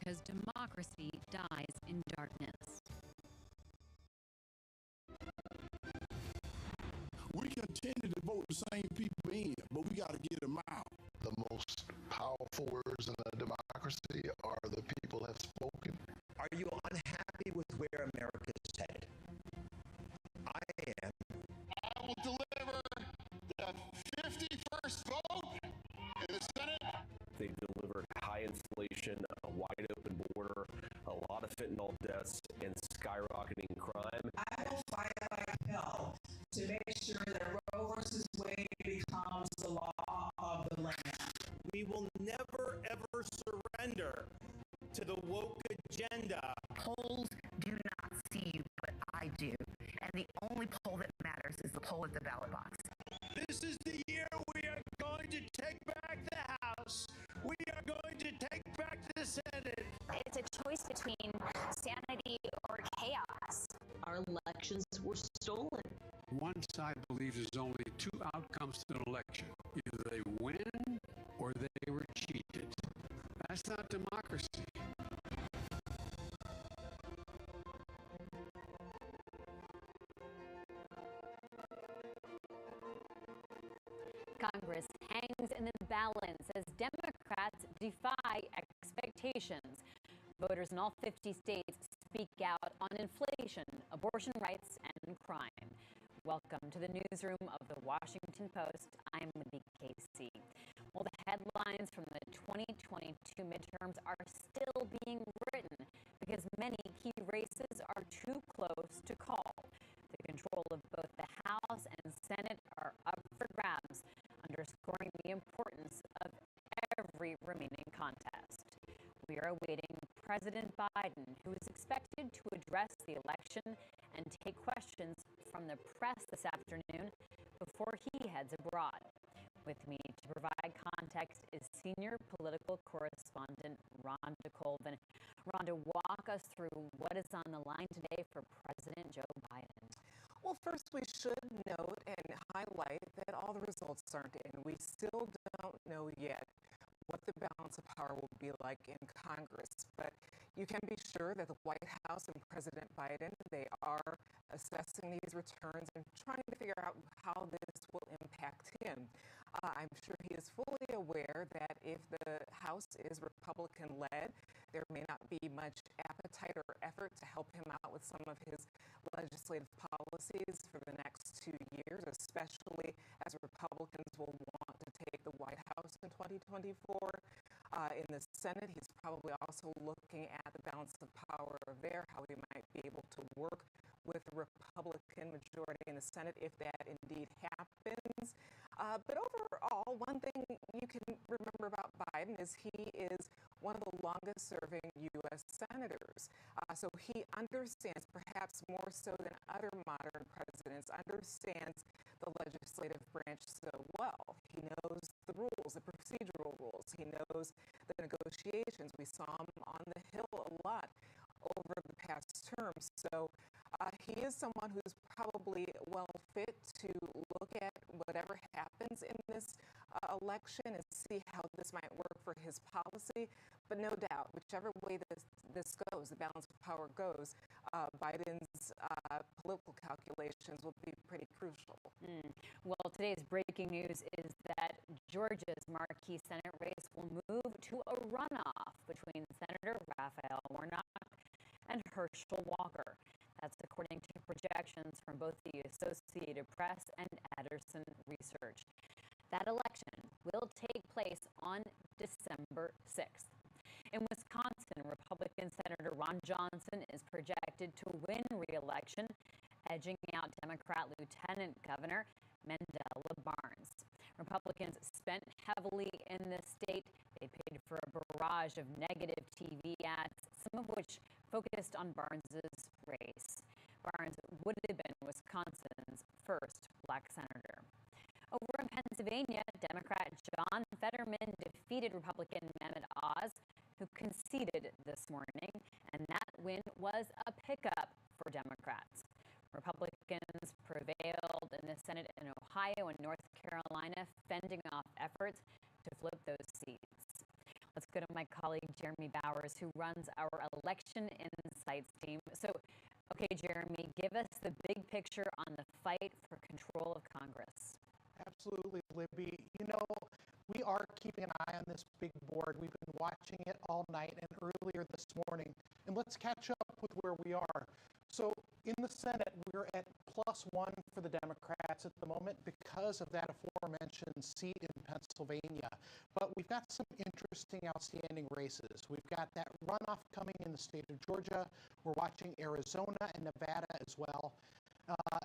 because democracy dies in darkness. We continue to vote the same people in, but we got to get them out. The most powerful words in a democracy are the people have spoken. Are you unhappy with where America is headed? I am. I will deliver the 51st vote in the Senate. They delivered high inflation, a wide open border, a lot of fentanyl deaths, and skyrocketing crime. I will fight like hell to make sure that Roe versus Wade becomes the law of the land. We will never, ever surrender to the woke agenda. Polls do not see you, but I do. And the only poll that matters is the poll at the ballot box. This is the year we are going to take back the House. We are going to take back the Senate. It's a choice between sanity or chaos. Our elections were stolen. One side believes there's only two outcomes to an election. Either they win or they were cheated. That's not democracy. Congress hangs in the balance as Democrats defy expectations. Voters in all 50 states speak out on inflation, abortion rights, and crime. Welcome to the newsroom of the Washington Post. I'm Libby Casey. Well, the headlines from the 2022 midterms are still being written because many key races are too close to call. The control of both the House and Senate are up for grabs, underscoring the importance of every remaining contest. We are awaiting President Biden, who is expected to address the election and take questions from the press this afternoon before he heads abroad. With me to provide context is senior political correspondent Rhonda Colvin. Rhonda, walk us through what is on the line today for President Joe Biden. Well, first we should note and highlight that all the results aren't in. We still don't know yet what the balance of power will be like in Congress, but you can be sure that the White House and President Biden, they are assessing these returns and trying to figure out how this will impact him. I'm sure he is fully aware that if the House is Republican-led, there may not be much appetite or effort to help him out with some of his legislative policies for the next 2 years, especially as Republicans will want to take the White House in 2024. In the Senate, he's probably also looking at the balance of power there, how he might be able to work with the Republican majority in the Senate if that indeed happens. But overall, one thing you can remember about Biden is he is one of the longest serving U.S. senators. So he understands, perhaps more so than other modern presidents, understands the legislative branch so well. He knows the rules, the procedural rules. He knows the negotiations. We saw him on the Hill a lot over the past term. So he is someone who's probably well fit to look at whatever happens in this election and see how this might work for his policy. But no doubt, whichever way this goes, the balance of power goes, Biden's political calculations will be pretty crucial. Well, today's breaking news is that Georgia's marquee Senate race will move to a runoff between Senator Raphael Warnock and Herschel Walker. That's according to projections from both the Associated Press and Ederson Research. That election will take place on December 6th. In Wisconsin, Republican Senator Ron Johnson is projected to win re-election, edging out Democrat Lieutenant Governor Mandela Barnes. Republicans spent heavily in the state. They paid for a barrage of negative TV ads, some of which focused on Barnes's race. Barnes would have been Wisconsin's first black senator. Over in Pennsylvania, Democrat John Fetterman defeated Republican Mehmet Oz, who conceded this morning, and that win was a pickup for Democrats. Republicans prevailed in the Senate in Ohio and North Carolina, fending off efforts to flip those seats. Let's go to my colleague Jeremy Bowers, who runs our Election Insights team. So, okay, Jeremy, give us the big picture on the fight for control of Congress. Absolutely, Libby. You know, we are keeping an eye on this big board. We've been watching it all night and earlier this morning. And let's catch up with where we are. So in the Senate, we're at +1 for the Democrats at the moment because of that aforementioned seat in Pennsylvania. But we've got some interesting outstanding races. We've got that runoff coming in the state of Georgia. We're watching Arizona and Nevada as well.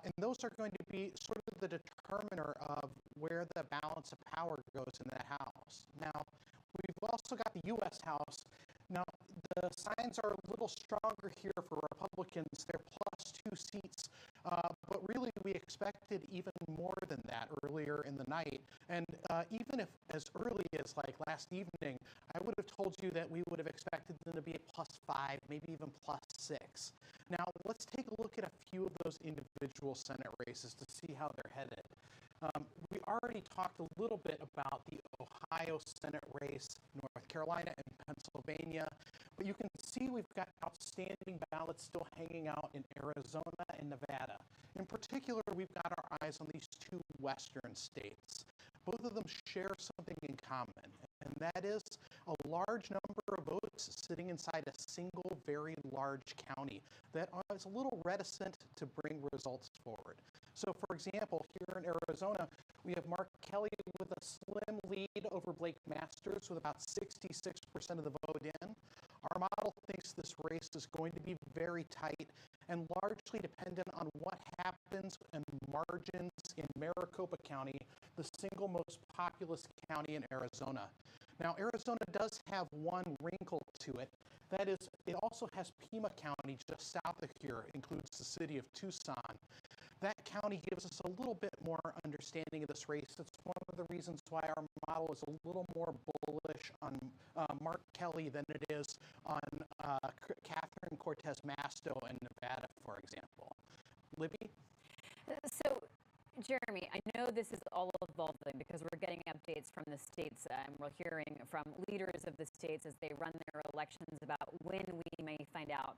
And those are going to be sort of the determiner of where the balance of power goes in that House. Now, we've also got the U.S. House. Now, the signs are a little stronger here for Republicans. They're +2 seats, but really we expected even more than that earlier in the night. And even if as early as like last evening, I would have told you that we would have expected them to be at +5, maybe even +6. Now, let's take a look at a few of those individual Senate races to see how they're headed. We already talked a little bit about the Ohio Senate race, North Carolina and Pennsylvania, but you can see we've got outstanding ballots still hanging out in Arizona and Nevada. In particular, we've got our eyes on these two western states. Both of them share something in common, and that is a large number of votes sitting inside a single very large county that is a little reticent to bring results forward. So, for example, here in Arizona, we have Mark Kelly with a slim lead over Blake Masters with about 66% of the vote in. Our model thinks this race is going to be very tight and largely dependent on what happens in margins in Maricopa County, the single most populous county in Arizona. Now, Arizona does have one wrinkle to it. That is, it also has Pima County just south of here. It includes the city of Tucson. That county gives us a little bit more understanding of this race. It's one of the reasons why our model is a little more bullish on Mark Kelly than it is on Catherine Cortez Masto in Nevada, for example. Libby? So, Jeremy, I know this is all evolving because we're getting updates from the states and we're hearing from leaders of the states as they run their elections about when we may find out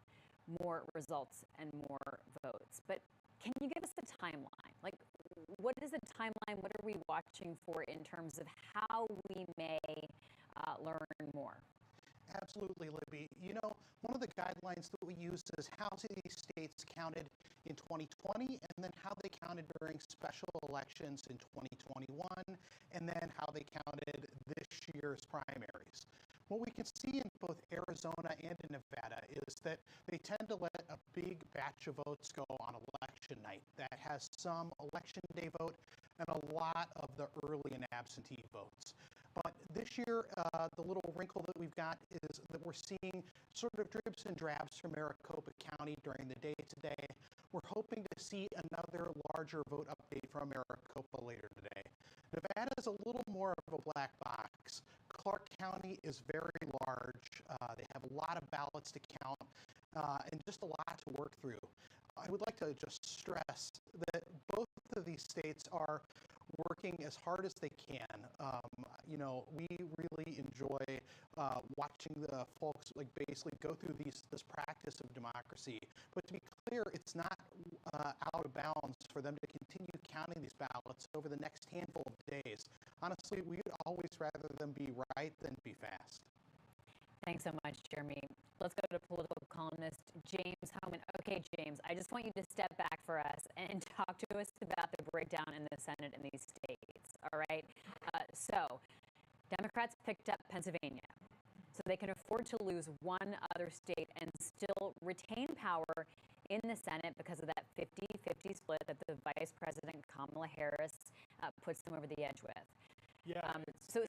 more results and more votes. But can you give us the timeline? Like, what is the timeline? What are we watching for in terms of how we may learn more? Absolutely, Libby. You know, one of the guidelines that we use is how these states counted in 2020 and then how they counted during special elections in 2021 and then how they counted this year's primaries. What we can see in both Arizona and in Nevada is that they tend to let a big batch of votes go on election night that has some election day vote and a lot of the early and absentee votes. But this year, the little wrinkle that we've got is that we're seeing sort of dribs and drabs from Maricopa County during the day today. We're hoping to see another larger vote update from Maricopa later today. Nevada is a little more of a black box. Clark County is very large. They have a lot of ballots to count and just a lot to work through. I would like to just stress that both of these states are working as hard as they can. You know, we really enjoy watching the folks like basically go through this practice of democracy. But to be clear, it's not out of bounds for them to continue counting these ballots over the next handful of days. Honestly, we'd always rather them be right than be fast. Thanks so much, Jeremy. Let's go to political columnist James Homan. Okay, James, I just want you to step back for us and talk to us about the breakdown in the Senate in these states, all right? So, Democrats picked up Pennsylvania, so they can afford to lose one other state and still retain power in the Senate because of that 50-50 split that the Vice President Kamala Harris puts them over the edge with. Yeah. So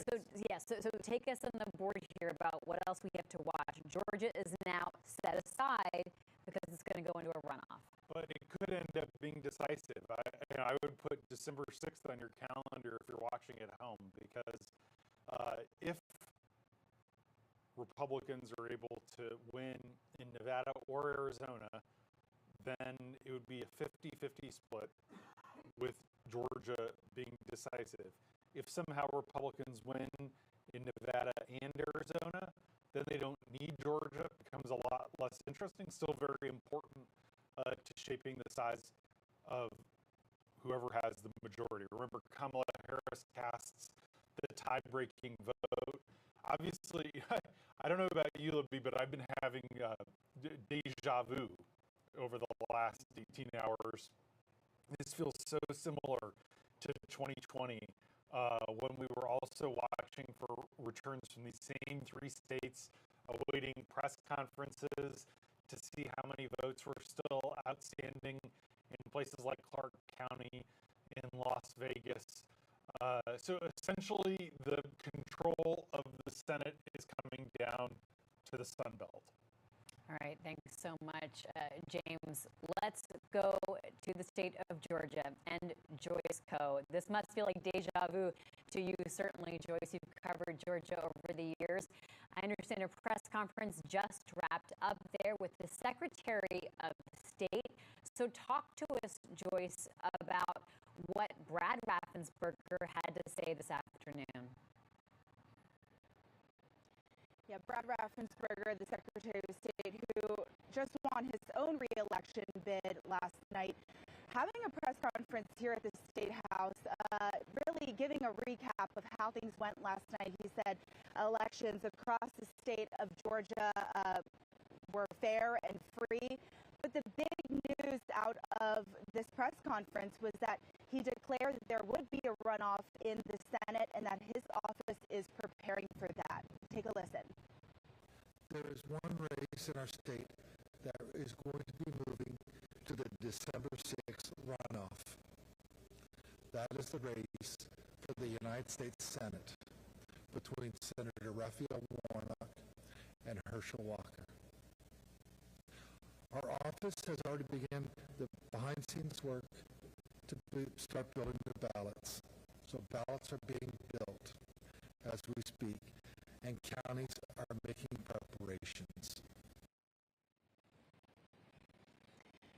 take us on the board here about what else we have to watch. Georgia is now set aside because it's going to go into a runoff. But it could end up being decisive. I would put December 6th on your calendar if you're watching at home because if Republicans are able to win in Nevada or Arizona, then it would be a 50-50 split with Georgia being decisive. If somehow Republicans win in Nevada and Arizona, then they don't need Georgia. It becomes a lot less interesting. Still very important to shaping the size of whoever has the majority. Remember, Kamala Harris casts the tie-breaking vote. Obviously, I don't know about you, Libby, but I've been having deja vu over the last 18 hours. This feels so similar to 2020 when we were also watching for returns from these same 3 states, awaiting press conferences to see how many votes were still outstanding in places like Clark County, in Las Vegas. So essentially, the control of the Senate is coming down to the Sun Belt. All right, thanks so much, James. Let's go to the state of Georgia and Joyce Coe. This must feel like deja vu to you, certainly, Joyce. You've covered Georgia over the years. I understand a press conference just wrapped up there with the Secretary of State. So talk to us, Joyce, about what Brad Raffensperger had to say this afternoon. Yeah, Brad Raffensperger, the Secretary of State, who just won his own re-election bid last night, having a press conference here at the State House, really giving a recap of how things went last night. He said elections across the state of Georgia were fair and free. But the big news out of this press conference was that he declared that there would be a runoff in the Senate and that his office is preparing for that. Take a listen. There is one race in our state that is going to be moving to the December 6th runoff. That is the race for the United States Senate between Senator Raphael Warnock and Herschel Walker. Our office has already begun the behind-the-scenes work to start building the ballots. So ballots are being built as we speak, and counties are making preparations.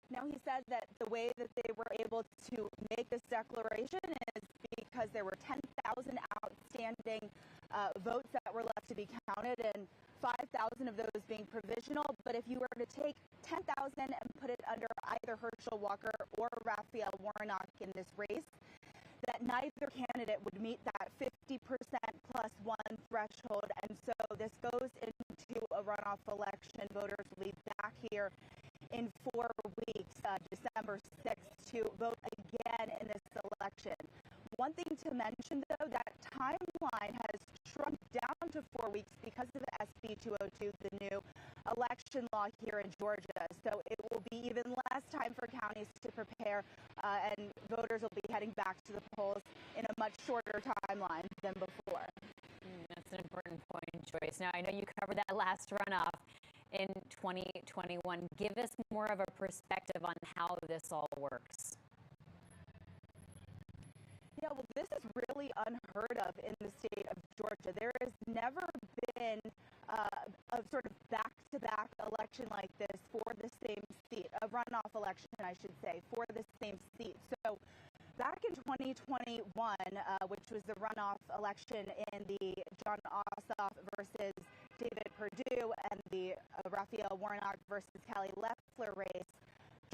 Now, he said that the way that they were able to make this declaration is because there were 10,000 outstanding votes that were left to be counted, and 5,000 of those being provisional. But if you were to take 10,000 and put it under either Herschel Walker or Raphael Warnock in this race, that neither candidate would meet that 50% plus one threshold. And so this goes into a runoff election. Voters will be back here in 4 weeks, December 6th, to vote again in this election. One thing to mention, though, that timeline has shrunk down to 4 weeks because of the SB 202, the new election law here in Georgia. So it will be even less time for counties to prepare, and voters will be heading back to the polls in a much shorter timeline than before. That's an important point, Joyce. Now, I know you covered that last runoff in 2021. Give us more of a perspective on how this all works. Yeah, well, this is really unheard of in the state of Georgia. There has never been a sort of back-to-back election like this for the same seat, a runoff election, I should say, for the same seat. So back in 2021, which was the runoff election in the John Ossoff versus David Perdue and the Raphael Warnock versus Kelly Loeffler race,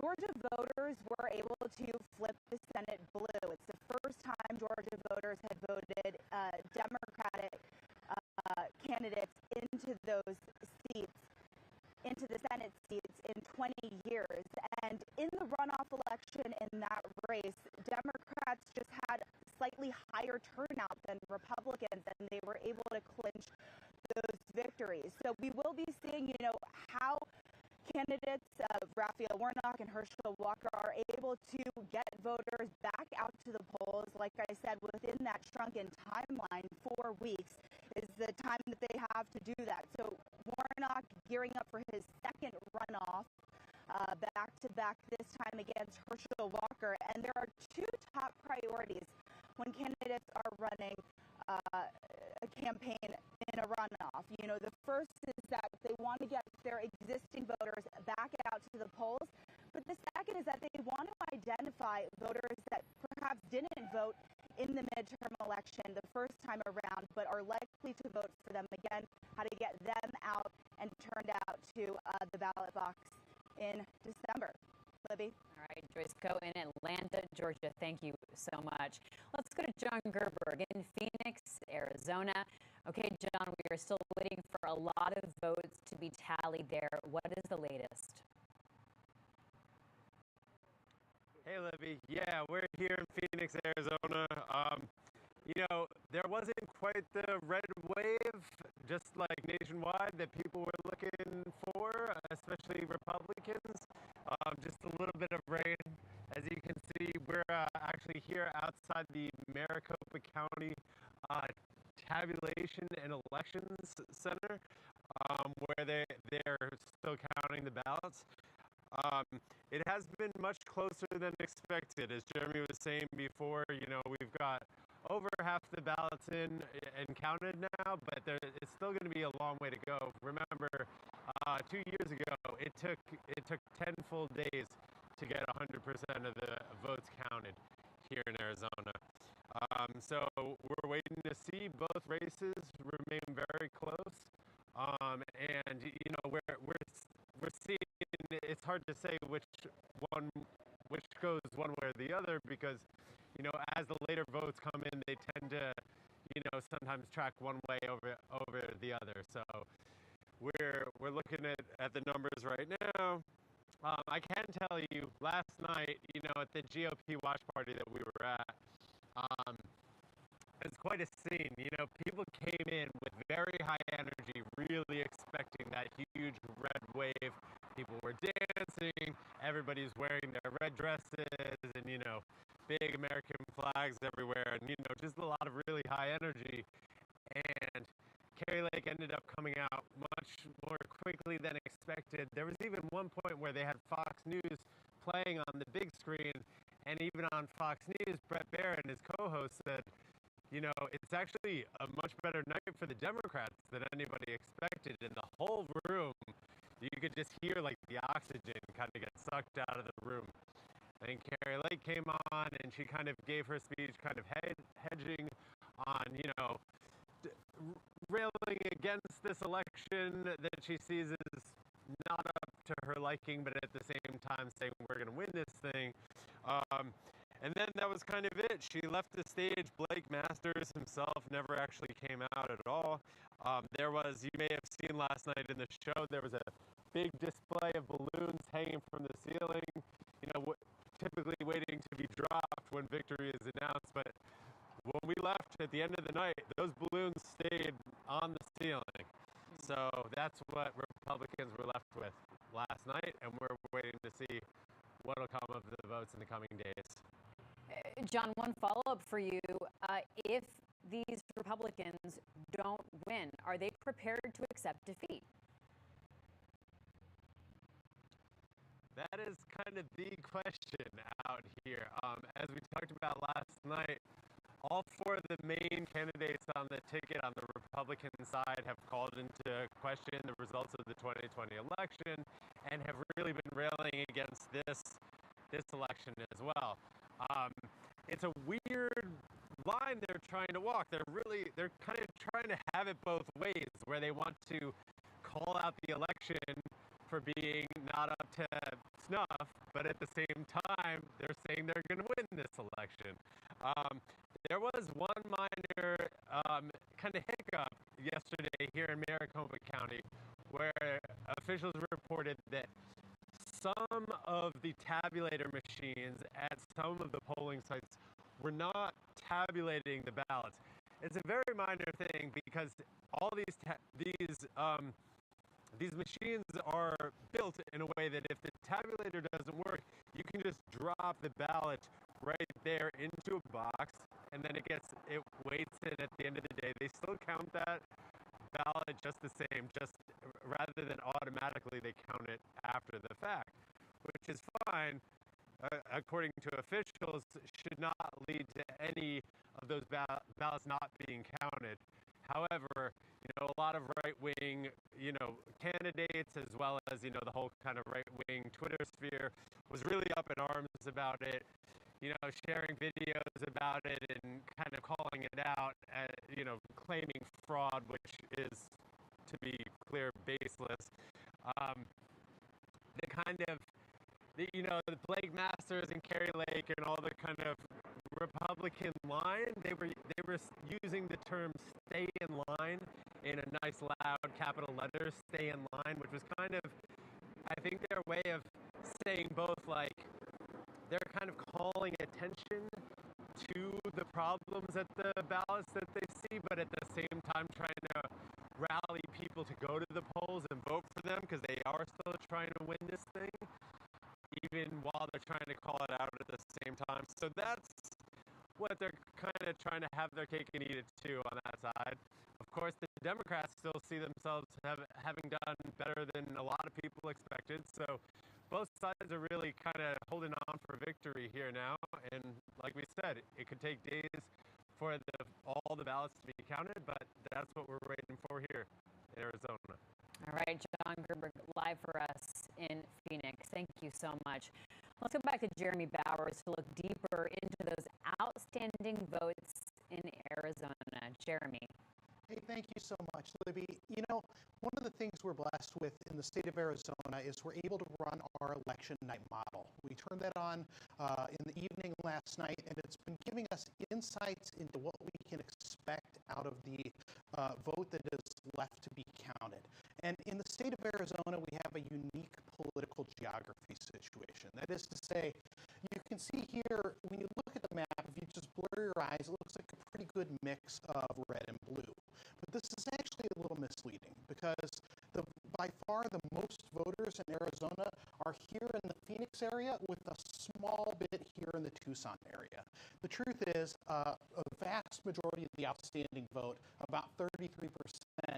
Georgia voters were able to flip the Senate blue. It's the first time Georgia voters had voted Democratic candidates into those seats, into the Senate seats in 20 years. And in the runoff election in that race, Democrats just had slightly higher turnout than Republicans, and they were able to clinch those victories. So we will be seeing, how candidates Raphael Warnock and Herschel Walker are able to get voters back out to the polls. Like I said, within that shrunken timeline, 4 weeks is the time that they have to do that. So Warnock gearing up for his second runoff, back-to-back, this time against Herschel Walker. And there are two top priorities when candidates are running a campaign in a runoff. The first is that they want to get their existing voters back out to the polls, but the second is that they want to identify voters that perhaps didn't vote in the midterm election the first time around, but are likely to vote for them again, how to get them out out to the ballot box in December. Libby. All right, Joyce Coe in Atlanta, Georgia. Thank you so much. Let's go to John Gerberg in Phoenix, Arizona. Okay, John, we are still waiting for a lot of votes to be tallied there. What is the latest? Hey, Libby. Yeah, we're here in Phoenix, Arizona. There wasn't quite the red wave, just like nationwide, that people were looking for, especially Republicans. Just a little bit of rain. As you can see, we're actually here outside the Maricopa County Tabulation and Elections Center, where they're still counting the ballots. It has been much closer than expected. As Jeremy was saying before, we've got over half the ballots in and counted now, but it's still going to be a long way to go. Remember, 2 years ago, it took 10 full days to get 100% of the votes counted here in Arizona. So we're waiting to see. Both races remain very close, and we're seeing. It's hard to say which goes one way or the other, because as the later votes come in, they tend to sometimes track one way over the other. So we're looking at the numbers right now. I can tell you, last night, at the GOP watch party that we were at, it was quite a scene. People came in with very high energy, really expecting that huge red wave. People were dancing, everybody's wearing their red dresses, and, big American flags everywhere, and, just a lot of really high energy. And Kari Lake ended up coming out much more quickly than expected. There was even one point where they had Fox News playing on the big screen, and even on Fox News, Brett Barron, his co-host, said, it's actually a much better night for the Democrats than anybody expected. In the whole room, you could just hear like the oxygen kind of get sucked out of the room. And Kari Lake came on, and she kind of gave her speech, kind of hedging on, railing against this election that she sees as not up to her liking, but at the same time saying we're going to win this thing. And then that was kind of it. She left the stage. Blake Masters himself never actually came out at all. There was, you may have seen last night in the show, there was a big display of balloons hanging from the ceiling, typically waiting to be dropped when victory is announced. But when we left at the end of the night, those balloons stayed on the ceiling. So that's what Republicans were left with last night, and we're waiting to see what will come of the votes in the coming days. John, one follow-up for you. If these Republicans don't win, are they prepared to accept defeat? That is kind of the question out here. As we talked about last night, all four of the main candidates on the ticket on the Republican side have called into question the results of the 2020 election and have really been railing against this election as well. It's a weird line they're trying to walk. They're kind of trying to have it both ways, where they want to call out the election for being not up to snuff, but at the same time, they're saying they're going to win this election. There was one minor kind of hiccup yesterday here in Maricopa County, where officials reported that some of the tabulator machines at some of the polling sites were not tabulating the ballots. It's a very minor thing, because all these machines are built in a way that if the tabulator doesn't work, you can just drop the ballot right there into a box, and then it weights it at the end of the day. They still count that ballot just the same, just rather than automatically they count it after the fact, which is fine, according to officials, should not lead to any of those ballots not being counted. However, a lot of right-wing, candidates, as well as, the whole kind of right-wing Twitter sphere was really up in arms about it, sharing videos about it and kind of calling it out, claiming fraud, which is, to be clear, baseless. The kind of, the Blake Masters and Kerry Lake and all the kind of Republican line, they were using the term "stay in line" in a nice loud capital letters, "stay in line," which was kind of, I think, their way of saying both, like, they're kind of calling attention to the problems at the ballots that they see, but at the same time trying to rally people to go to the polls and vote for them because they are still trying to win this thing, even while they're trying to call it out at the same time. So that's what they're kind of trying to have their cake and eat it too on that side. Of course, the Democrats still see themselves having done better than a lot of people expected. So both sides are really kind of holding on for victory here now. And like we said, it could take days for all the ballots to be counted, but that's what we're waiting for here in Arizona. All right, John Gerber, live for us in Phoenix. Thank you so much. Let's go back to Jeremy Bowers to look deeper into those outstanding votes in Arizona. Jeremy. Hey, thank you so much, Libby. You know, one of the things we're blessed with in the state of Arizona is we're able to run our election night model. We turned that on in the evening last night, and it's been giving us insights into what we can expect out of the vote that is left to be counted. And in the state of Arizona, we have a unique political geography situation. That is to say, you can see here, when you look at the map, if you just blur your eyes, it looks like a pretty good mix of red and blue. But this is actually a little misleading because by far the most voters in Arizona are here in the Phoenix area with a small bit here in the Tucson area. The truth is a vast majority of the outstanding vote, about 33%,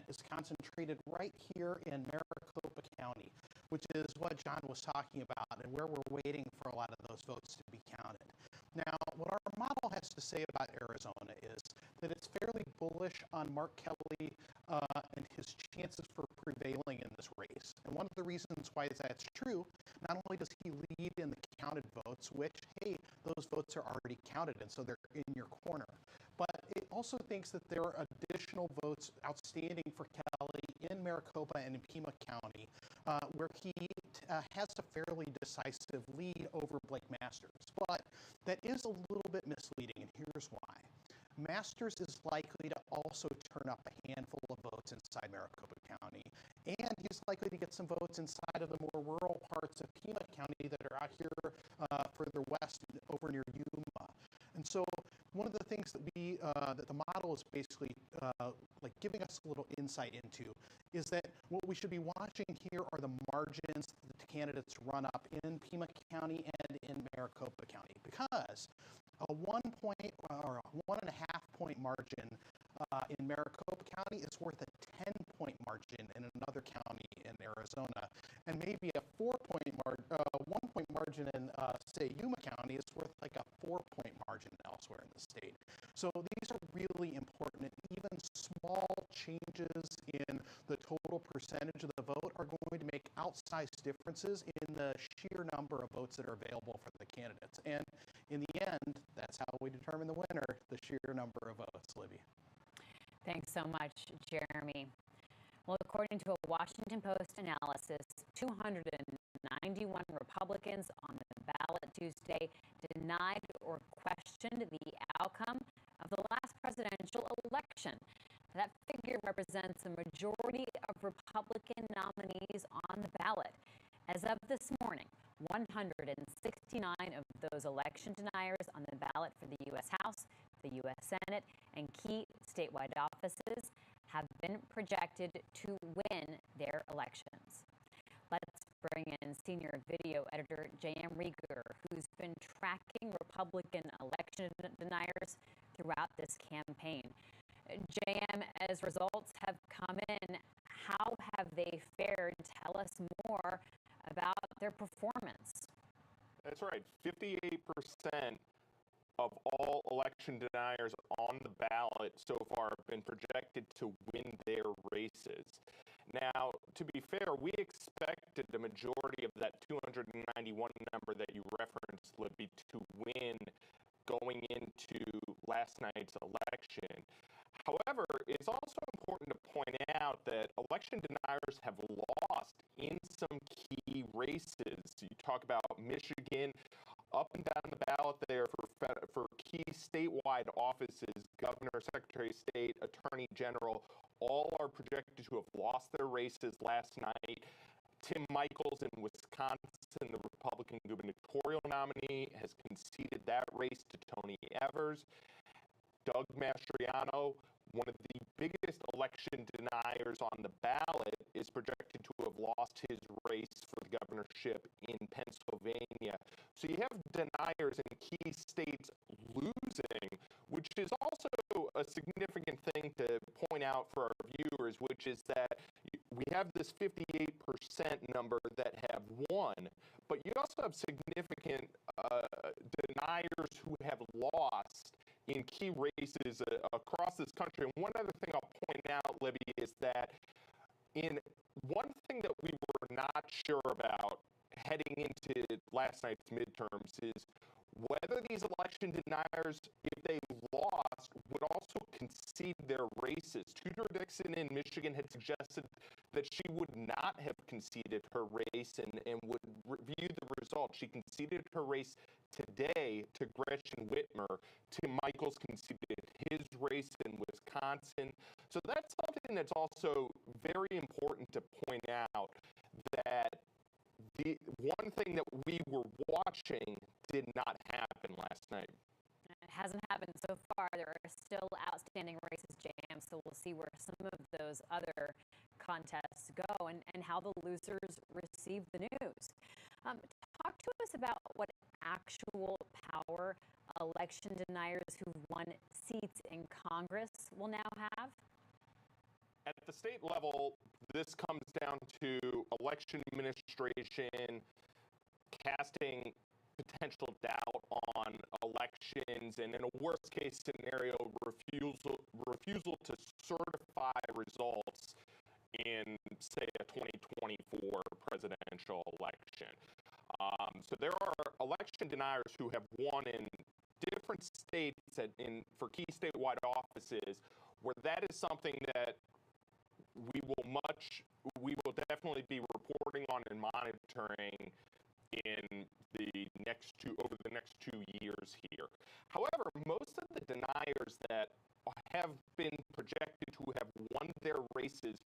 is concentrated right here in Maricopa County, which is what John was talking about and where we're waiting for a lot of those votes to be counted. Now, what our model has to say about Arizona is that it's fairly bullish on Mark Kelly and his chances for prevailing in this race. And one of the reasons why that's true, not only does he lead in the counted votes, which, hey, those votes are already counted, and so they're in your corner, but it also thinks that there are additional votes outstanding for Kelly in Maricopa and in Pima County, where he has a fairly decisive lead over Blake Masters. But that is a little bit misleading, and here's why. Masters is likely to also turn up a handful of votes inside Maricopa County, and he's likely to get some votes inside of the more rural parts of Pima County that are out here further west over near Yuma. And so one of the things that that the model is basically like giving us a little insight into is that what we should be watching here are the margins that the candidates run up in Pima County and in Maricopa County, because a 1 point or a 1.5 point margin in Maricopa County is worth a 10-point margin in another county in Arizona, and maybe a 1 point margin in say Yuma County is worth like a 4-point margin elsewhere in the state. So these are really important, and even small changes in the total percentage of the vote are going to make outsized differences in the sheer number of votes that are available for the candidates. And in the end, that's how we determine the winner, the sheer number of votes, Libby. Thanks so much, Jeremy. Well, according to a Washington Post analysis, 291 Republicans on the ballot Tuesday denied or questioned the outcome of the last presidential election. That figure represents a majority of Republican nominees on the ballot. As of this morning, 169 of those election deniers on the ballot for the U.S. House, the U.S. Senate, and key statewide offices have been projected to win their elections. Let's bring in senior video editor J.M. Rieger, who's been tracking Republican election deniers throughout this campaign. J.M., as results have come in, how have they fared? Tell us more about their performance. That's right. 58% of all election deniers on the ballot so far have been projected to win their races. Now, to be fair, we expected the majority of that 291 number that you referenced, Libby, to win going into last night's election. However, it's also important to point out that election deniers have lost in races. You talk about Michigan, up and down the ballot there for key statewide offices, governor, secretary of state, attorney general, all are projected to have lost their races last night. Tim Michels in Wisconsin, the Republican gubernatorial nominee, has conceded that race to Tony Evers. Doug Mastriano, one of the biggest election deniers on the ballot, is projected to have lost his race for the governorship in Pennsylvania. So you have deniers in key states losing, which is also a significant thing to point out for our viewers, which is that we have this 58% number that have won, but you also have significant deniers who have lost in key races across this country. And one other thing I'll point out, Libby, is that one thing that we were not sure about heading into last night's midterms is whether these election deniers, if they lost, would also concede their races. Tudor Dixon in Michigan had suggested that she would not have conceded her race and would review the results. She conceded her race today to Gretchen Whitmer. Tim Michels conceded his race in Wisconsin. So that's something that's also very important to point out, that the one thing that we were watching did not happen last night. It hasn't happened so far. There are still outstanding races, JM, so we'll see where some of those other contests go and how the losers receive the news. Talk to us about what actual power election deniers who've won seats in Congress will now have. At the state level, this comes down to election administration casting potential doubt on elections, and in a worst case scenario, refusal to certify results in, say, a 2024 presidential election. So there are election deniers who have won in different states for key statewide offices where that is something that we will definitely be reporting on and monitoring over the next 2 years here. However, most of the deniers that have been projected to have won their races,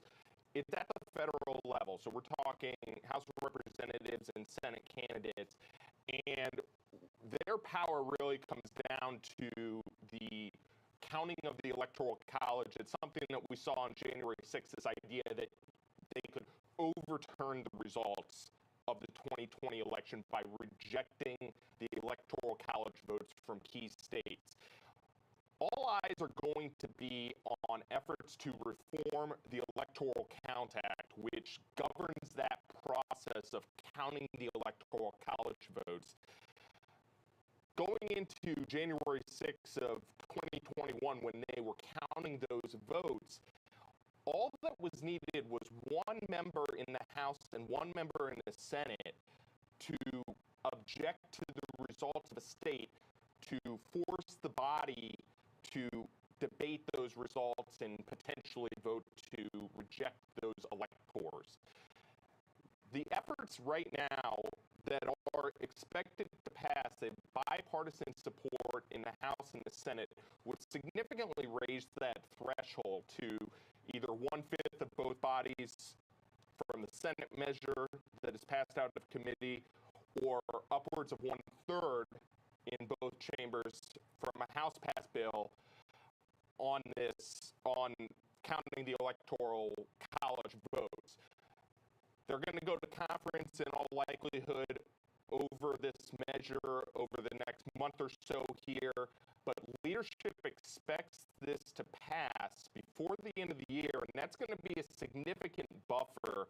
it's at the federal level. So we're talking House of Representatives and Senate candidates, and their power really comes down to the counting of the Electoral College. It's something that we saw on January 6th, this idea that they could overturn the results of the 2020 election by rejecting the Electoral College votes from key states. All eyes are going to be on efforts to reform the Electoral Count Act, which governs that process of counting the Electoral College votes. Going into January 6th of 2021, when they were counting those votes, all that was needed was one member in the House and one member in the Senate to object to the results of a state, to force the body to debate those results and potentially vote to reject those electors. The efforts right now that are expected to pass a bipartisan support in the House and the Senate would significantly raise that threshold to either 1/5 of both bodies from the Senate measure that is passed out of committee, or upwards of 1/3 in both chambers from a House passed bill on counting the Electoral College votes. They're going to go to conference in all likelihood over this measure over the next month or so here, but leadership expects this to pass before the end of the year, and that's going to be a significant buffer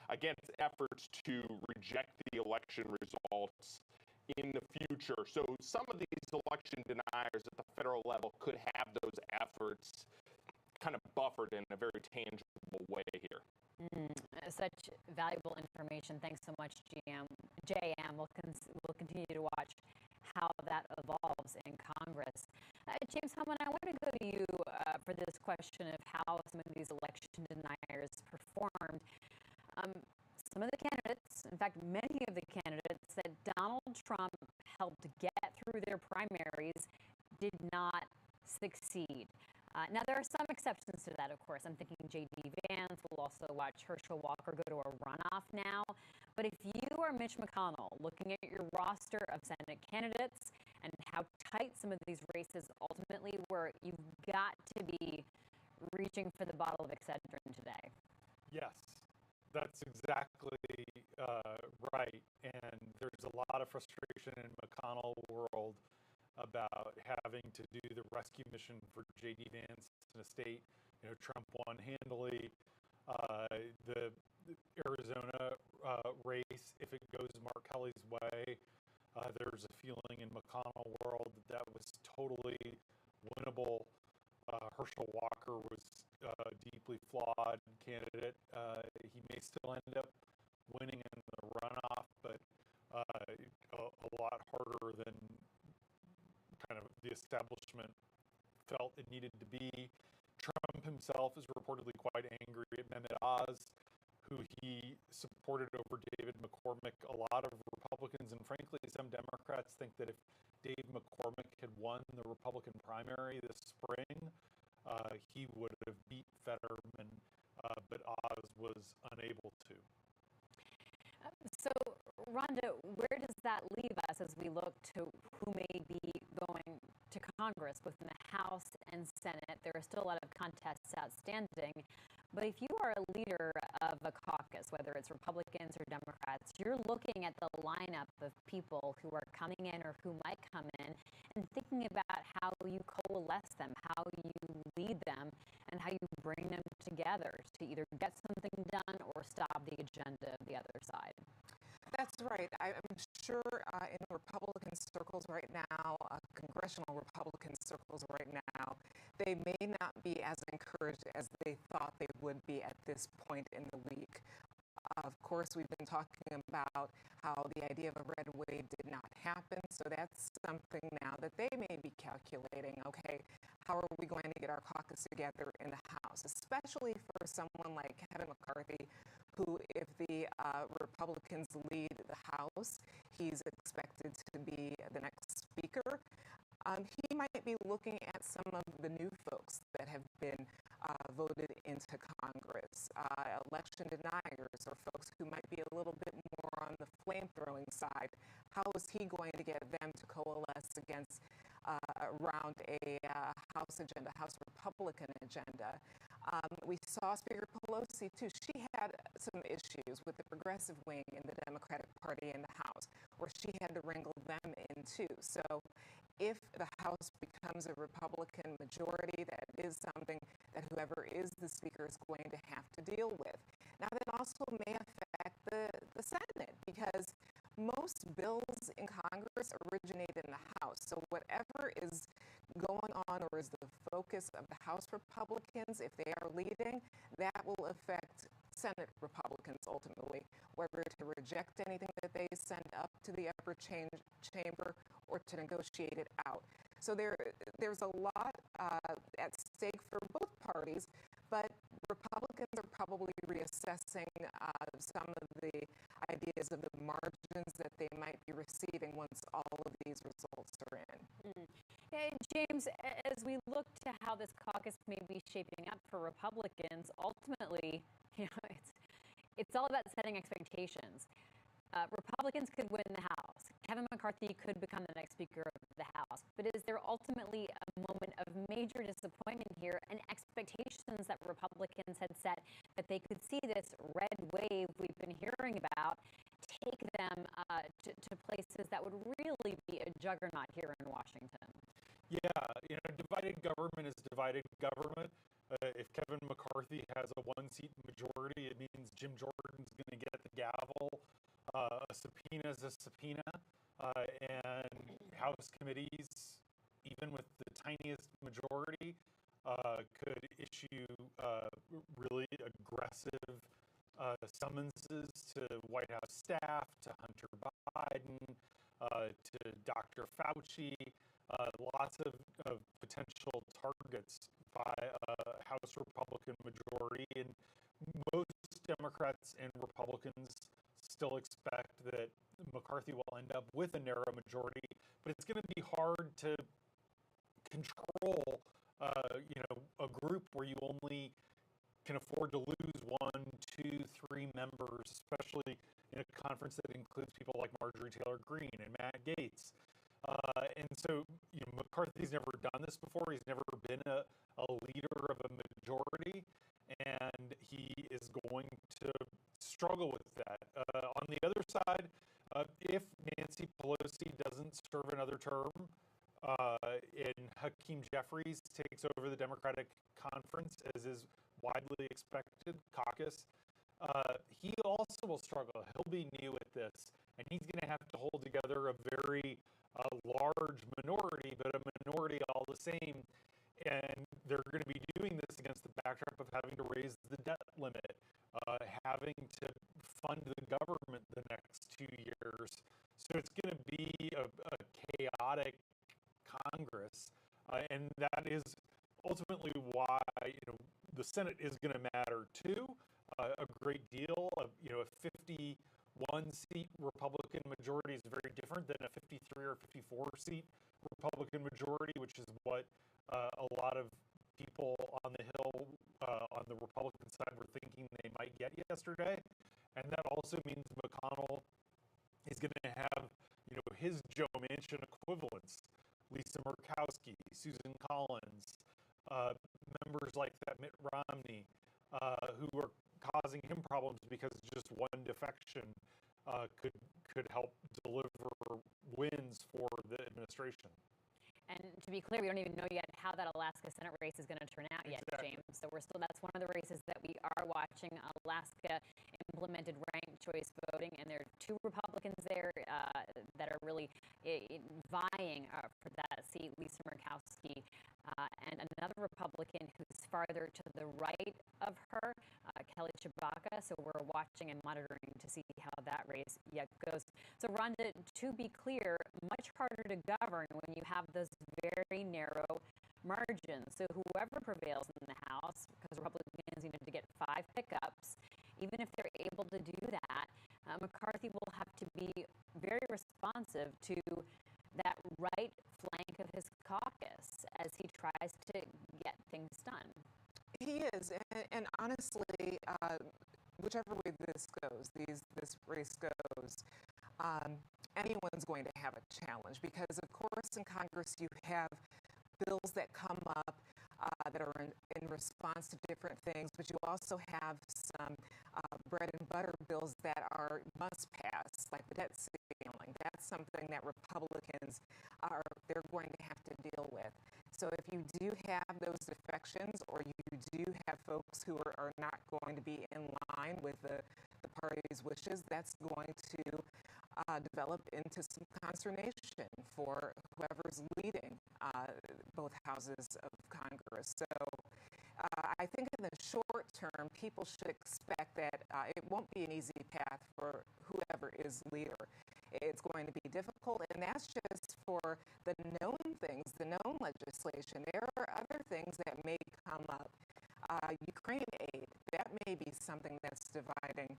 against efforts to reject the election results in the future. So some of these election deniers at the federal level could have those efforts kind of buffered in a very tangible way here. Such valuable information. Thanks so much, JM. We'll continue to watch how that evolves in Congress. James Hellman, I want to go to you for this question of how some of these election deniers performed. Some of the candidates candidates. In fact, many of the candidates that Donald Trump helped get through their primaries did not succeed. Now, there are some exceptions to that, of course. I'm thinking J.D. Vance. We'll also watch Herschel Walker go to a runoff now. But if you are Mitch McConnell, looking at your roster of Senate candidates and how tight some of these races ultimately were, you've got to be reaching for the bottle of Excedrin today. Yes, that's exactly right. And there's a lot of frustration in McConnell world about having to do the rescue mission for J.D. Vance in a state. Trump won handily. The Arizona race, if it goes Mark Kelly's way, there's a feeling in McConnell world that was totally winnable. Herschel Walker was a deeply flawed candidate. He may still end up winning in the runoff, but a lot harder than kind of the establishment felt it needed to be. Trump himself is reportedly quite angry at Mehmet Oz, who he supported over David McCormick. A lot of Republicans and frankly some Democrats think that if Dave McCormick had won the Republican primary this spring, he would have beat Fetterman, but Oz was unable to. So, Rhonda, where does that leave us as we look to who may be going to Congress within the House and Senate? There are still a lot of contests outstanding. But if you are a leader of a caucus, whether it's Republicans or Democrats, you're looking at the lineup of people who are coming in or who might come in and thinking about how you coalesce them, how you lead them, and how you bring them together to either get something done or stop the agenda of the other side. That's right. I'm sure in Republican circles right now, congressional Republican circles right now, they may not be as encouraged as they thought they would be at this point in the week. Of course, we've been talking about how the idea of a red wave did not happen, so that's something now that they may be calculating. Okay, how are we going to get our caucus together in the House, especially for someone like Kevin McCarthy, who, if the Republicans lead the House, he's expected to be the next speaker. He might be looking at some of the new folks that have been voted into Congress, election deniers or folks who might be a little bit more on the flame-throwing side. How is he going to get them to coalesce against around a House agenda, House Republican agenda? We saw Speaker Pelosi, too. She had some issues with the progressive wing in the Democratic Party in the House, where she had to wrangle them in, too. So if the House becomes a Republican majority, that is something that whoever is the Speaker is going to have to deal with. Now, that also may affect the Senate, because most bills in Congress originate in the House. So whatever is going on or is the focus of the House Republicans, if they are leading, that will affect Senate Republicans ultimately, whether to reject anything that they send up to the upper chamber or to negotiate it out. So there's a lot at stake for both parties, but Republicans are probably reassessing some of the ideas of the margins that they might be receiving once all of these results are in. Hey, James, as we look to how this caucus may be shaping up for Republicans, ultimately, it's all about setting expectations. Republicans could win the House. Kevin McCarthy could become the next Speaker of the House. But is there ultimately a moment of major disappointment here and expectations that Republicans had set that they could see this red wave we've been hearing about take them to places that would really be a juggernaut here in Washington? Yeah, divided government is divided government. If Kevin McCarthy has a one-seat majority, it means Jim Jordan's going to get the gavel. A subpoena is a subpoena, and House committees, even with the tiniest majority, could issue really aggressive summonses to White House staff, to Hunter Biden, to Dr. Fauci, lots of potential targets by a House Republican majority. And most Democrats and Republicans still expect that McCarthy will end up with a narrow majority, but it's going to be hard to control, a group where you only can afford to lose 1, 2, 3 members, especially in a conference that includes people like Marjorie Taylor Greene and Matt Gaetz. And so, McCarthy's never done this before. He's never been a leader of a majority, and he is going to struggle with that. On the other side, if Nancy Pelosi doesn't serve another term, and Hakeem Jeffries takes over the Democratic conference, as is widely expected, caucus, he also will struggle. He'll be new at this, and he's going to have to hold together a very large minority, but a minority all the same. And they're going to be doing this against the backdrop of having to raise the debt limit, having to fund the government the next 2 years. So it's going to be a chaotic Congress, and that is ultimately why the Senate is going to matter too. A great deal of a 51-seat Republican majority is very different than a 53 or 54-seat Republican majority, which is what a lot of people on the Hill on the Republican side were thinking they might get yesterday. And that also means McConnell is going to have his Joe Manchin equivalents. Lisa Murkowski, Susan Collins, members like that, Mitt Romney, who are causing him problems because just one defection could help deliver wins for the administration. And to be clear, we don't even know yet how that Alaska Senate race is going to turn out yet, Exactly. James. So that's one of the races that we are watching. Alaska implemented ranked choice voting, and there are 2 Republicans there that are really vying for that seat, Lisa Murkowski, and another Republican who's farther to the right of her, Kelly Tshibaka. So we're watching and monitoring to see how that race yet goes. So Rhonda, to be clear, much harder to govern when you have those very narrow margins. So whoever prevails in the House, because Republicans need to get 5 pickups, even if they're able to do that, McCarthy will have to be very responsive to that right flank of his caucus as he tries to get things done. He is, and honestly, whichever way this goes, this race goes, anyone's going to have a challenge because, of course, in Congress you have bills that come up that are in response to different things, but you also have some bread and butter bills that are must pass, like the debt ceiling. That's something that Republicans they're going to have to deal with. So if you do have those defections, or you do have folks who are not going to be in line with the party's wishes, that's going to develop into some consternation for whoever's leading both houses of Congress. So I think in the short term, people should expect that it won't be an easy path for whoever is leader. It's going to be difficult, and that's just for the known things, the known legislation. There are other things that may come up. Ukraine aid, that may be something that's dividing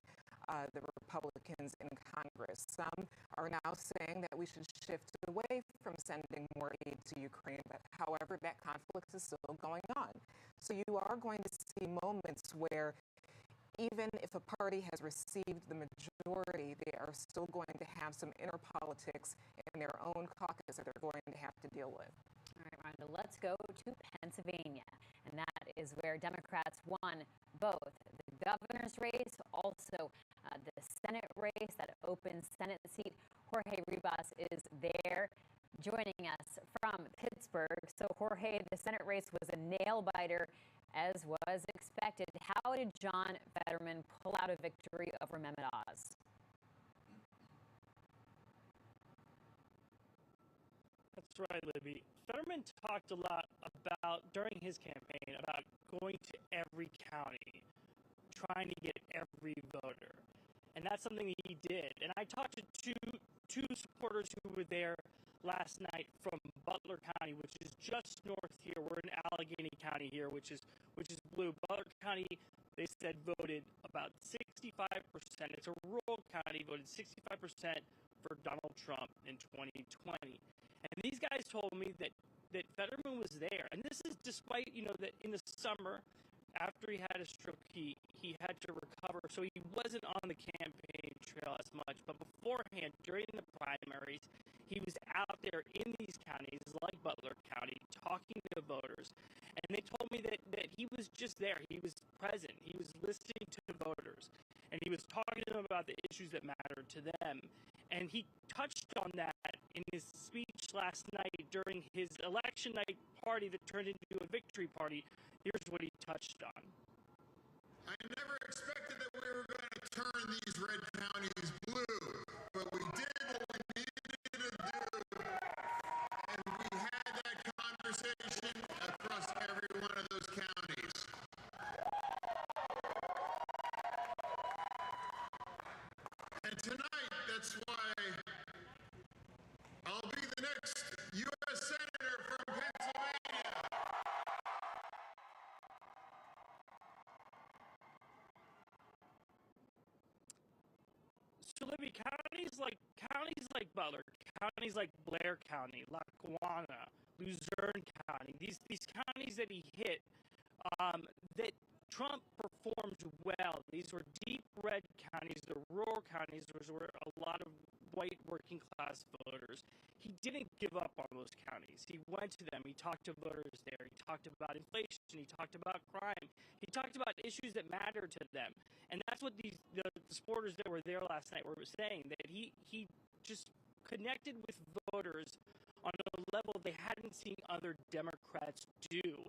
the Republicans in Congress. Some are now saying that we should shift away from sending more aid to Ukraine, but however, that conflict is still going on. So you are going to see moments where even if a party has received the majority, they are still going to have some inner politics in their own caucus that they're going to have to deal with. All right, Rhonda, let's go to Pennsylvania. And that is where Democrats won both the governor's race, also the Senate race, that open Senate seat. Jorge Ribas is there joining us from Pittsburgh. So, Jorge, the Senate race was a nail-biter, as was expected. How did John Fetterman pull out a victory over Mehmet Oz? That's right, Libby. Fetterman talked a lot about, during his campaign, about going to every county, trying to get every voter. And that's something he did. And I talked to two supporters who were there last night from Butler County, which is just north here. We're in Allegheny County here, which is blue. Butler County, they said, voted about 65%. It's a rural county, voted 65% for Donald Trump in 2020. And these guys told me that Fetterman was there. And this is despite, that in the summer, after he had a stroke, he had to recover, so he wasn't on the campaign trail as much. But beforehand, during the primaries, he was out there in these counties, like Butler County, talking to voters. And they told me that he was just there. He was present. He was listening to voters. And he was talking to them about the issues that mattered to them. And he touched on that in his speech last night during his election night party that turned into a victory party. Here's what he touched on. I never expected that we were going to turn these red counties blue, but we did what we needed to do, and we had that conversation across every one of those counties. And tonight, that's why I'll be the next U.S. Senator from Pennsylvania. So, Libby, counties like Butler, counties like Blair County, Lackawanna, Luzerne County, these counties that he hit, that Trump performed well. These were deep red counties, the rural counties, where a lot of white working class voters. He didn't give up on those counties. He went to them. He talked to voters there. He talked about inflation. He talked about crime. He talked about issues that matter to them. And that's what the supporters that were there last night were saying, that he just connected with voters on a level they hadn't seen other Democrats do.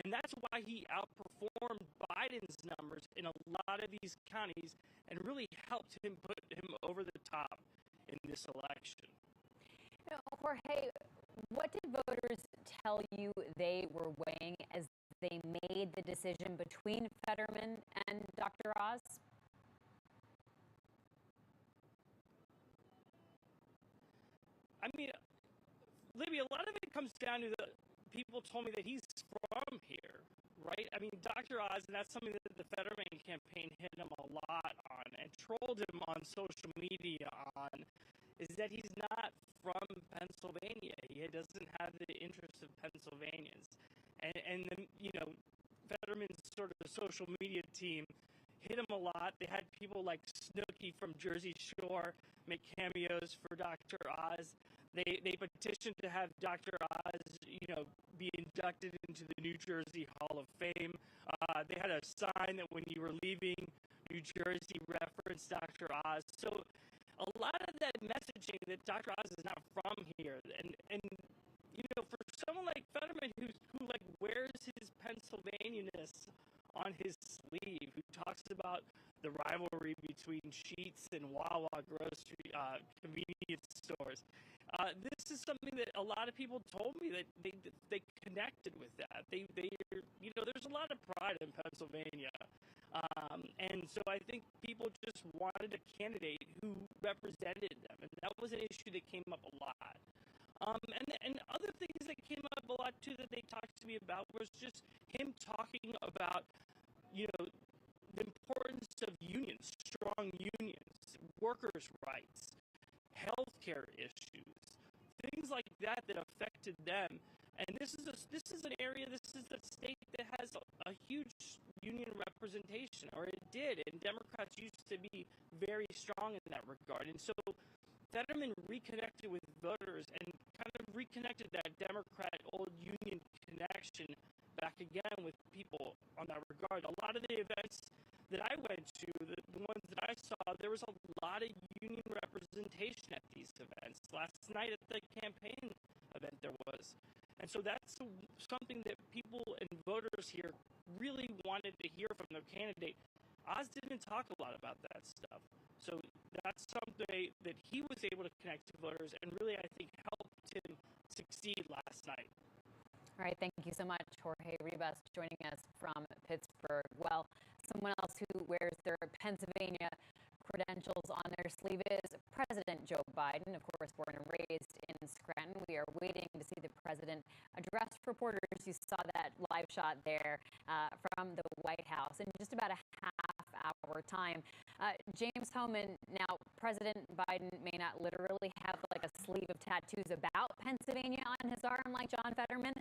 And that's why he outperformed Biden's numbers in a lot of these counties and really helped him put him over the top in this election. Jorge, what did voters tell you they were weighing as they made the decision between Fetterman and Dr. Oz? I mean, Libby, a lot of it comes down to the people told me that he's from here, right? I mean, Dr. Oz, and that's something that the Fetterman campaign hit him a lot on and trolled him on social media on, is that he's not from Pennsylvania. He doesn't have the interests of Pennsylvanians. And then, Fetterman's sort of social media team hit him a lot. They had people like Snooki from Jersey Shore make cameos for Dr. Oz. They petitioned to have Dr. Oz, be inducted into the New Jersey Hall of Fame. They had a sign that when you were leaving New Jersey referenced Dr. Oz. So a lot of that messaging that Dr. Oz is not from here, and for someone like Fetterman who wears his Pennsylvanianess on his sleeve, who talks about the rivalry between Sheetz and Wawa grocery convenience stores. This is something that a lot of people told me that they connected with that. There's a lot of pride in Pennsylvania. And so I think people just wanted a candidate who represented them, and that was an issue that came up a lot. And other things that came up a lot too that they talked to me about was just him talking about, the importance of unions, strong unions, workers' rights, healthcare issues, things like that affected them. And this is an area, this is a state that has a huge union representation, or it did, and Democrats used to be very strong in that regard. And so Fetterman reconnected with voters and kind of reconnected that Democrat old union connection back again with people on that regard. A lot of the events that I went to, the ones that I saw, there was a lot of union representation at these events. Last night at the campaign event there was. And so that's something that people and voters here really wanted to hear from their candidate. Oz didn't talk a lot about that stuff. So that's something that he was able to connect to voters and really, I think, helped him succeed last night. All right, thank you so much, Jorge Ribas, joining us from Pittsburgh. Well, someone else who wears their Pennsylvania credentials on their sleeve is President Joe Biden, of course, born and raised in Scranton. We are waiting to see the president address reporters. You saw that live shot there from the White House in just about a half-hour time. James Hohmann, now President Biden may not literally have like a sleeve of tattoos about Pennsylvania on his arm like John Fetterman,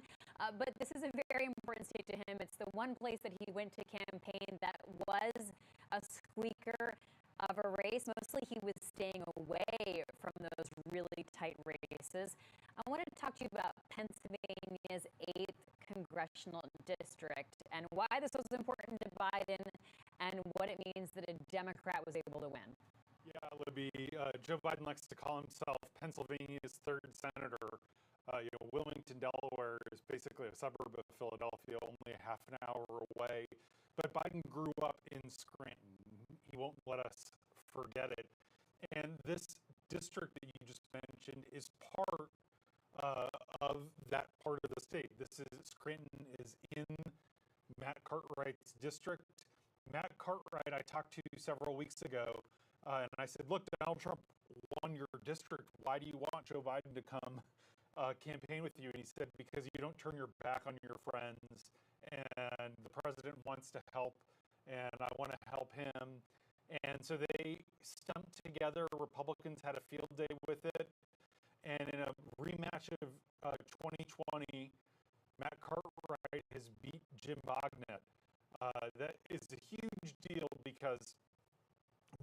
but this is a very important state to him. It's the one place that he went to campaign that was a squeaker of a race. Mostly he was staying away from those really tight races. I want to talk to you about Pennsylvania's 8th congressional district and why this was important to Biden and what it means that a Democrat was able to win. Yeah, Libby, Joe Biden likes to call himself Pennsylvania's third senator. Wilmington, Delaware is basically a suburb of Philadelphia, only a half an hour away. But Biden grew up in Scranton. He won't let us forget it. And this district that you just mentioned is part of that part of the state. Scranton is in Matt Cartwright's district. Matt Cartwright, I talked to several weeks ago, and I said, look, Donald Trump won your district. Why do you want Joe Biden to come campaign with you? And he said, because you don't turn your back on your friends, and the president wants to help, and I want to help him. And so they stumped together. Republicans had a field day with it. And in a rematch of 2020, Matt Cartwright has beat Jim Bognet. That is a huge deal because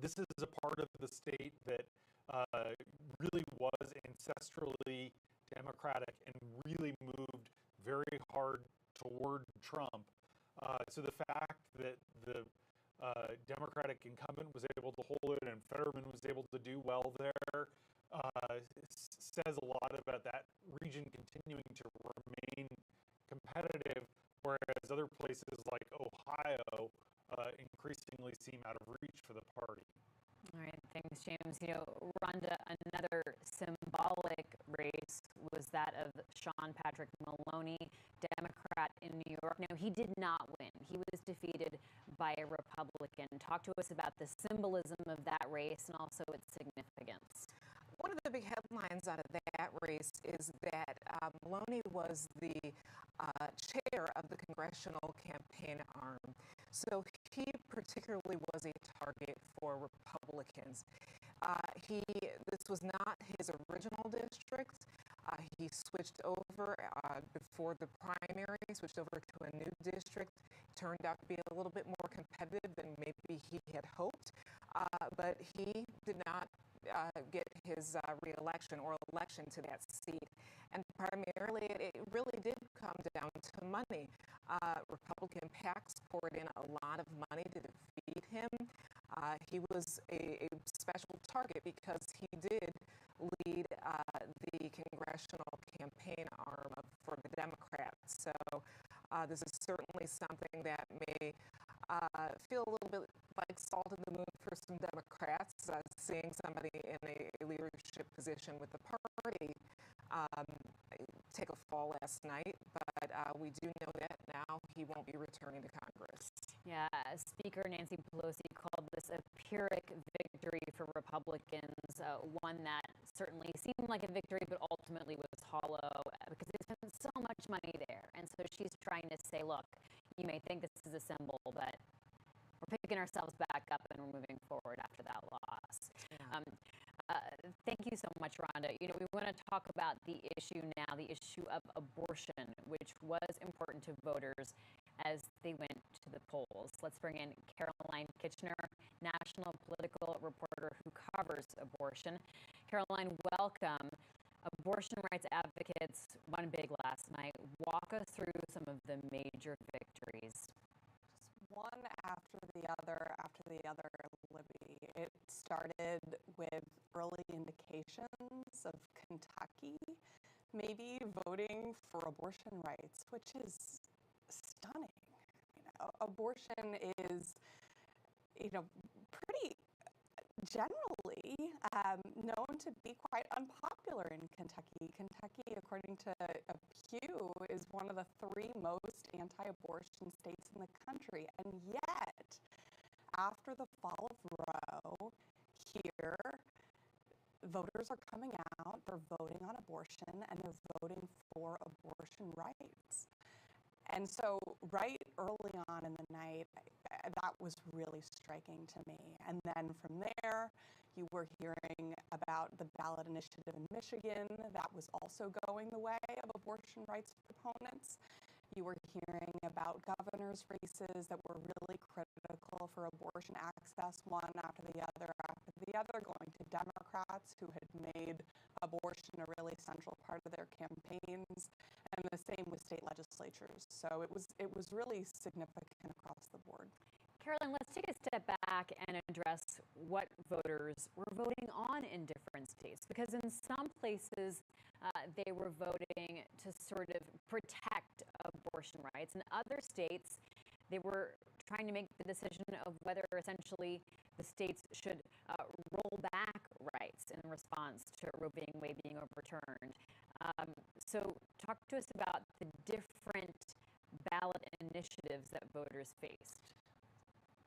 this is a part of the state that really was ancestrally Democratic and really moved very hard toward Trump. So the fact that the Democratic incumbent was able to hold it and Fetterman was able to do well there says a lot about that region continuing to remain competitive, whereas other places like Ohio increasingly seem out of reach for the party. All right, thanks, James. Rhonda, another symbolic race was that of Sean Patrick Maloney, Democrat in New York. No, he did not win. He was defeated by a Republican. Talk to us about the symbolism of that race and also its significance. One of the big headlines out of that race is that Maloney was the chair of the congressional campaign arm. So he particularly was a target for Republicans. This was not his original district. He switched over before the primary, switched over to a new district. Turned out to be a little bit more competitive than maybe he had hoped, but he did not get his re-election or election to that seat. And primarily, it really did come down to money. Republican PACs poured in a lot of money to defeat him. He was a special target because he did lead the congressional campaign arm for the Democrats. So this is certainly something that may feel a little bit like salt in the moon for some Democrats, seeing somebody in a leadership position with the party take a fall last night, but we do know that now he won't be returning to Congress. Yeah, Speaker Nancy Pelosi called this a Pyrrhic victory for Republicans, one that certainly seemed like a victory but ultimately was hollow because they spent so much money there. And so she's trying to say, look, you may think this is a symbol, but we're picking ourselves back up and we're moving forward after that loss. Yeah. Thank you so much, Rhonda. We want to talk about the issue now, the issue of abortion, which was important to voters as they went to the polls. Let's bring in Caroline Kitchener, national political reporter who covers abortion. Caroline, welcome. Abortion rights advocates won big last night. Walk us through some of the major victories. One after the other, Libby. It started with early indications of Kentucky maybe voting for abortion rights, which is stunning. Abortion is, pretty generally known to be quite unpopular in Kentucky. Kentucky, according to Pew, is one of the 3 most anti-abortion states in the country. And yet, after the fall of Roe, here, voters are coming out, they're voting on abortion, and they're voting for abortion rights. And so right early on in the night, that was really striking to me. And then from there, you were hearing about the ballot initiative in Michigan that was also going the way of abortion rights proponents. You were hearing about governors' races that were really critical for abortion access, one after the other, going to Democrats who had made abortion a really central part of their campaigns, and the same with state legislatures. So it was really significant across the board. Caroline, let's take a step back and address what voters were voting on in different states, because in some places they were voting to sort of protect abortion rights. In other states, they were trying to make the decision of whether essentially the states should roll back rights in response to Roe v. Wade being overturned. So talk to us about the different ballot initiatives that voters faced.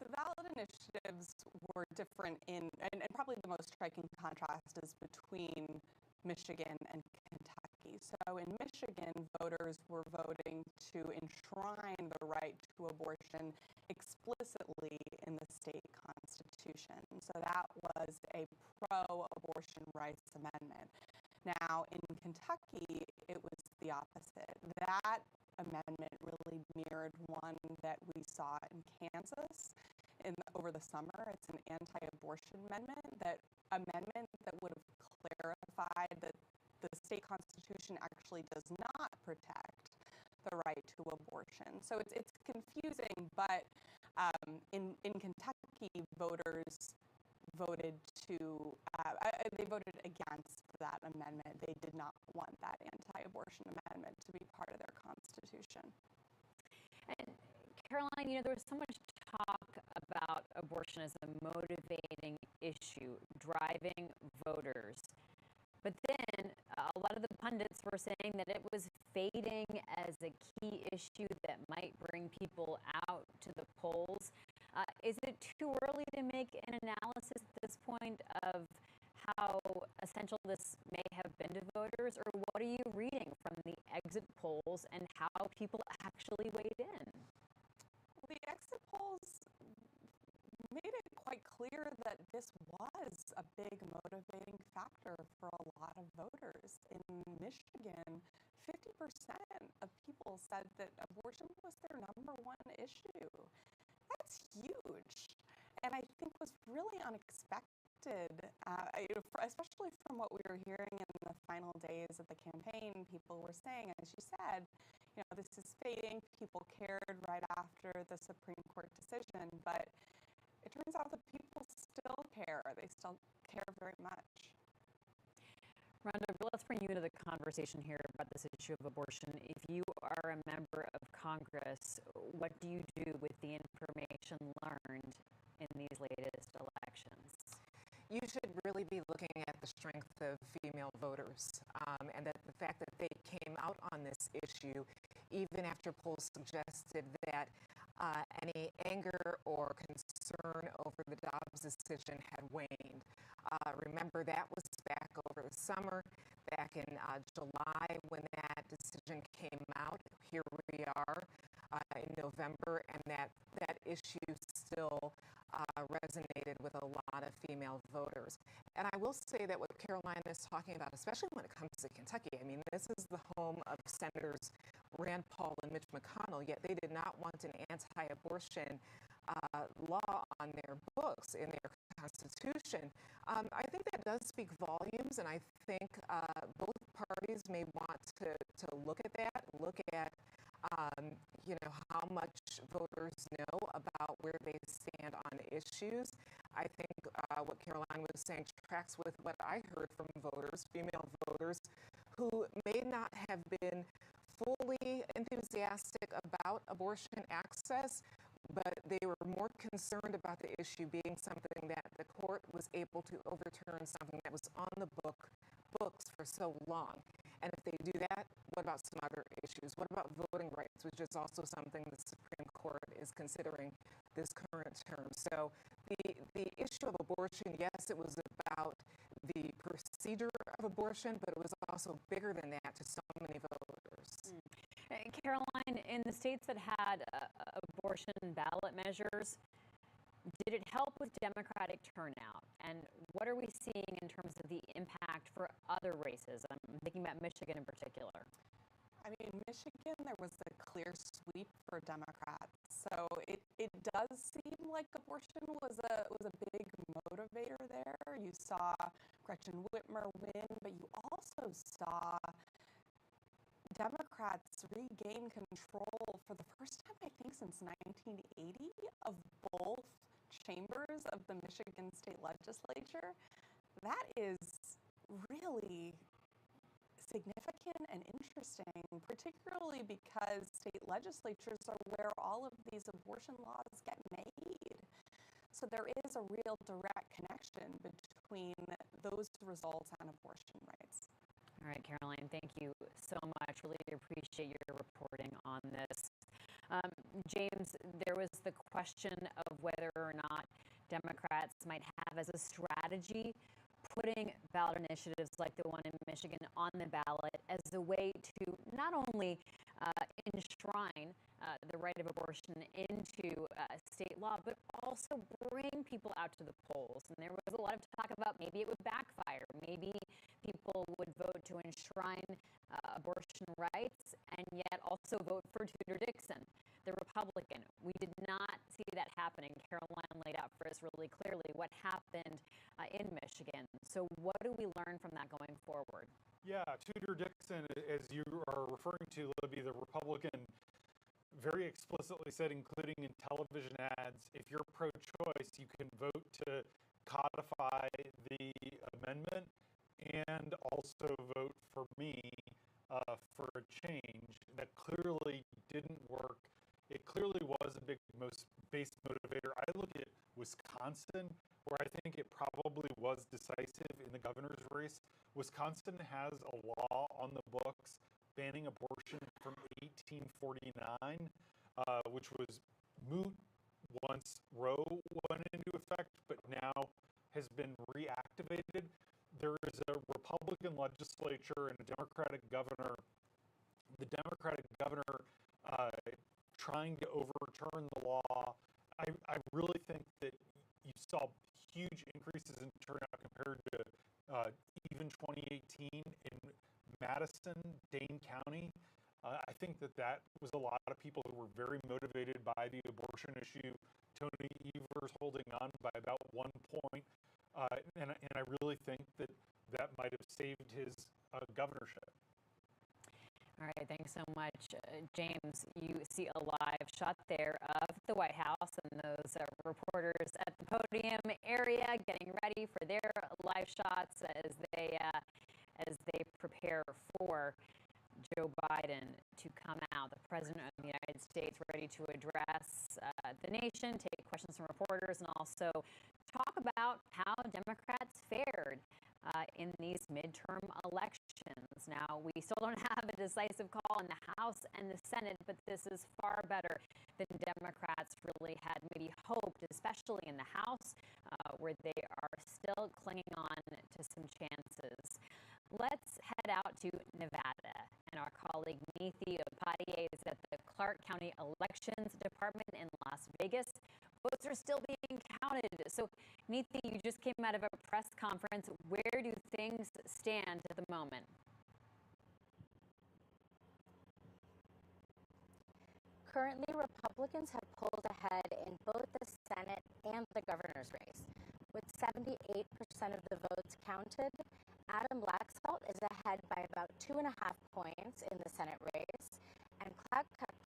The ballot initiatives were different and probably the most striking contrast is between Michigan and Kentucky. So in Michigan, voters were voting to enshrine the right to abortion explicitly in the state constitution. So that was a pro-abortion rights amendment. Now, in Kentucky, it was the opposite. That amendment really mirrored one that we saw in Kansas over the summer. It's an anti-abortion amendment that would have clarified that the state constitution actually does not protect the right to abortion. So it's confusing, but in Kentucky, voters voted they voted against that amendment. They did not want that anti-abortion amendment to be part of their constitution. And Caroline, there was so much talk about abortion as a motivating issue, driving voters. But then a lot of the pundits were saying that it was fading as a key issue that might bring people out to the polls. Is it too early to make an analysis at this point of how essential this may have been to voters, or what are you reading from the exit polls and how people actually weighed in? Well, the exit polls made it quite clear that this was a big motivating factor for a lot of voters. In Michigan, 50% of people said that abortion was their number one issue. That's huge, and I think was really unexpected, especially from what we were hearing in the final days of the campaign. People were saying, as you said, this is fading. People cared right after the Supreme Court decision, but it turns out that people still care. They still care very much. Rhonda, let's bring you into the conversation here about this issue of abortion. If you are a member of Congress, what do you do with the information learned in these latest elections? You should really be looking at the strength of female voters and that the fact that they came out on this issue, even after polls suggested that any anger or concern over the Dobbs decision had waned. Remember, that was back over the summer, back in July when that decision came out. Here we are in November, and that issue still resonated with a lot of female voters. And I will say that what Caroline is talking about, especially when it comes to Kentucky, I mean, this is the home of Senators Rand Paul and Mitch McConnell, yet they did not want an anti-abortion law on their books, in their constitution. I think that does speak volumes, and I think both parties may want to look at that, look at how much voters know about where they stand on issues. I think what Caroline was saying tracks with what I heard from voters, female voters, who may not have been fully enthusiastic about abortion access, but they were more concerned about the issue being something that the court was able to overturn, something that was on the books for so long. And if they do that, what about some other issues? What about voting rights, which is also something the Supreme Court is considering this current term? So the issue of abortion, yes, it was about the procedure of abortion, but it was also bigger than that to so many voters. Caroline, in the states that had abortion ballot measures, did it help with Democratic turnout? And what are we seeing in terms of the impact for other races? I'm thinking about Michigan in particular. I mean, Michigan, there was a clear sweep for Democrats. So it does seem like abortion was a big motivator there. You saw Gretchen Whitmer win, but you also saw Democrats regain control for the first time, I think, since 1980 of both chambers of the Michigan state legislature. That is really significant and interesting, particularly because state legislatures are where all of these abortion laws get made. So there is a real direct connection between those results and abortion rights. All right, Caroline, thank you so much. Really appreciate your reporting on this. James, there was the question of whether or not Democrats might have as a strategy putting ballot initiatives like the one in Michigan on the ballot as a way to not only enshrine the right of abortion into state law, but also bring people out to the polls. And there was a lot of talk about maybe it would backfire. Maybe people would vote to enshrine abortion rights and yet also vote for Tudor Dixon, the Republican. We did not see that happening. Caroline laid out for us really clearly what happened in Michigan. So what do we learn from that going forward? Yeah, Tudor Dixon, as you are referring to, Libby, the Republican, very explicitly said, including in television ads, if you're pro-choice, you can vote to codify the amendment and also vote for me for a change. That clearly didn't work. It clearly was a big base motivator. I look at Wisconsin, where I think it probably was decisive in the governor's race. Wisconsin has a law on the books banning abortion from 1849, which was moot once Roe went into effect, but now has been reactivated. There is a Republican legislature and a Democratic governor. The Democratic governor trying to overturn the law. I really think that you saw huge increases in turnout compared to even 2018 in Madison, Dane County. I think that was a lot of people who were very motivated by the abortion issue. Tony Evers holding on by about 1 point. And I really think that might have saved his governorship. All right, thanks so much, James. You see a live shot there of the White House and those reporters at the podium area getting ready for their live shots as they prepare for Joe Biden to come out, the President of the United States, ready to address the nation, take questions from reporters, and also talk about how Democrats fared in these midterm elections. Now, we still don't have a decisive call in the House and the Senate, but this is far better than Democrats really had maybe hoped, especially in the House, where they are still clinging on to some chances. Let's head out to Nevada, and our colleague Neethi Upadhyay is at the Clark County Elections Department in Las Vegas. Votes are still being counted. So, Neethi, you just came out of a press conference. Where do things stand at the moment? Currently, Republicans have pulled ahead in both the Senate and the governor's race. With 78% of the votes counted, Adam Laxalt is ahead by about 2.5 points in the Senate race, and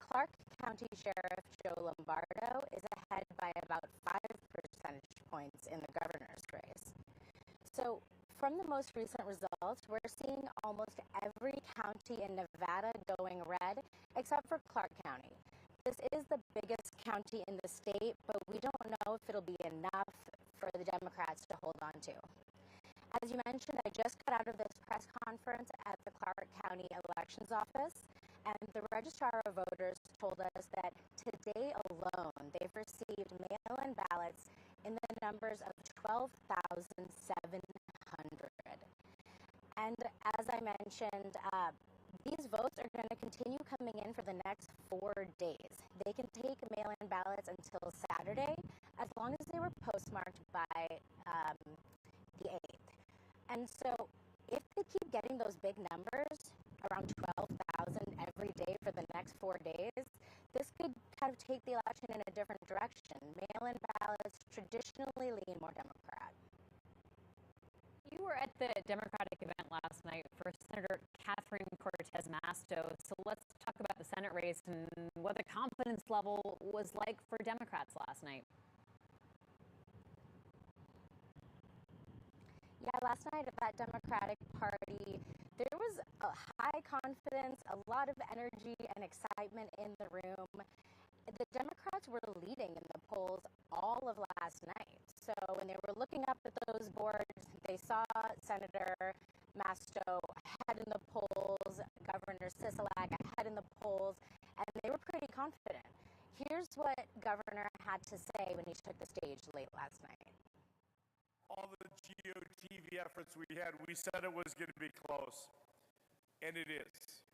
Clark County Sheriff Joe Lombardo is ahead by about 5 percentage points in the governor's race. So, from the most recent results, we're seeing almost every county in Nevada going red, except for Clark County. This is the biggest county in the state, but we don't know if it'll be enough for the Democrats to hold on to. As you mentioned, I just got out of this press conference at the Clark County Elections Office, and the Registrar of Voters told us that today alone, they've received mail-in ballots in the numbers of 12,700. And as I mentioned, These votes are going to continue coming in for the next 4 days. They can take mail-in ballots until Saturday, as long as they were postmarked by the 8th. And so if they keep getting those big numbers, around 12,000 every day for the next 4 days, this could kind of take the election in a different direction. Mail-in ballots traditionally lean more Democrat. You were at the Democratic event last night for Senator Catherine Cortez Masto. So let's talk about the Senate race and what the confidence level was like for Democrats last night. Yeah, last night at that Democratic Party, there was a high confidence, a lot of energy and excitement in the room. The Democrats were leading in the polls all of last night. So when they were looking up at those boards, they saw Senator Masto ahead in the polls, Governor Sisolak ahead in the polls, and they were pretty confident. Here's what Governor had to say when he took the stage late last night. All the GOTV efforts we had, we said it was going to be close, and it is.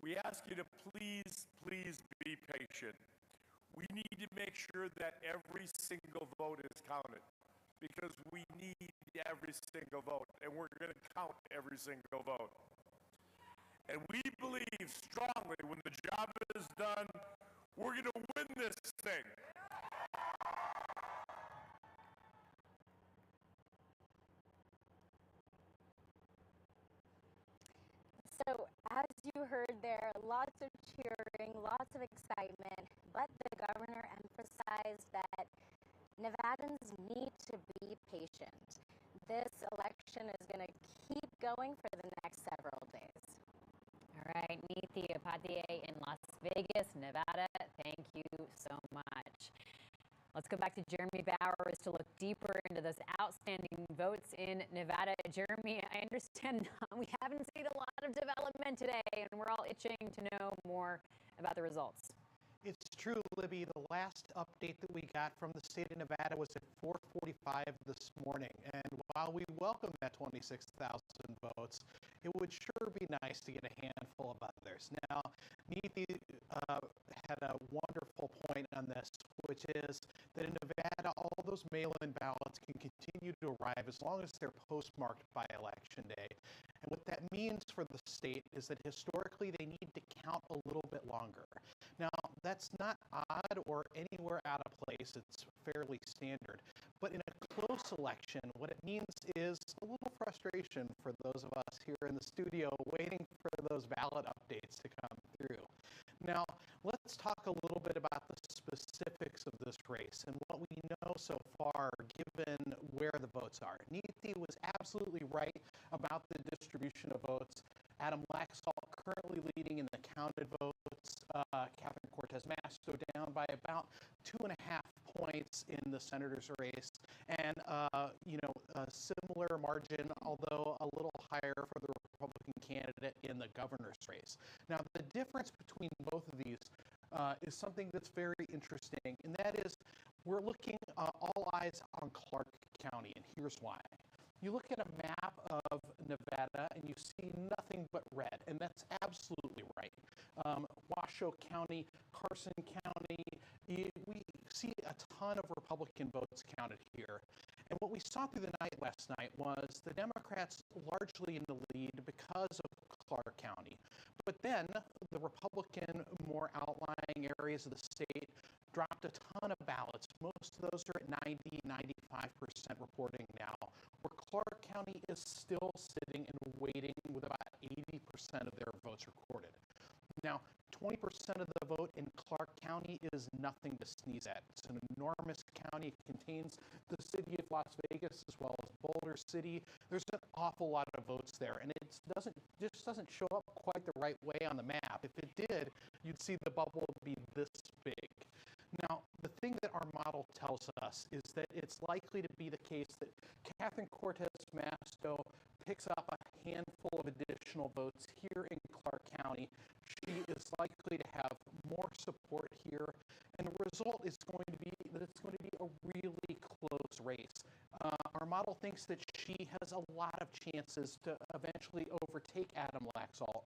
We ask you to please, please be patient. We need to make sure that every single vote is counted, because we need every single vote, and we're going to count every single vote. And we believe strongly when the job is done, we're going to win this thing. So, as you heard there, lots of cheering, lots of excitement, but the governor emphasized that Nevadans need to be patient. This election is going to keep going for the next several days. All right, Neethi Upadhyay in Las Vegas, Nevada, thank you so much. Let's go back to Jeremy Bowers to look deeper into those outstanding votes in Nevada. Jeremy, I understand we haven't seen a lot of development today, and we're all itching to know more about the results. It's true, Libby. The last update that we got from the state of Nevada was at 4:45 this morning. And while we welcome that 26,000 votes, it would sure be nice to get a handful of others. Now, Neethi had a wonderful point on this, which is that in Nevada, all those mail-in ballots can continue to arrive as long as they're postmarked by Election Day. And what that means for the state is that historically they need to count a little bit longer. Now, that's not odd or anywhere out of place. It's fairly standard. But in a close election, what it means is a little frustration for those of us here in the studio waiting for those ballot updates to come through. Now, let's talk a little bit about the specifics of this race and what we know so far, given where the votes are. Neethi was absolutely right about the distribution of votes. Adam Laxalt currently leading in the counted votes. Catherine Cortez Masto down by about 2.5 points in the senator's race, and a similar margin, although a little higher for the Republican candidate in the governor's race. Now, the difference between both of these is something that's very interesting, and that is we're looking all eyes on Clark County, and here's why. You look at a map of Nevada and you see nothing but red, and that's absolutely right. Washoe County, Carson County, we see a ton of Republican votes counted here. And what we saw through the night last night was the Democrats largely in the lead because of Clark County. But then the Republican, more outlying areas of the state dropped a ton of ballots. Most of those are at 90-95% reporting now, where Clark County is still sitting and waiting with about 80% of their votes recorded. Now, 20% of the vote in Clark County is nothing to sneeze at. It's an enormous county. It contains the city of Las Vegas as well as Boulder City. There's an awful lot of votes there, and it just doesn't show up quite the right way on the map. If it did, you'd see the bubble be this big. Now, the thing that our model tells us is that it's likely to be the case that Catherine Cortez Masto picks up a handful of additional votes here in Clark County. She is likely to have more support here, and the result is going to be that it's going to be a really close race. Our model thinks that she has a lot of chances to eventually overtake Adam Laxalt,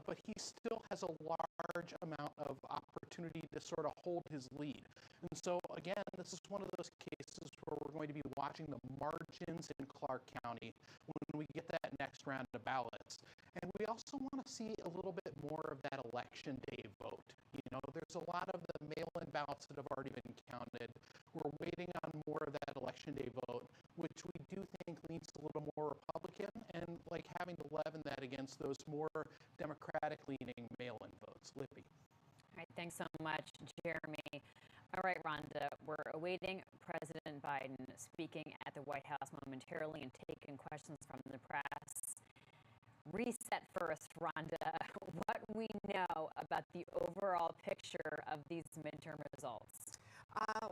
but he still has a large amount of opportunity to sort of hold his lead. And so, again, this is one of those cases where we're going to be watching the margins in Clark County when we get that next round of ballots. And we also want to see a little bit more of that election day vote. You know, there's a lot of the mail-in ballots that have already been counted. We're waiting on more of that election day vote, which we do think leans a little more Republican, and like having to leaven that against those more Democratic-leaning mail-in votes. Lippy. All right, thanks so much, Jeremy. All right, Rhonda, we're awaiting President Biden speaking at the White House momentarily and taking questions from the press. Reset first, Rhonda. What we know about the overall picture of these midterm results?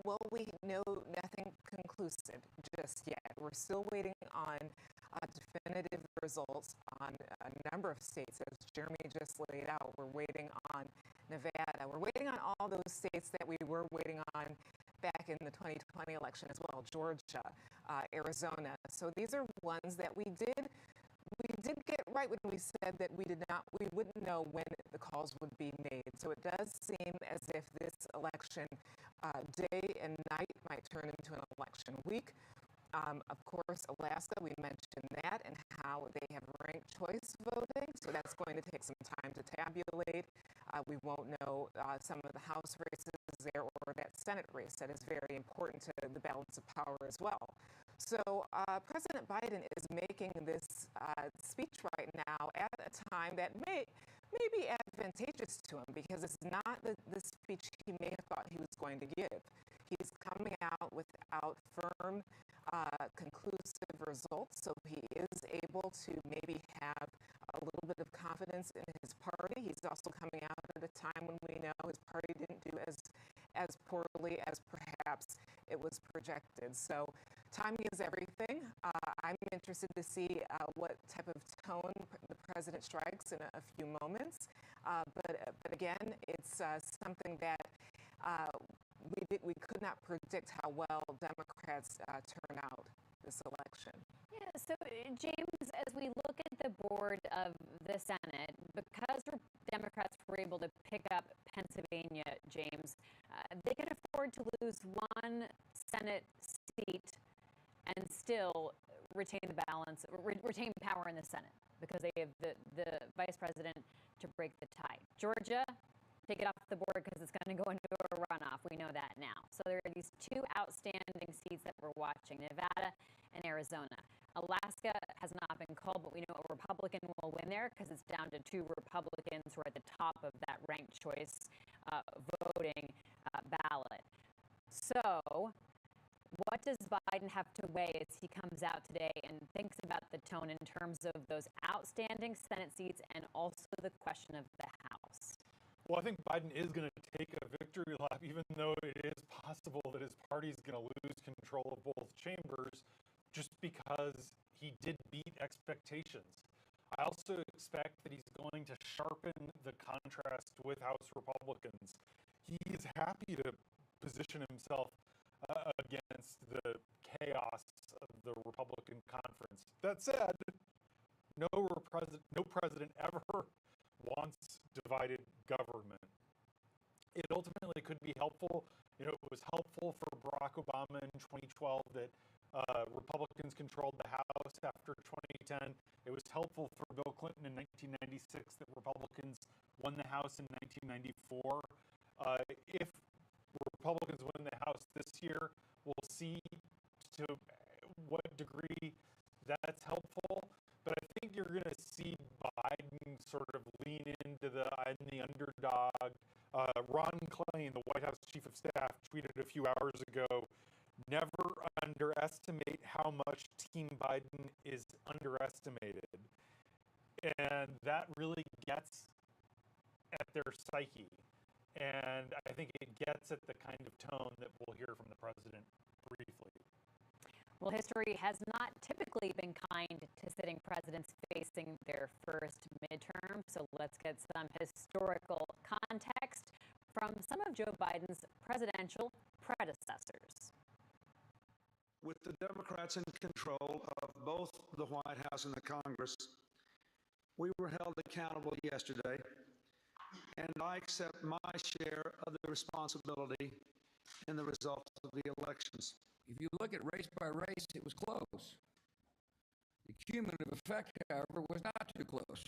Well, we know nothing conclusive just yet. We're still waiting on definitive results on a number of states, as Jeremy just laid out. We're waiting on Nevada. We're waiting on all those states that we were waiting on back in the 2020 election as well, Georgia, Arizona. So these are ones that we did get right when we said that we wouldn't know when the calls would be made. So it does seem as if this election day and night might turn into an election week. Of course, Alaska, we mentioned that and how they have ranked choice voting. So that's going to take some time to tabulate. We won't know some of the House races there or that Senate race that is very important to the balance of power as well. So President Biden is making this speech right now at a time that may be advantageous to him because it's not the speech he may have thought he was going to give. He's coming out without firm, conclusive results, so he is able to maybe have a little bit of confidence in his party. He's also coming out at a time when we know his party didn't do as poorly as perhaps it was projected. So timing is everything. I'm interested to see what type of tone the president strikes in a few moments. But again, it's something that we could not predict how well Democrats turn out this election. Yeah, so James, as we look at the board of the Senate, because Democrats were able to pick up Pennsylvania, James, they can afford to lose one Senate seat and still retain the balance, retain power in the Senate because they have the vice president to break the tie. Georgia, take it off the board because it's going to go into a runoff. We know that now. So there are these two outstanding seats that we're watching, Nevada and Arizona. Alaska has not been called, but we know a Republican will win there because it's down to two Republicans who are at the top of that ranked choice voting ballot. So what does Biden have to weigh as he comes out today and thinks about the tone in terms of those outstanding Senate seats and also the question of the House? Well, I think Biden is going to take a victory lap, even though it is possible that his party is going to lose control of both chambers just because he did beat expectations. I also expect that he's going to sharpen the contrast with House Republicans. He is happy to position himself against the chaos of the Republican conference. That said, no president ever wants divided government. It ultimately could be helpful. You know, it was helpful for Barack Obama in 2012 that Republicans controlled the House after 2010. It was helpful for Bill Clinton in 1996 that Republicans won the House in 1994. If Republicans win the House this year, we'll see to what degree that's helpful. But I think you're going to see Biden sort of lean into the underdog. Ron Klain, the White House chief of staff, tweeted a few hours ago, never underestimate how much Team Biden is underestimated. And that really gets at their psyche. And I think it gets at the kind of tone that we'll hear from the president briefly. Well, history has not typically been kind to sitting presidents facing their first midterm. So let's get some historical context from some of Joe Biden's presidential predecessors. with the Democrats in control of both the White House and the Congress, we were held accountable yesterday, and I accept my share of the responsibility in the results of the elections. If you look at race by race, it was close. The cumulative effect, however, was not too close.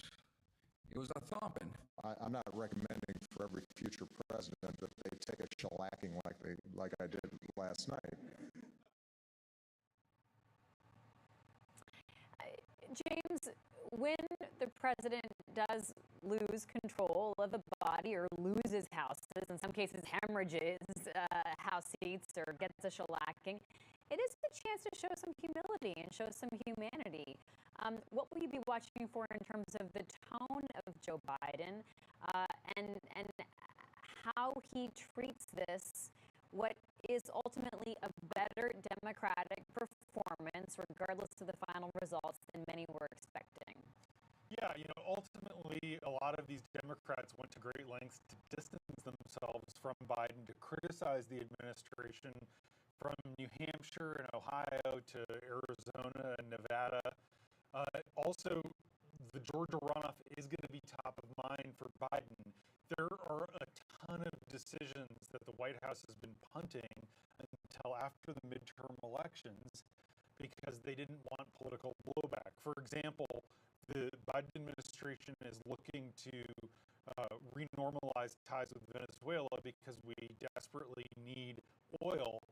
It was a thumping. I'm not recommending for every future president that they take a shellacking like I did last night. James, when the president does lose control of the body or loses houses, in some cases hemorrhages house seats or gets a shellacking, it is a chance to show some humility and show some humanity. What will you be watching for in terms of the tone of Joe Biden and how he treats this, what is ultimately a better Democratic performance, regardless of the final results, than many were expecting? Yeah, ultimately, a lot of these Democrats went to great lengths to distance themselves from Biden, to criticize the administration, from New Hampshire and Ohio to Arizona and Nevada. Also, the Georgia runoff is going to be top of mind for Biden. There are a ton of decisions that the White House has been punting until after the midterm elections because they didn't want political blowback. For example, the Biden administration is looking to renormalize ties with Venezuela because we desperately need oil,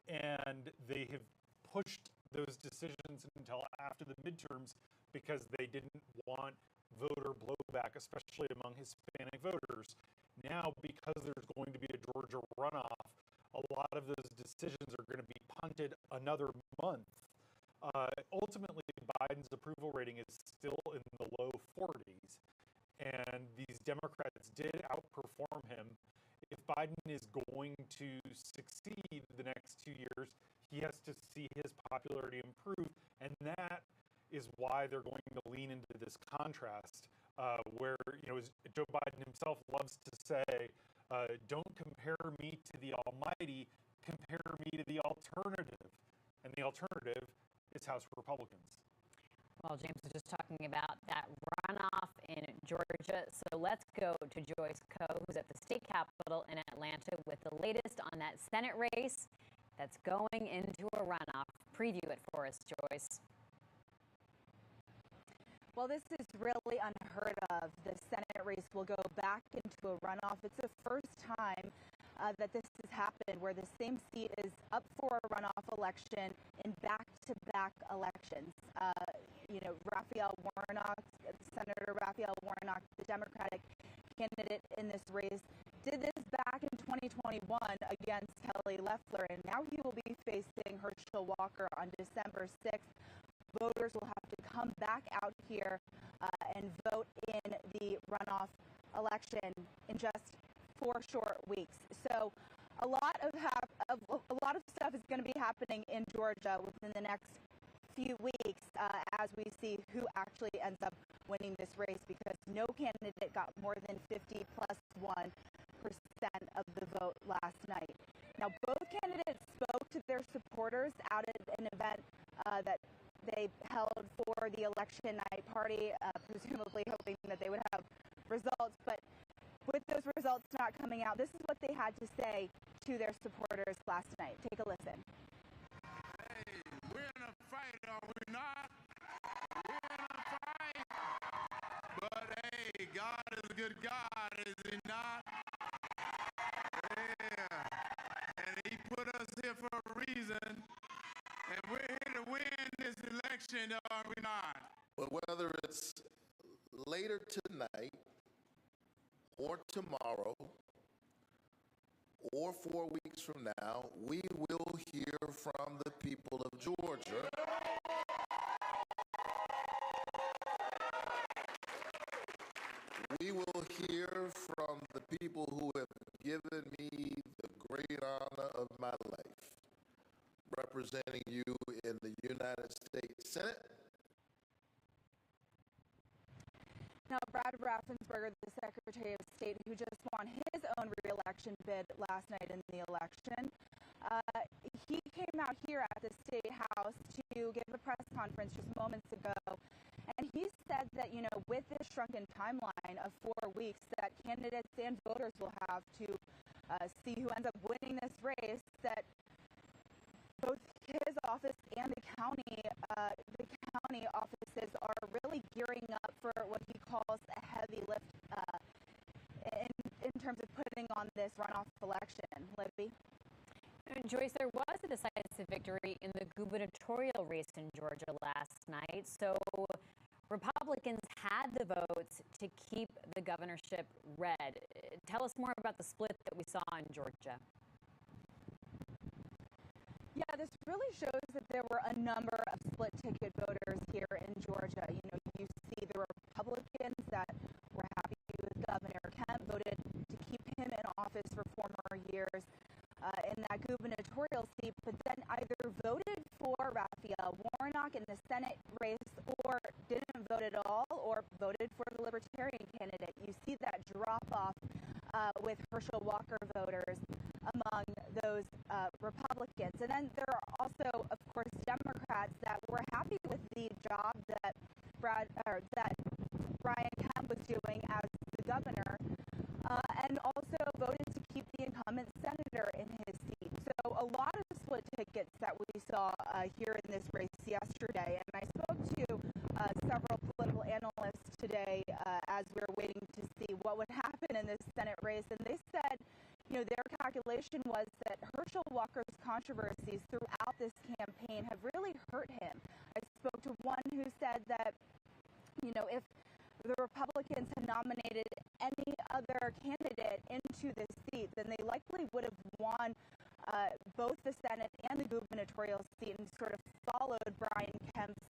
and they have pushed those decisions until after the midterms because they didn't want voter blowback, especially among Hispanic voters. Now, because there's going to be a Georgia runoff, a lot of those decisions are going to be punted another month. Ultimately, Biden's approval rating is still in the low 40s, and these Democrats did outperform him. If Biden is going to succeed the next 2 years, he has to see his popularity improve, and that is why they're going to lean into this contrast where, as Joe Biden himself loves to say, don't compare me to the almighty, compare me to the alternative. And the alternative is House Republicans. Well, James was just talking about that runoff in Georgia. So let's go to Joyce Coe, who's at the state capitol in Atlanta with the latest on that Senate race that's going into a runoff. Preview it for us, Joyce. Well, this is really unheard of. The Senate race will go back into a runoff. It's the first time that this has happened where the same seat is up for a runoff election in back-to-back elections. Senator Raphael Warnock, the Democratic candidate in this race, did this back in 2021 against Kelly Loeffler, and now he will be facing Herschel Walker on December 6th. Voters will have to come back out here and vote in the runoff election in just 4 short weeks. So a lot of stuff is going to be happening in Georgia within the next few weeks as we see who actually ends up winning this race, because no candidate got more than 50+1% of the vote last night. Now, both candidates spoke to their supporters out at an event that they held for the election night party, presumably hoping that they would have results. But with those results not coming out, this is what they had to say to their supporters last night. Take a listen. Hey, we're in a fight, are we not? We're in a fight. But hey, God is a good God, is he not? Yeah. And he put us here for a reason. And we're here to win this election, are we not? But whether it's later tonight or tomorrow or 4 weeks from now, we will hear from the people of Georgia. We will hear from the people who have given me the great honor of my life, representing you in the United States Senate. Now, Brad Raffensperger, the Secretary of State, who just won his own re-election bid last night in the election, He came out here at the State House to give a press conference just moments ago, and he said that, with this shrunken timeline of 4 weeks, that candidates and voters will have to see who ends up winning this race, that both his office and the county offices are really gearing up for what he calls a heavy lift in terms of putting on this runoff election. Libby? And Joyce, there was a decisive victory in the gubernatorial race in Georgia last night. So Republicans had the votes to keep the governorship red. Tell us more about the split that we saw in Georgia. Yeah, this really shows that there were a number of split ticket voters here in Georgia. You see the Republicans that were happy with Governor Kemp, voted to keep him in office for 4 more years in that gubernatorial seat, but then either voted for Raphael Warnock in the Senate race or didn't vote at all or voted for the Libertarian candidate. You see that drop off with Herschel Walker voters among those Republicans. And then there are also, of course, Democrats that were happy with the job that Brian Kemp was doing as the governor, and also voted to keep the incumbent senator in his seat. So a lot of split tickets that we saw here in this race yesterday. And I spoke to several political analysts today as we were waiting to see what would happen in this Senate race, and they said, their calculation was that Herschel Walker's controversies throughout this campaign have really hurt him. I spoke to one who said that, if the Republicans had nominated any other candidate into this seat, then they likely would have won both the Senate and the gubernatorial seat and sort of followed Brian Kemp's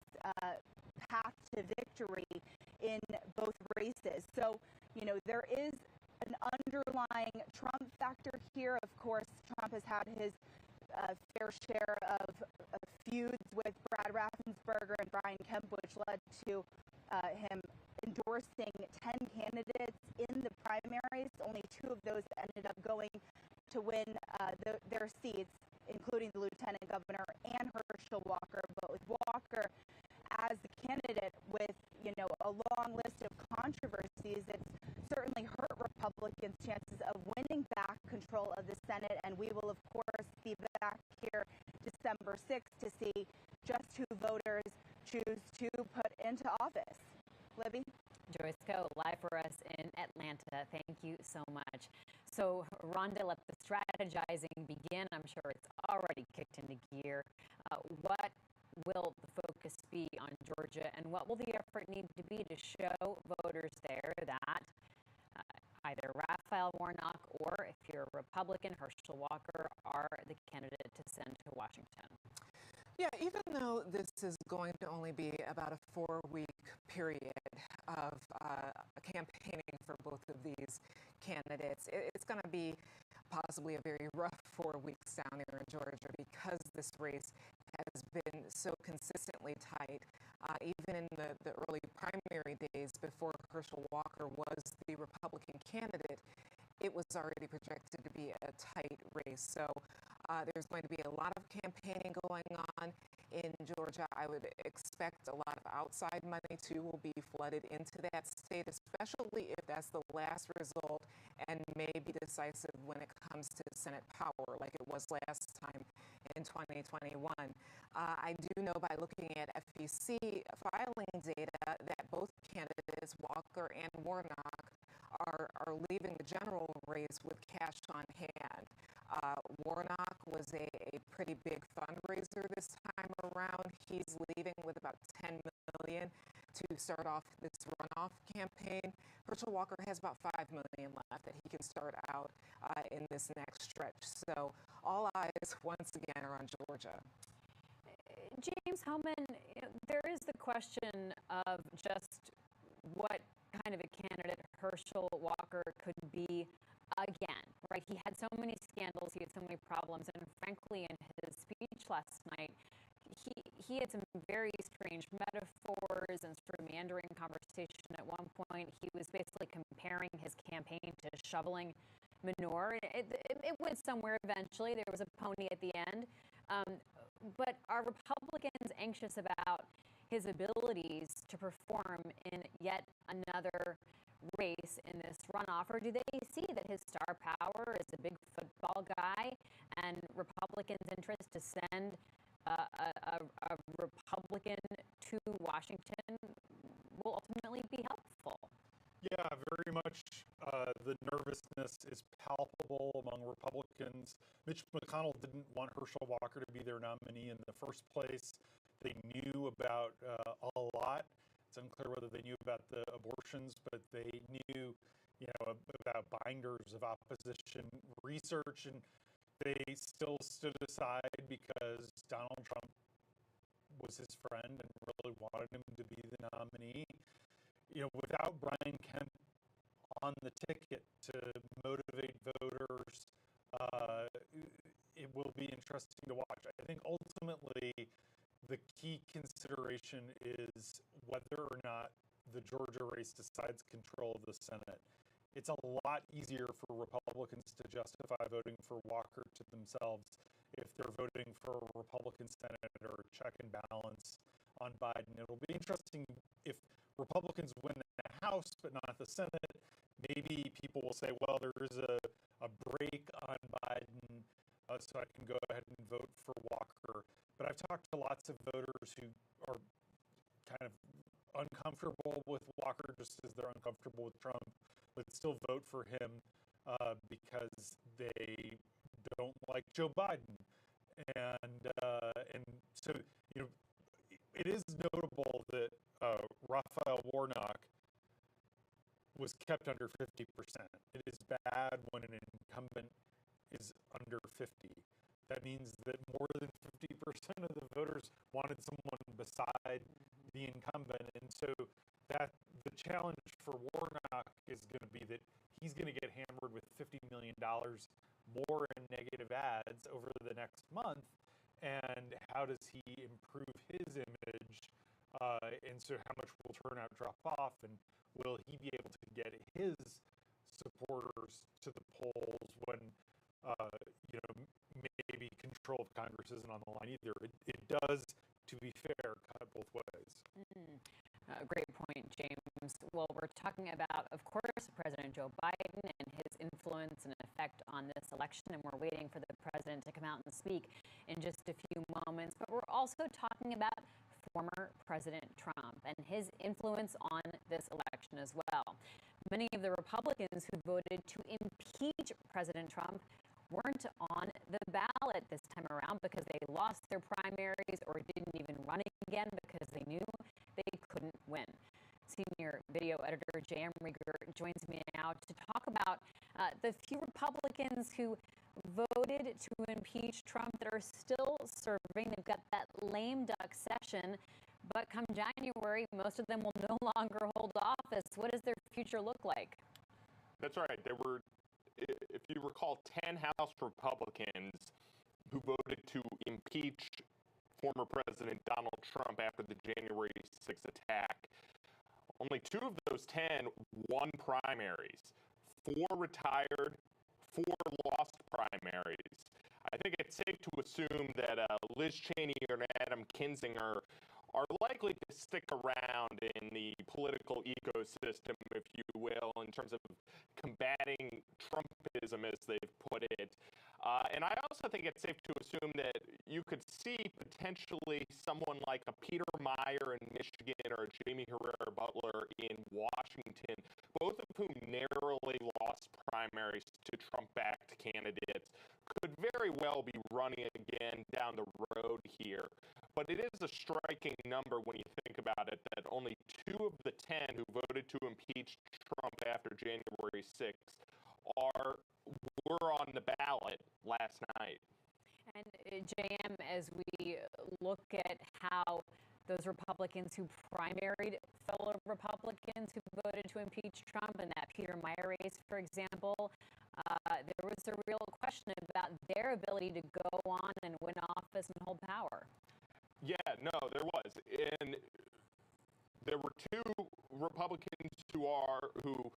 path to victory in both races. So, there is an underlying Trump factor here. Of course, Trump has had his fair share of feuds with Brad Raffensperger and Brian Kemp, which led to him endorsing 10 candidates in the primaries. Only 2 of those ended up going to win their seats, including the lieutenant governor and Herschel Walker. But with Walker as the candidate with, a long list of controversies, it's certainly hurt Republicans' chances of winning back control of the Senate. And we will, of course, be back here December 6th to see just who voters choose to put into office. Libby? Joyce Coe, live for us in Atlanta. Thank you so much. So, Rhonda, let the strategizing begin. I'm sure it's already kicked into gear. What will the focus be on Georgia, and what will the effort need to be to show voters there that either Raphael Warnock or, if you're a Republican, Herschel Walker are the candidate to send to Washington? Yeah, even though this is going to only be about a 4-week period of campaigning for both of these candidates, it's going to be possibly a very rough 4 weeks down there in Georgia because this race has been so consistently tight. Even in the early primary days before Herschel Walker was the Republican candidate, it was already projected to be a tight race. So there's going to be a lot of campaigning going on in Georgia. I would expect a lot of outside money, too, will be flooded into that state, especially if that's the last result and may be decisive when it comes to Senate power, like it was last time in 2021. I do know by looking at FEC filing data that both candidates, Walker and Warnock, are leaving the general race with cash on hand. Warnock was a pretty big fundraiser this time around. He's leaving with about $10 million to start off this runoff campaign. Herschel Walker has about $5 million left that he can start out in this next stretch. So all eyes once again are on Georgia. James Homan, there is the question of just what kind of a candidate Herschel Walker could be again, right? He had so many scandals, he had so many problems, and frankly, in his speech last night, he had some very strange metaphors and sort of meandering conversation. At one point, he was basically comparing his campaign to shoveling manure. It went somewhere eventually. There was a pony at the end. But are Republicans anxious about his abilities to perform in yet another race in this runoff, or do they see that his star power is a big football guy and Republicans' interest to send a Republican to Washington will ultimately be helpful? Yeah, very much. The nervousness is palpable among Republicans. Mitch McConnell didn't want Herschel Walker to be their nominee in the first place. They knew about a lot. It's unclear whether they knew about the abortions, but they knew, about binders of opposition research, and they still stood aside because Donald Trump was his friend and really wanted him to be the nominee. Without Brian Kemp on the ticket to motivate voters, it will be interesting to watch. I think ultimately the key consideration is whether or not the Georgia race decides control of the Senate. It's a lot easier for Republicans to justify voting for Walker to themselves if they're voting for a Republican Senate or a check and balance on Biden. It'll be interesting if Republicans win the House but not the Senate. Maybe people will say, well, there's a break on Biden, so I can go ahead and vote for Walker. But I've talked to lots of voters who are kind of uncomfortable with Walker just as they're uncomfortable with Trump, but still vote for him because they don't like Joe Biden. And so, it is notable that Raphael Warnock was kept under 50%. It is bad when an incumbent is under 50. That means that more than 50% of the voters wanted someone beside the incumbent. And so that the challenge for Warnock is going to be that he's going to get hammered with $50 million more in negative ads over the next month. And how does he improve his image? And so how much will turnout drop off? And will he be able to get his supporters to the polls when, maybe control of Congress isn't on the line either? It does, to be fair, cut both ways. Great point, James. Well, we're talking about, of course, President Joe Biden and his influence and effect on this election, and we're waiting for the president to come out and speak in just a few moments. But we're also talking about former President Trump and his influence on this election as well. Many of the Republicans who voted to impeach President Trump weren't on the ballot this time around because they lost their primaries or didn't even run again because they knew they couldn't win. Senior video editor J.M. Rieger joins me now to talk about the few Republicans who voted to impeach Trump that are still serving. They've got that lame duck session, but come January, most of them will no longer hold office. What does their future look like? That's right. There were, if you recall, 10 House Republicans who voted to impeach former President Donald Trump after the January 6th attack. Only 2 of those 10 won primaries. 4 retired, 4 lost primaries. I think it's safe to assume that Liz Cheney and Adam Kinzinger are likely to stick around in the political ecosystem, if you will, in terms of combating Trumpism, as they've put it. And I also think it's safe to assume that you could see potentially someone like a Peter Meyer in Michigan or a Jamie Herrera Butler in Washington, both of whom narrowly lost primaries to Trump-backed candidates, could very well be running again down the road here. But it is a striking number when you think about it that only 2 of the 10 who voted to impeach Trump after January 6th were on the ballot last night. And JM, as we look at how those Republicans who primaried fellow Republicans who voted to impeach Trump in that Peter Meyer race, for example, there was a real question about their ability to go on and win office and hold power. Yeah, no, there was. And there were 2 Republicans who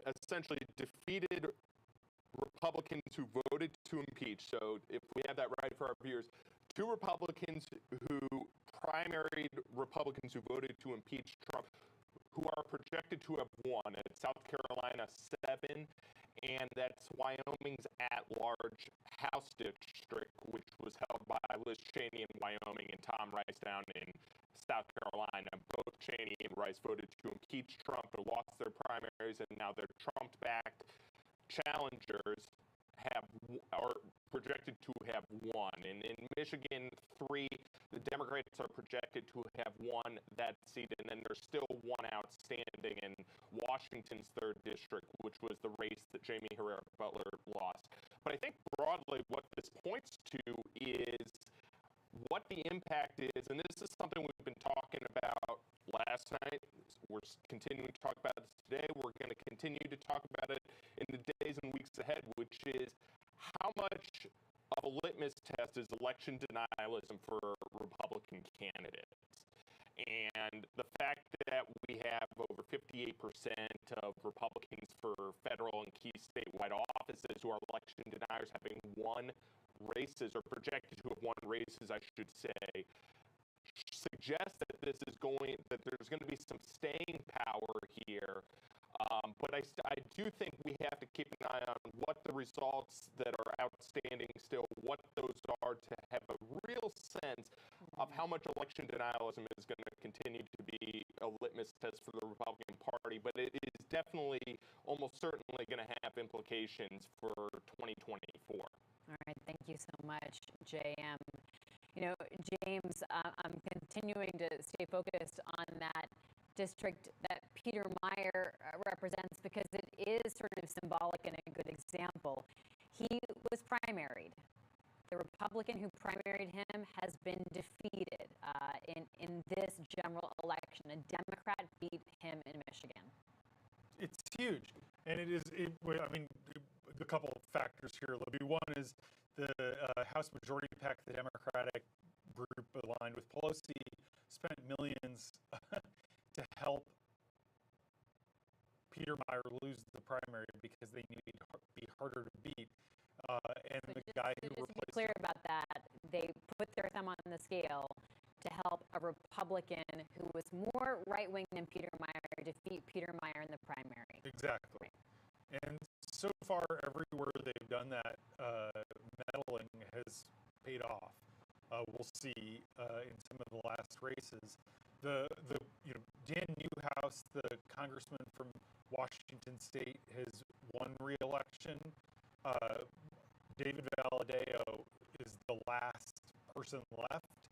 essentially defeated Republicans who voted to impeach. So if we have that right for our viewers, 2 Republicans who primaried Republicans who voted to impeach Trump, who are projected to have won. At South Carolina, 7, and that's Wyoming's at-large House district, which was held by Liz Cheney in Wyoming and Tom Rice down in South Carolina. Both Cheney and Rice voted to impeach Trump and lost their primaries, and now their Trump-backed challengers are projected to have won. And in Michigan, 3, the Democrats are projected to have won that seat, and then there's still one outstanding in Washington's 3rd district, which was the race that Jamie Herrera Butler lost. But I think broadly what this points to is what the impact is, and this is something we've been talking about last night. We're continuing to talk about this today. We're going to continue to talk about it in the days and weeks ahead, which is how much of a litmus test is election denialism for Republican candidates. And the fact that we have over 58% of Republicans for federal and key statewide offices who are election deniers having won races, or projected to have won races, I should say, suggests that there's going to be some staying power here. But I do think we have to keep an eye on what the results that are outstanding still, what those are, to have a real sense of how much election denialism is going to continue to be a litmus test for the Republican Party. But it is definitely, almost certainly, going to have implications for 2024. All right, thank you so much, JM. You know, James, I'm continuing to stay focused on that district that Peter Meyer represents, because it is sort of symbolic and a good example. He was primaried. The Republican who primaried him has been defeated in this general election. A Democrat beat him in Michigan. It's huge, and I mean, a couple of factors here, Libby. One is the House Majority PAC, the Democratic group aligned with Pelosi, spent millions to help Peter Meyer lose the primary because they knew he'd be harder to beat. And so the guy who just to be replaced clear him, about that, they put their thumb on the scale to help a Republican who was more right-wing than Peter Meyer defeat Peter Meyer in the primary. Exactly. And so far, everywhere they've done that, meddling has paid off. We'll see in some of the last races. Dan Newhouse, the congressman from Washington State, has won re-election. David Valadao is the last person left.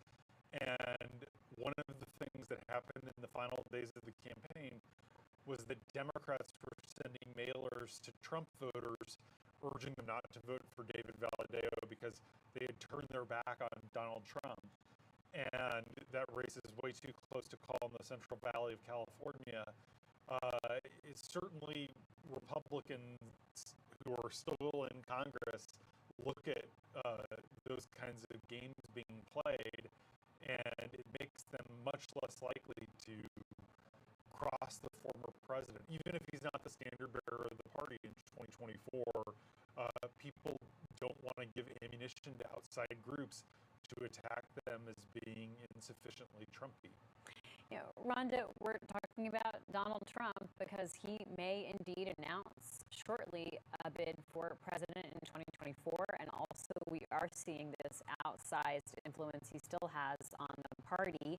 And one of the things that happened in the final days of the campaign was that Democrats were sending mailers to Trump voters urging them not to vote for David Valadao because they had turned their back on Donald Trump. And that race is way too close to call in the Central Valley of California. It's certainly Republicans who are still in Congress look at those kinds of games being played, and it makes them much less likely to cross the former president. Even if he's not the standard bearer of the party in 2024, people don't want to give ammunition to outside groups to attack them as being insufficiently Trumpy. You know, Rhonda, we're talking about Donald Trump because he may indeed announce shortly a bid for president in 2024, and also we are seeing this outsized influence he still has on the party.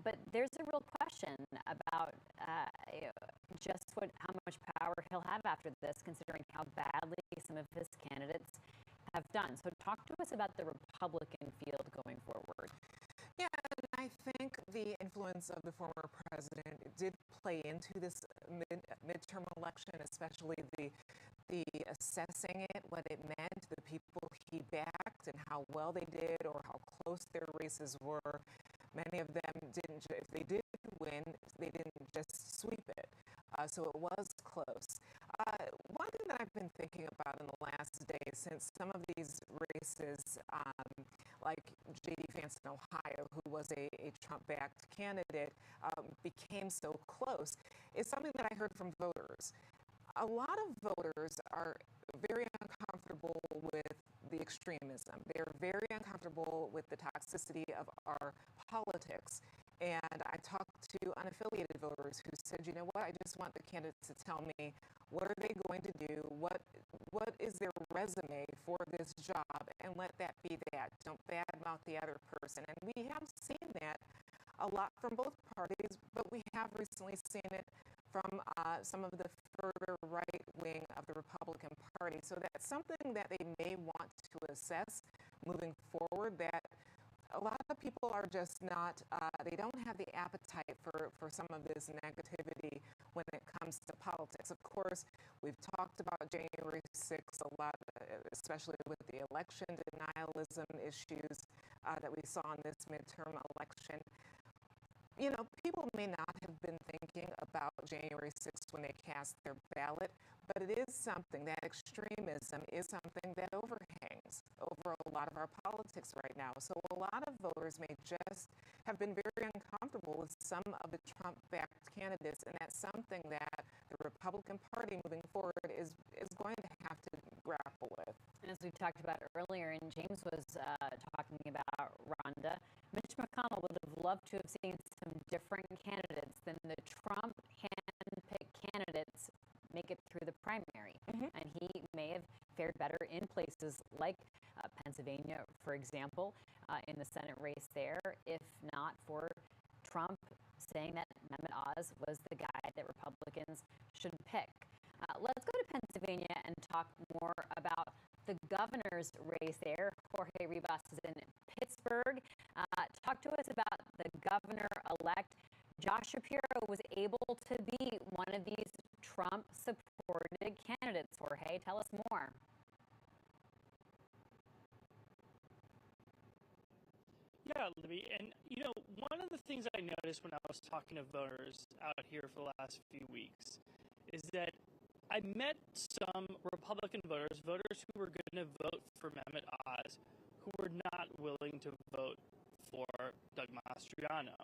But there's a real question about just how much power he'll have after this, considering how badly some of his candidates have done. So talk to us about the Republican field going forward. Yeah, and I think the influence of the former president did play into this midterm election, especially the assessing it, what it meant, the people he backed, and how well they did or how close their races were. Many of them didn't, if they did win, they didn't just sweep it. So it was close. One thing that I've been thinking about in the last days, since some of these races, like J.D. Vance in Ohio, who was a Trump-backed candidate, became so close, is something that I heard from voters. A lot of voters are very uncomfortable with the extremism. They're very uncomfortable with the toxicity of our politics. And I talked to unaffiliated voters who said, you know what, I just want the candidates to tell me what are they going to do, what is their resume for this job, and let that be that. Don't badmouth the other person. And we have seen that a lot from both parties, but we have recently seen it from some of the further right wing of the Republican Party. So that's something that they may want to assess moving forward, that a lot of people are just not, they don't have the appetite for some of this negativity when it comes to politics. Of course, we've talked about January 6th a lot, especially with the election denialism issues that we saw in this midterm election. You know, people may not have been thinking about January 6th when they cast their ballot, but it is something, that extremism is something that overhangs over a lot of our politics right now. So a lot of voters may just have been very uncomfortable with some of the Trump-backed candidates, and that's something that the Republican Party moving forward is going to have to grapple with. And as we talked about earlier, and James was talking about Rhonda, Mitch McConnell would have loved to have seen some different candidates than the Trump hand-picked candidates make it through the primary. And he may have fared better in places like Pennsylvania, for example, in the Senate race there, if not for Trump saying that Mehmet Oz was the guy that Republicans should pick. Let's go to Pennsylvania and talk more about the governor's race there. Jorge Rivas is in Pittsburgh. Talk to us about the governor-elect. Josh Shapiro was able to be one of these Trump-supported candidates. Jorge, tell us more. Yeah, Libby, and you know, one of the things I noticed when I was talking to voters out here for the last few weeks is that I met some Republican voters who were going to vote for Mehmet Oz, who were not willing to vote for Doug Mastriano,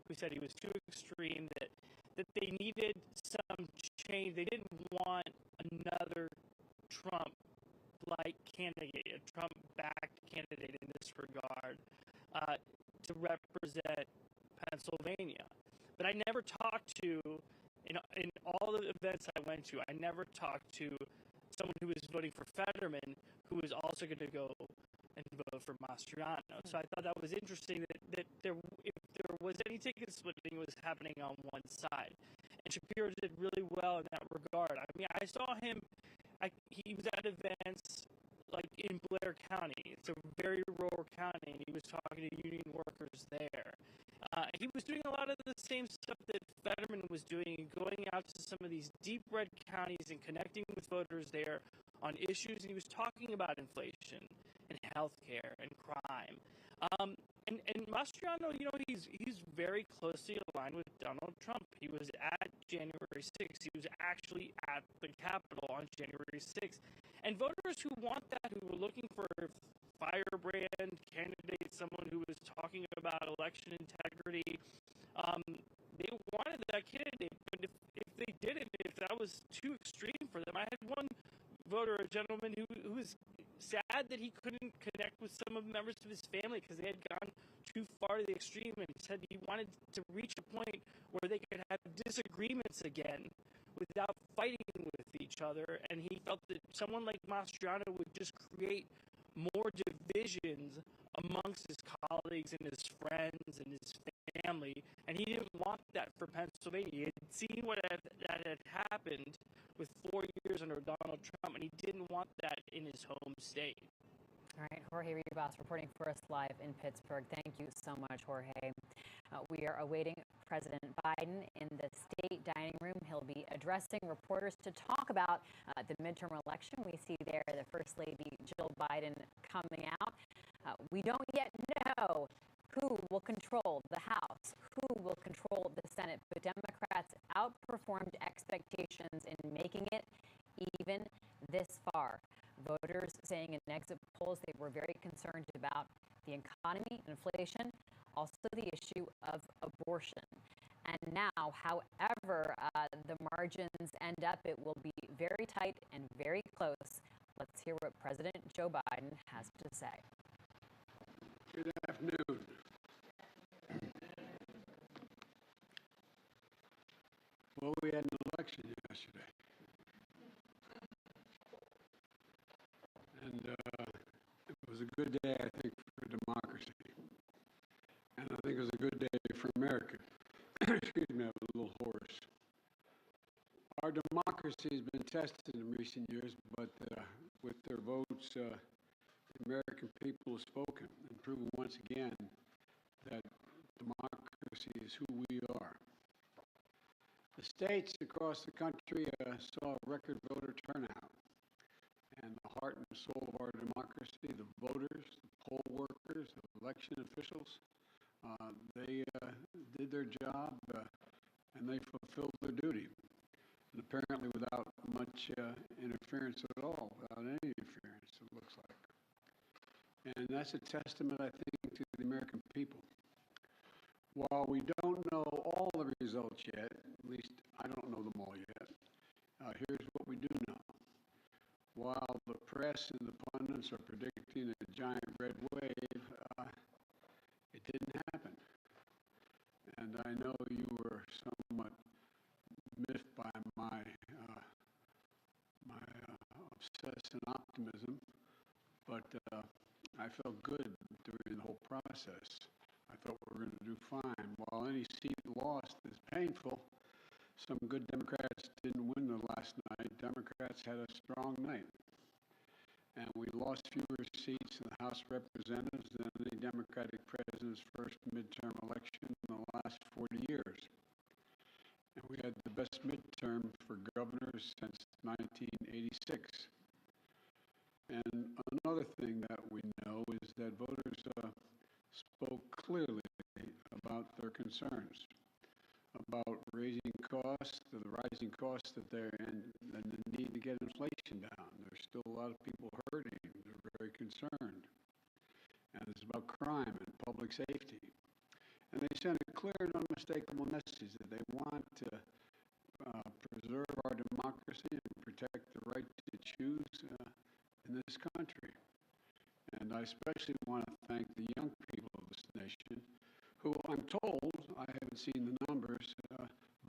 who said he was too extreme, that they needed some change. They didn't want another Trump-like candidate, a Trump-backed candidate in this regard, to represent Pennsylvania. But I never talked to, in all the events I went to, I never talked to someone who was voting for Fetterman who was also going to go and vote for Mastriano. So I thought that was interesting that if there was any ticket splitting, it was happening on one side. And Shapiro did really well in that regard. I mean, I saw him, he was at events like in Blair County. It's a very rural county, and he was talking to union workers there. He was doing a lot of the same stuff that Fetterman was doing, going out to some of these deep red counties and connecting with voters there on issues. And he was talking about inflation and healthcare and crime. And Mastriano, you know, he's very closely aligned with Donald Trump. He was at January 6th. He was actually at the Capitol on January 6th. And voters who want that, who were looking for a firebrand candidate, someone who was talking about election integrity, they wanted that candidate. But if they didn't, if that was too extreme for them, I had one voter, a gentleman who was sad that he couldn't connect with some of the members of his family because they had gone too far to the extreme, and said he wanted to reach a point where they could have disagreements again without fighting with each other. And he felt that someone like Mastriano would just create more divisions amongst his colleagues and his friends and his family, and he didn't want that for Pennsylvania. He had seen that had happened with 4 years under Donald Trump, and he didn't want that in his home state. All right, Jorge Rivas reporting for us live in Pittsburgh. Thank you so much, Jorge. We are awaiting President Biden in the state dining room. He'll be addressing reporters to talk about the midterm election. We see there the First Lady Jill Biden coming out. We don't yet know who will control the House, who will control the Senate, but Democrats outperformed expectations in making it even this far. Voters saying in exit polls they were very concerned about the economy, inflation, also the issue of abortion. And now, however the margins end up, it will be very tight and very close Let's hear what President Joe Biden has to say. Good afternoon. Well, we had an election yesterday. And it was a good day, I think, for democracy. And I think it was a good day for America. Excuse me, I was a little hoarse. Our democracy has been tested in recent years, but with their votes, the American people have spoken and proven once again that democracy is who we are. The states across the country saw a record voter turnout. And the heart and soul of our democracy, the voters, the poll workers, the election officials, they did their job and they fulfilled their duty. And apparently without much interference at all, without any interference, it looks like. And that's a testament, I think, to the American people. While we don't know all the results yet, at least I don't know them all yet, here's what we do know. While the press and the pundits are predicting a giant red wave, it didn't happen. And I know you were somewhat miffed by my obsession and optimism, but I felt good during the whole process. I thought we were going to do fine. While any seat lost is painful, some good Democrats didn't win the last night. Democrats had a strong night. And we lost fewer seats in the House of Representatives than any Democratic president's first midterm election in the last 40 years. And we had the best midterm for governors since 1986. And another thing that we know is that voters spoke clearly about their concerns about raising costs, the rising costs that they're in, and the need to get inflation down. There's still a lot of people hurting. They're very concerned. And it's about crime and public safety. And they sent a clear and unmistakable message that they want to preserve our democracy and protect the right to choose in this country. And I especially want to thank the young people of this nation who, I'm told, I haven't seen the numbers,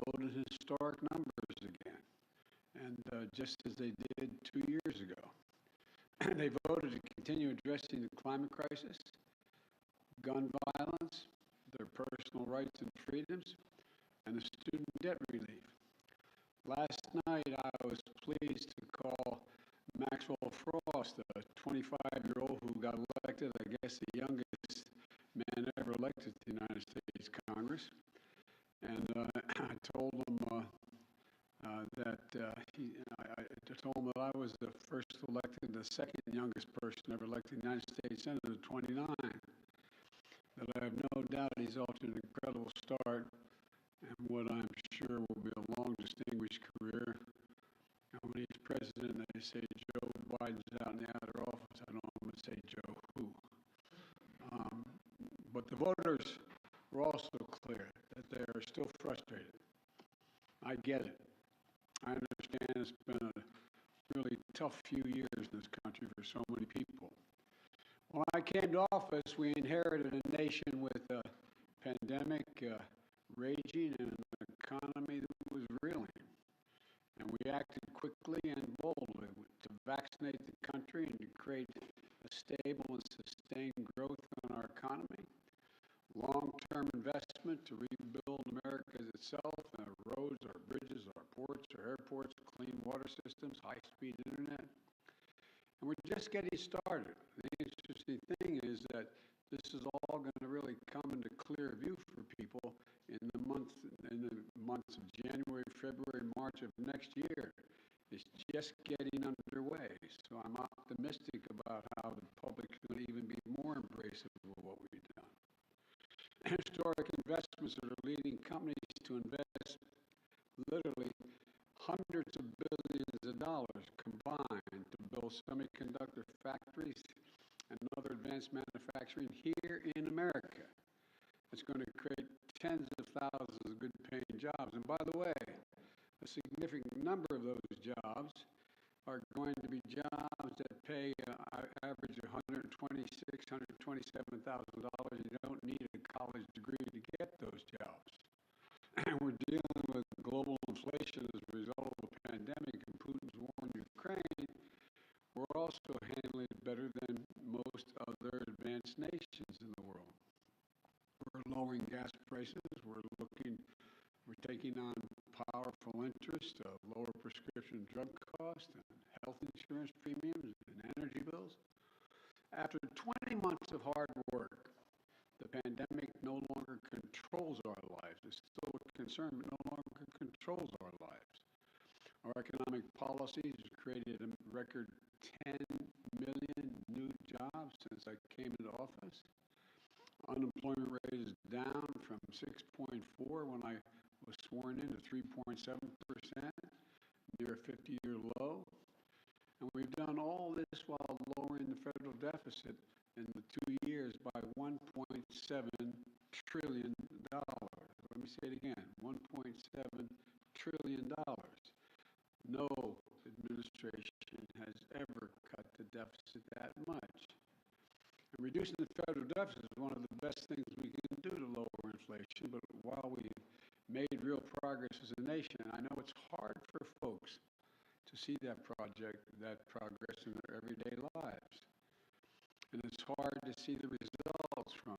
voted historic numbers again, and just as they did 2 years ago. They voted to continue addressing the climate crisis, gun violence, their personal rights and freedoms, and the student debt relief. Last night, I was pleased to call Maxwell Frost, a 25-year-old who got elected, I guess the youngest man ever elected to the United States Congress. And I told him I told him that I was the first elected, the second youngest person ever elected to the United States Senate at 29. That I have no doubt he's off to an incredible start and what I'm sure will be a long, distinguished career. And when he's president, they say Joe Biden's out in the outer office. I don't want to say Joe who. But the voters were also clear that they are still frustrated. I get it. I understand it's been a really tough few years in this country for so many people. When I came to office, we inherited a nation with a pandemic raging and an economy that was reeling. And we acted quickly and boldly to vaccinate the country and to create a stable and sustained growth in our economy. Long-term investment to rebuild America itself, our roads, our bridges, our ports, our airports, clean water systems, high-speed internet. And we're just getting started. The interesting thing is that this is all going to really come into clear view for people in the months of January, February, March of next year. It's just getting underway. So I'm optimistic about how the public is going to even be more embracive of what we've done. Historic investments that are leading companies to invest literally hundreds of billions of dollars combined to build semiconductor factories and other advanced manufacturing here in America. It's going to create tens of thousands of good-paying jobs. And by the way, a significant number of those jobs are going to be jobs that pay average $126,000, $127,000. You don't need a college degree to get those jobs. And we're dealing with global inflation as a result of the pandemic and Putin's war in Ukraine. We're also handling it better than most other advanced nations in the world. We're lowering gas prices. We're taking on powerful interest, lower prescription drug costs, and health insurance premiums, and energy bills. After 20 months of hard work, the pandemic no longer controls our lives. It's still a concern, but no longer controls our lives. Our economic policies have created a record 10 million new jobs since I came into office. Unemployment rate is down from 6.4 when I was sworn in to 3.7%, near a 50-year low. And we've done all this while lowering the federal deficit in the 2 years by $1.7 trillion. Let me say it again, $1.7 trillion. No administration has ever cut the deficit that much. And reducing the federal deficit is one of the best things we can do to lower inflation, but while we made real progress as a nation, I know it's hard for folks to see that progress in their everyday lives. And it's hard to see the results from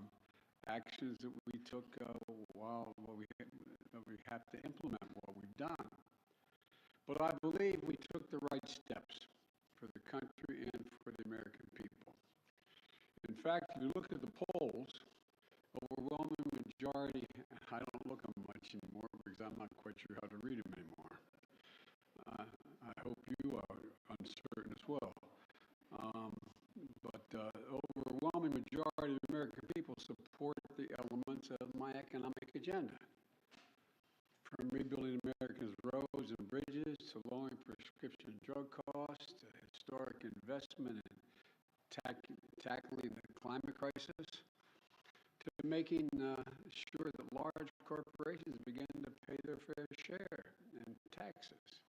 actions that we took while we have to implement what we've done. But I believe we took the right steps for the country and for the American people. In fact, if you look at the polls, overwhelming majority, I don't look at them much anymore because I'm not quite sure how to read them anymore. I hope you are uncertain as well. But overwhelming majority of American people support the elements of my economic agenda. From rebuilding America's roads and bridges to lowering prescription drug costs to historic investment in tackling the climate crisis to making sure that large corporations begin to pay their fair share in taxes.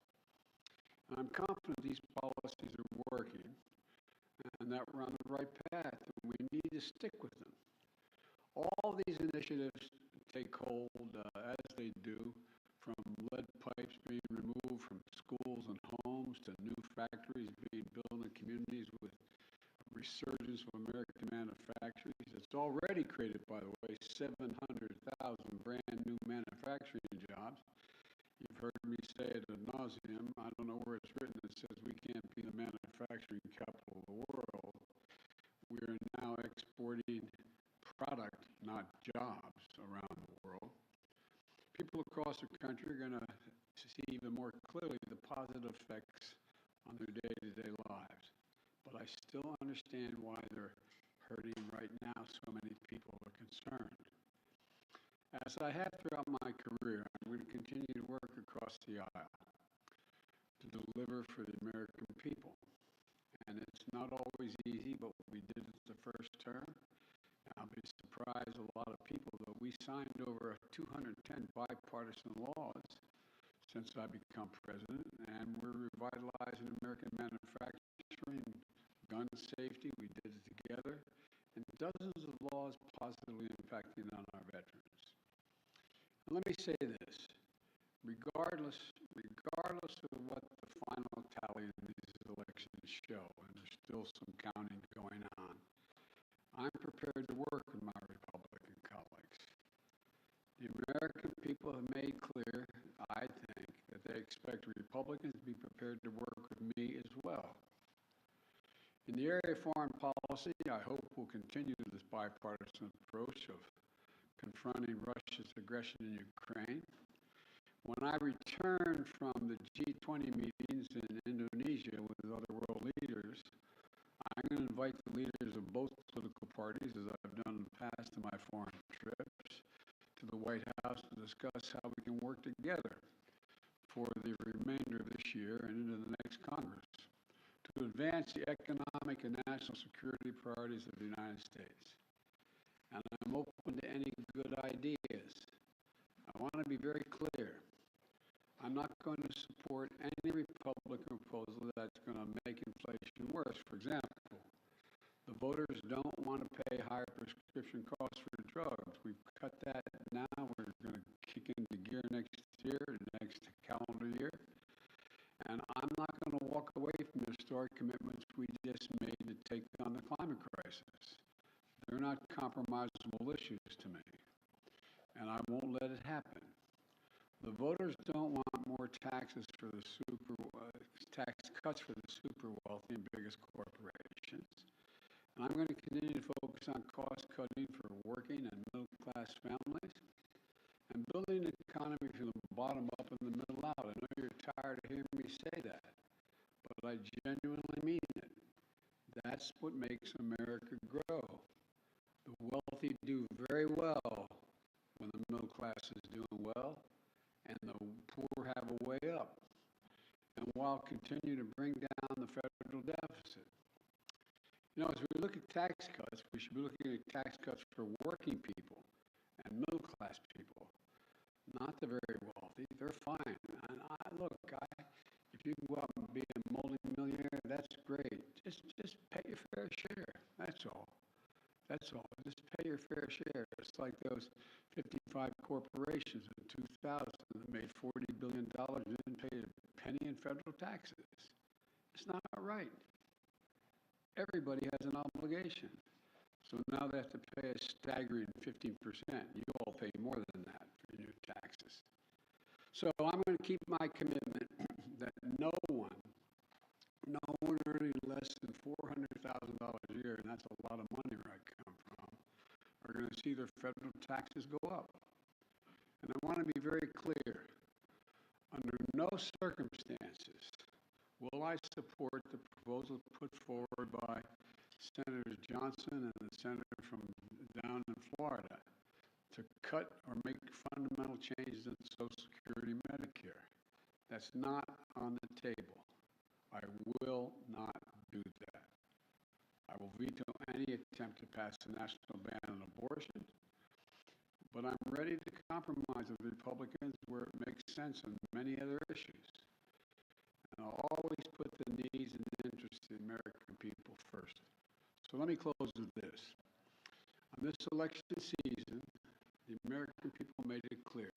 And I'm confident these policies are working and that we're on the right path, and we need to stick with them. All these initiatives take hold as they do, from lead pipes being removed from schools and homes to new factories being built in communities with resurgence of American manufacturers. It's already created, by the way, 700,000 brand new manufacturing jobs. You've heard me say it ad nauseum. I don't know where it's written that says we can't be the manufacturing capital of the world. We are now exporting product, not jobs, around the world. People across the country are going to see even more clearly the positive effects on their day-to-day lives. But I still understand why they're hurting right now. So many people are concerned. As I have throughout my career, I'm going to continue to work across the aisle to deliver for the American people. And it's not always easy, but we did it the first term. I'll be surprised a lot of people that we signed over 210 bipartisan laws since I become president, and we're revitalizing American manufacturing, gun safety. We did it together, and dozens of laws positively impacting on our veterans. And let me say this, regardless of what the final tally in these elections show, and there's still some counting going on, I'm prepared to work with my Republican colleagues. The American people have made clear, I think, that they expect Republicans to be prepared to work with me as well. In the area of foreign policy, I hope we'll continue this bipartisan approach of confronting Russia's aggression in Ukraine. When I return from the G20 meetings in Indonesia with other world leaders, I'm going to invite the leaders of both political parties, as I've done in the past in my foreign trips, to the White House to discuss how we can work together for the remainder of this year and into the next Congress to advance the economic and national security priorities of the United States. And I'm open to any good ideas. I want to be very clear. I'm not going to support any Republican proposal that's going to make inflation worse. For example, the voters don't want to pay higher prescription costs for drugs. We've cut that now. We're going to kick into gear next year, next calendar year. And I'm not going to walk away from the historic commitments we just made to take on the climate crisis. They're not compromisable issues to me, and I won't let it happen. The voters don't want more taxes for the tax cuts for the super wealthy and biggest corporations. And I'm going to continue to focus on cost cutting for working and middle class families and building an economy from the bottom up and the middle out. I know you're tired of hearing me say that, but I genuinely mean it. That's what makes America grow. The wealthy do very well when the middle class is doing well, and the poor have a way up, and while continue to bring down the federal deficit. You know, as we look at tax cuts, we should be looking at tax cuts for working people and middle class people, not the very wealthy. They're fine. And if you can go out and be a multi-millionaire, that's great. Just pay your fair share. That's all. That's all. Just pay your fair share. It's like those 55 corporations in 2000 that made $40 billion and didn't pay a penny in federal taxes. It's not right. Everybody has an obligation. So now they have to pay a staggering 15%. You all pay more than that for your taxes. So I'm going to keep my commitment that no one earning less than $400,000 a year, and that's a lot of money where I come from, are going to see their federal taxes go up. And I want to be very clear. Under no circumstances will I support the proposal put forward by Senator Johnson and the senator from down in Florida to cut or make fundamental changes in Social Security and Medicare. That's not on the table. I will not do that. I will veto any attempt to pass a national ban on abortion, but I'm ready to compromise with Republicans where it makes sense on many other issues. And I'll always put the needs and interests of the American people first. So let me close with this. On this election season, the American people made it clear.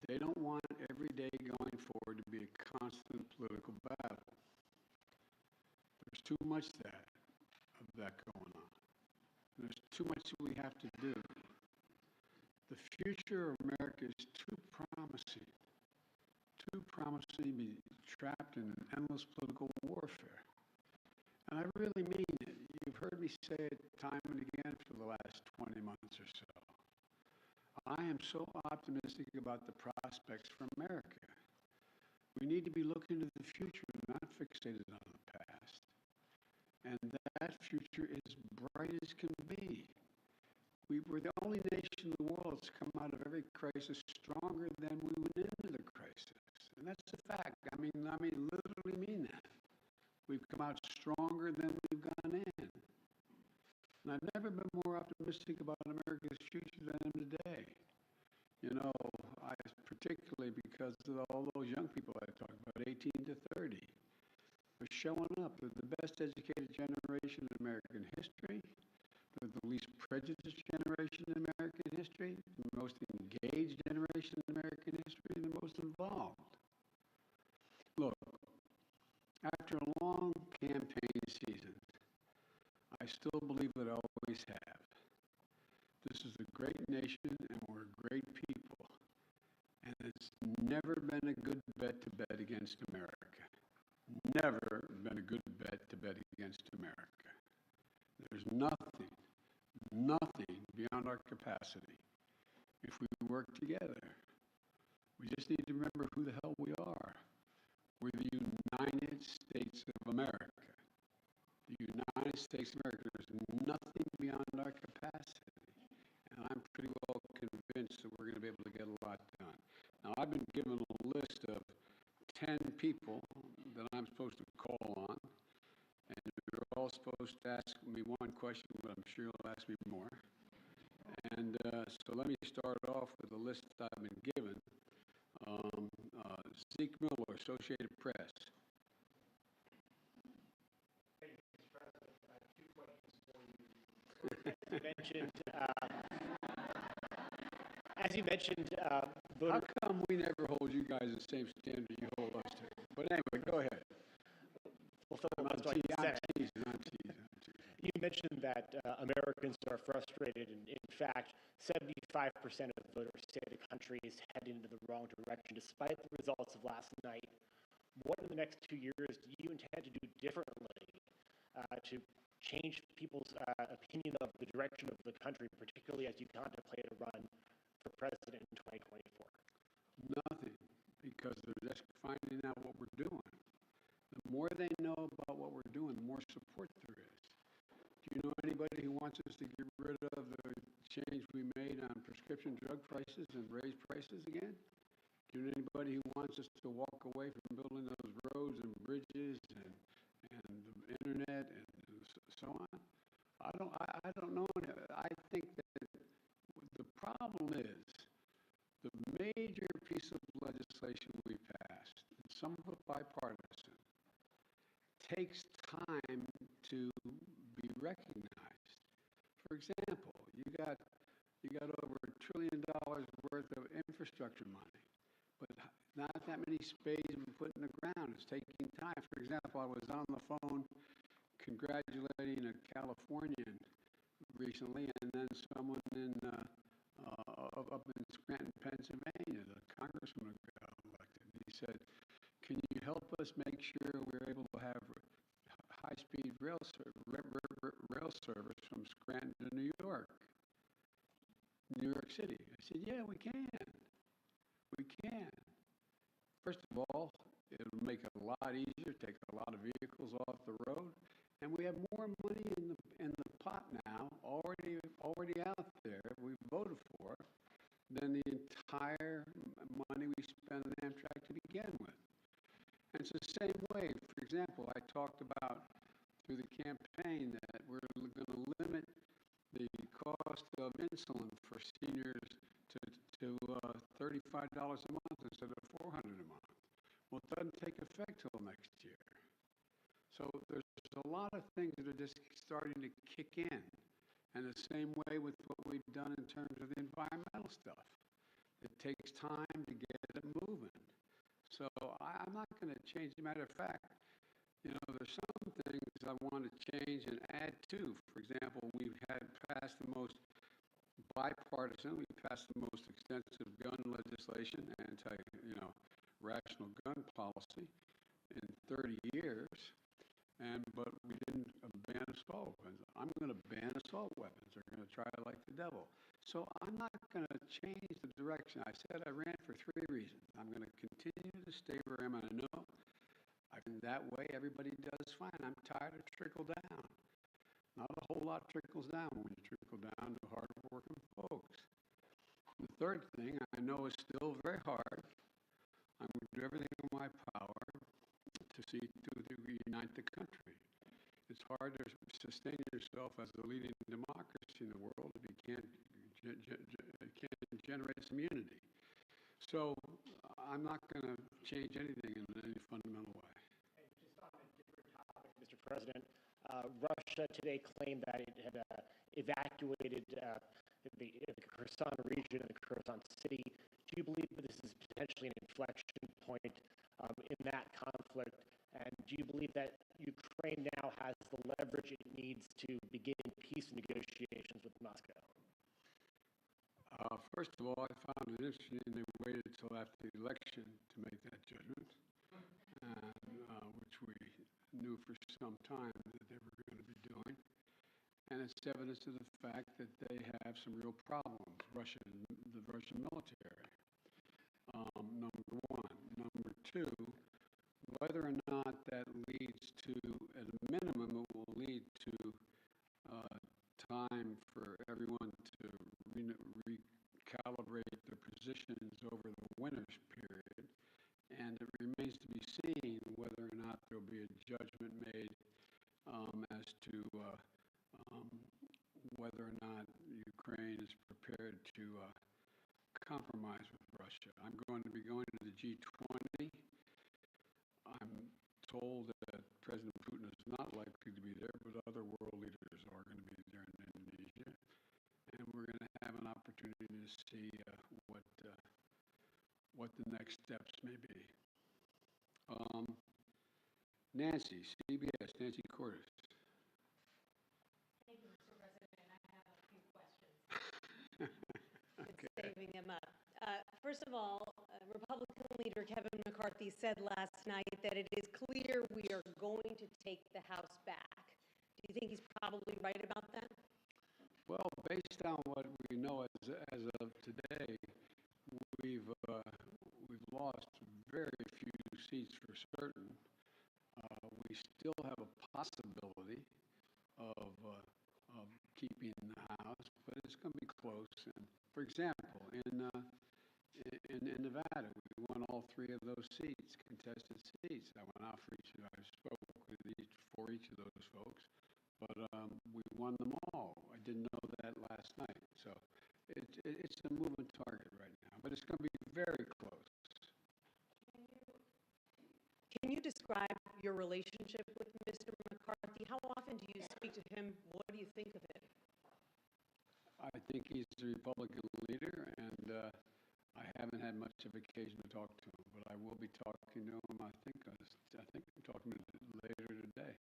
They don't want every day going forward to be a constant political battle. There's too much of that going on. And there's too much that we have to do. The future of America is too promising to be trapped in endless political warfare. And I really mean it. You've heard me say it time and again for the last 20 months or so. I am so optimistic about the prospects for America. We need to be looking to the future, not fixated on the past. And that future is bright as can be. We were the only nation in the world to come out of every crisis stronger than we went into the crisis. And that's a fact. I literally mean that. We've come out stronger than we've gone in. And I've never been more optimistic about America's future than I am today. You know, particularly because of all those young people I talked about, 18 to 30. They're showing up. They're the best educated generation in American history. They're the least prejudiced generation in American history, the most engaged generation in American history, and the most involved. Look, after a long campaign season, I still believe that I always have. This is a great nation, and we're great people. And it's never been a good bet to bet against America. Never been a good bet to bet against America. There's nothing beyond our capacity if we work together. We just need to remember who the hell we are. We're the United States of America. The United States of America. There's nothing beyond our capacity. And I'm pretty well convinced that we're going to be able to get a lot done. Now, I've been given a list of 10 people that I'm supposed to call on. And you're all supposed to ask me one question, but I'm sure you'll ask me more. And so let me start off with the list I've been given. Zeke Miller, Associated Press. As you mentioned, how come we never hold you guys the same standard you hold us to? But anyway, go ahead. Well, I'm teasing. You mentioned that Americans are frustrated, and in fact, 75% of voters say the country is heading into the wrong direction despite the results of last night. What in the next 2 years do you intend to do differently to change people's opinion of the direction of the country, particularly as you contemplate a run for president in 2024? Nothing, because they're just finding out what we're doing. The more they know about what we're doing, the more support there is. Do you know anybody who wants us to get rid of the change we made on prescription drug prices and raise prices again? Do you know anybody who wants us to walk away from building those roads and bridges and the internet and so on? I don't know. I think that the problem is the major piece of legislation we passed, and some of it bipartisan, takes time to be recognized. For example, you got over $1 trillion worth of infrastructure money, but not that many spades have been put in the ground. It's taking time. For example, I was on the phone congratulating a Californian recently, and then someone up in Scranton, Pennsylvania, the congressman who got elected. He said, "Can you help us make sure we're able to have high-speed rail service from Scranton to New York City?" I said, "Yeah, we can. We can. First of all, it'll make it a lot easier, take a lot of vehicles off the road, and we have more money in the pot now, already out there, we voted for, than the entire money we spent on Amtrak to begin with." And it's the same way. For example, I talked about through the campaign that we're going to limit the cost of insulin for seniors to $35 a month instead of $400 a month. Well, it doesn't take effect till next year. So there's a lot of things that are just starting to kick in. And the same way with what we've done in terms of the environmental stuff. It takes time to get it moving. So I'm not going to change. As a matter of fact, there's some things I want to change and add to. For example, we've had passed the most bipartisan, we passed the most extensive gun legislation, rational gun policy in 30 years, but we didn't ban assault weapons. I'm going to ban assault weapons. They're going to try it like the devil. So I'm not going to change the direction. I said I ran for 3 reasons. I'm going to continue to stay where I'm going to know. That way everybody does fine. I'm tired of trickle down. Not a whole lot trickles down when you trickle down to hard-working folks. The third thing I know is still very hard. I'm going to do everything in my power to unite the country. It's hard to sustain yourself as the leading democracy in the world if you can't generate some unity. So I'm not going to change anything in any fundamental way. Just on a different topic, Mr. President, Russia today claimed that it had evacuated the Kherson region and the Kherson city. Do you believe that this is potentially an inflection point in that conflict? And do you believe that Ukraine now has the leverage it needs to begin peace negotiations with Moscow? First of all, I found it interesting they waited until after the election to make that judgment, which we knew for some time that they were going to be doing. And it's evidence of the fact that they have some real problems, the Russian military, number one. Number two, whether or not that leads to, at a minimum, it will lead to time for everyone to recalibrate their positions over the winter's period. And it remains to be seen whether or not there will be a judgment made as to whether or not Ukraine is prepared to compromise with Russia. I'm going to be going to the G20 told that President Putin is not likely to be there, but other world leaders are going to be there in Indonesia. And we're going to have an opportunity to see what the next steps may be. Nancy, CBS, Nancy Cordes. Thank you, Mr. President. I have a few questions. Okay. Saving them up. First of all, Republican leader Kevin McCarthy said last night that it is clear we are going to take the House back. Do you think he's probably right about that? Well, based on what we know as of today, we've lost very few seats for certain. We still have a possibility of keeping the House, but it's going to be close. And for example, in Nevada, we won all 3 of those seats, contested seats. I went out I spoke for each of those folks, but we won them all. I didn't know that last night. So it's a moving target right now, but it's going to be very close. Can you describe your relationship with Mr. McCarthy? How often do you speak to him? What do you think of him? I think he's a Republican leader, and I haven't had much of occasion to talk to him, but I will be talking to him. I think I'm talking to him later today.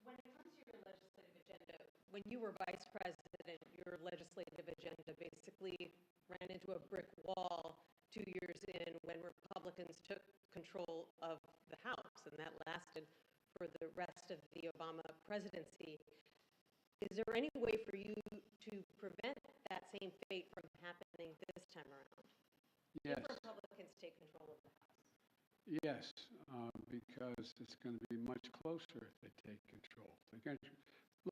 When it comes to your legislative agenda, when you were vice president, your legislative agenda basically ran into a brick wall 2 years in when Republicans took control of the House, and that lasted for the rest of the Obama presidency. Is there any way for you to prevent that same fate from happening this time around? Yes. If Republicans take control of the House? Yes, because it's going to be much closer if they take control.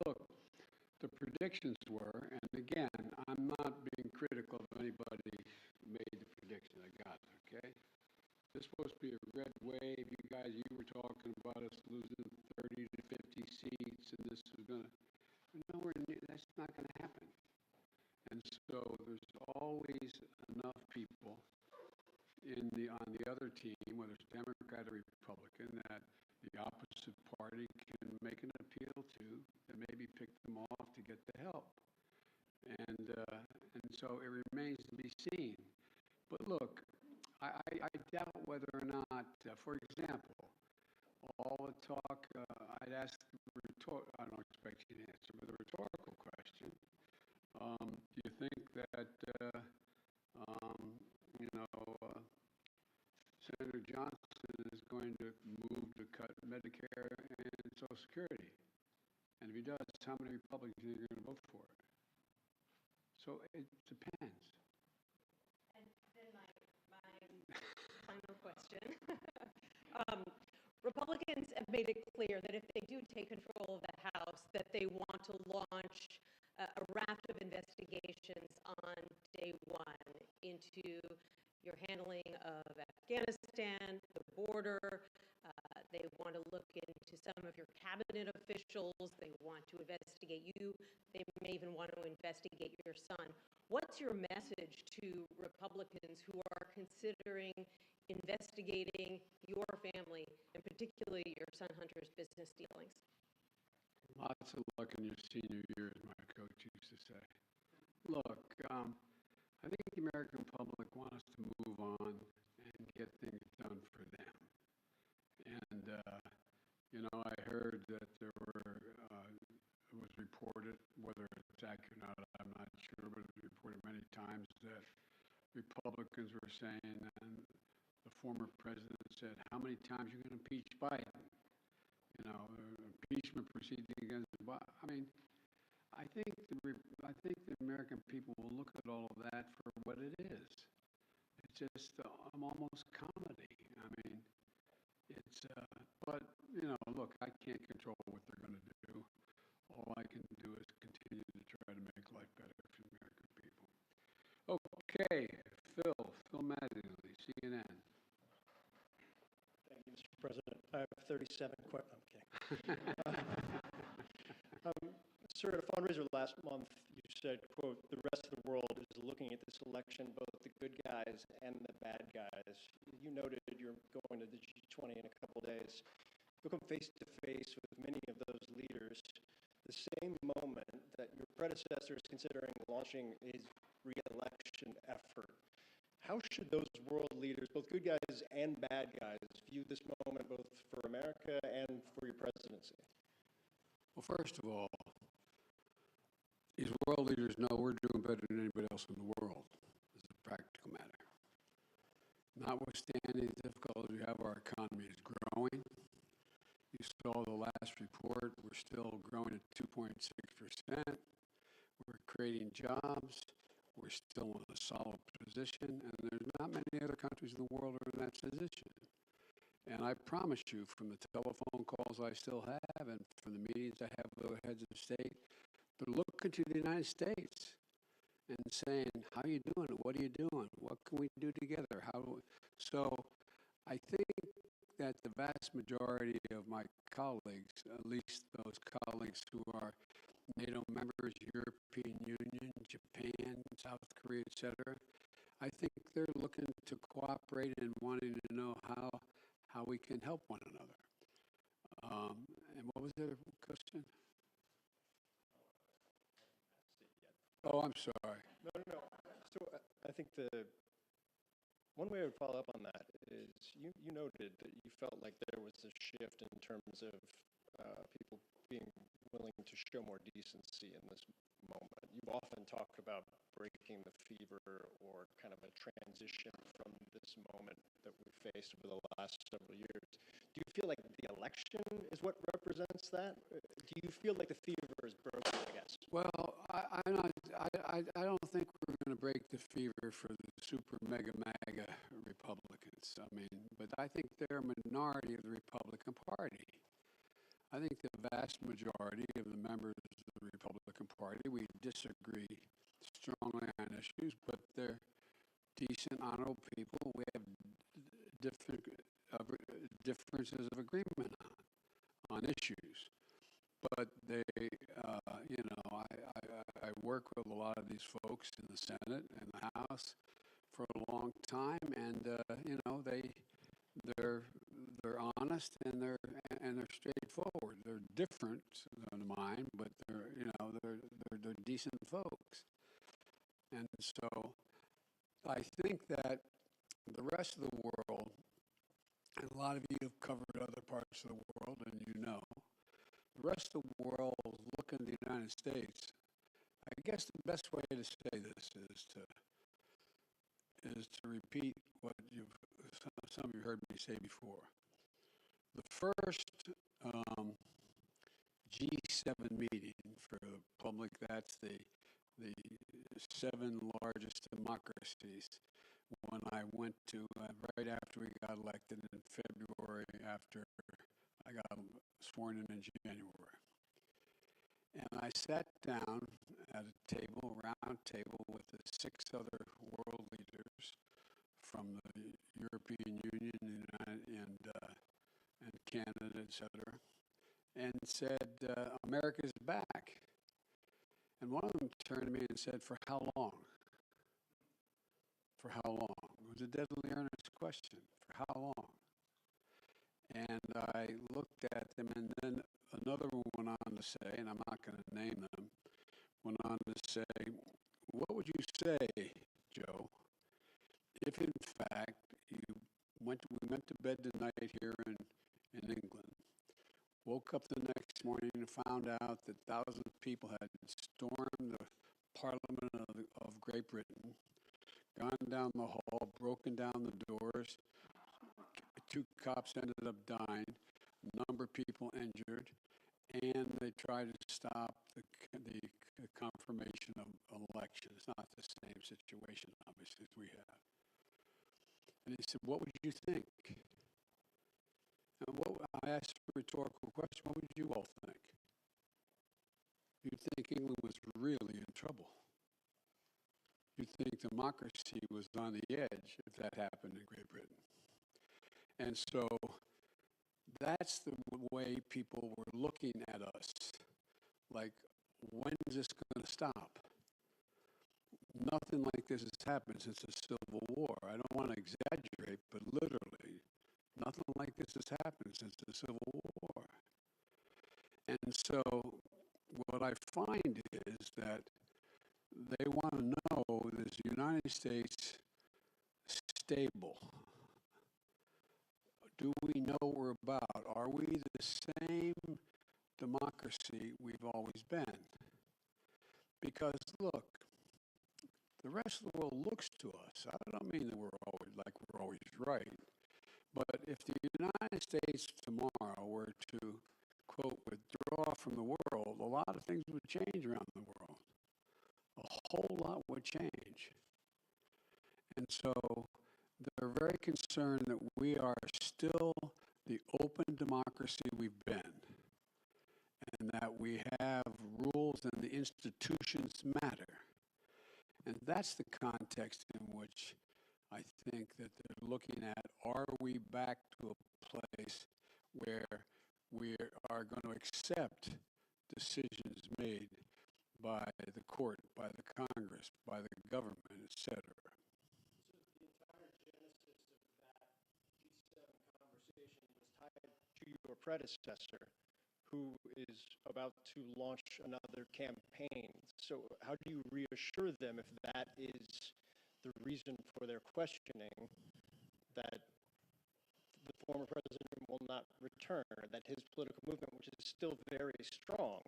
Look, the predictions were, and again, I'm not being critical of anybody who made the prediction. I got it, okay? This is supposed to be a red wave. You were talking about us losing 30 to 50 seats, and this is going to, that's not going to happen. And so there's always enough people on the other team, whether it's Democrat or Republican, that the opposite party can make an appeal to, and maybe pick them off to get the help. And so it remains to be seen. But look, I doubt whether or not, for example, all the talk, I'd ask, I don't expect you to answer, but a rhetorical question. Do you think that, Senator Johnson is going to move to cut Medicare and Social Security? And if he does, how many Republicans are going to vote for it? So it depends. And then my final question. Republicans have made it clear that if they do take control of the House, that they want to launch a raft of investigations on day one into your handling of Afghanistan, the border. They want to look into some of your cabinet officials. They want to investigate you. They may even want to investigate your son. What's your message to Republicans who are considering investigating your family, and particularly your son Hunter's business dealings? Lots of luck in your senior year, as my coach used to say. Look, I think the American public want us to move on and get things done for them. And, I heard that it was reported, whether it's accurate or not, I'm not sure, but it was reported many times that Republicans were saying, and the former president said, how many times are you going to impeach Biden? Impeachment proceeding against Biden. I mean, I think the American people will look at all of that for what it is. It's just almost comedy. I mean, it's but look, I can't control what they're going to do. All I can do is continue to try to make life better for the American people. Okay, Phil Mattingly, CNN. Thank you, Mr. President. I have 37 questions. I'm kidding. Sir, at a fundraiser last month, you said, quote, the rest of the world is looking at this election, both the good guys and the bad guys. You noted you're going to the G20 in a couple days. you'll come face to face with many of those leaders the same moment that your predecessor is considering launching his re-election effort. How should those world leaders, both good guys and bad guys, view this moment both for America and for your presidency? Well, first of all, these world leaders know we're doing better than anybody else in the world, as a practical matter. Notwithstanding the difficulties we have, our economy is growing. You saw the last report, we're still growing at 2.6%. We're creating jobs. We're still in a solid position, and there's not many other countries in the world are in that position. And I promise you, from the telephone calls I still have and from the meetings I have with the heads of state, they're looking to the United States and saying, how are you doing? What are you doing? What can we do together? So I think that the vast majority of my colleagues, at least those colleagues who are NATO members, European Union, Japan, South Korea, etc., I think they're looking to cooperate and wanting to know how we can help one another. And what was the other question? Oh, I'm sorry. No. So I think one way I would follow up on that is you noted that you felt like there was a shift in terms of people being willing to show more decency in this moment. You've often talked about breaking the fever or kind of a transition from this moment that we faced over the last several years. Do you feel like the election is what represents that? Do you feel like the fever is broken, I guess? Well, I don't think we're going to break the fever for the super mega MAGA Republicans. I mean, but I think they're a minority of the Republican Party. I think the vast majority of the members of the Republican Party, we disagree strongly on issues, but they're decent, honorable people. We have differences of agreement on issues. But they, I work with a lot of these folks in the Senate and the House for a long time, and they're honest and they're straightforward. They're different than mine, but they're decent folks. And so I think that the rest of the world, and a lot of you have covered other parts of the world, and the rest of the world is looking at the United States. I guess the best way to say this is to repeat what some of you heard me say before. The first G7 meeting for the public, that's the 7 largest democracies, when I went to, right after we got elected in February, after I got sworn in January. And I sat down at a round table, with the 6 other world leaders from the European Union and Canada, etc., and said, America's back. And one of them turned to me and said, for how long? For how long? It was a deadly earnest question. For how long? And I looked at them, and then another one went on to say, and I'm not going to name them, went on to say, what would you say, Joe, if in fact we went to bed tonight here in England, woke up the next morning and found out that thousands of people had stormed the Parliament of Great Britain, gone down the hall, broken down the doors, 2 cops ended up dying, a number of people injured, and they tried to stop the confirmation of election. It's not the same situation, obviously, as we have. And he said, what would you think? And I asked a rhetorical question, what would you all think? You'd think England was really in trouble. You'd think democracy was on the edge if that happened in Great Britain. And so that's the way people were looking at us. Like, when is this going to stop? Nothing like this has happened since the Civil War. I don't want to exaggerate, but literally, nothing like this has happened since the Civil War. And so what I find is that they want to know, is the United States stable? Do we know what we're about? Are we the same democracy we've always been? Because look, the rest of the world looks to us. I don't mean that we're always right, but if the United States tomorrow were to, quote, withdraw from the world, a lot of things would change around the world. A whole lot would change. And so they're very concerned that we are still the open democracy we've been, and that we have rules and the institutions matter. And that's the context in which I think that they're looking at, are we back to a place where we are going to accept decisions made by the court, by the Congress, by the government, etc. The entire genesis of that G7 conversation was tied to your predecessor, who is about to launch another campaign. So how do you reassure them if that is the reason for their questioning, that the former president will not return, that his political movement, which is still very strong,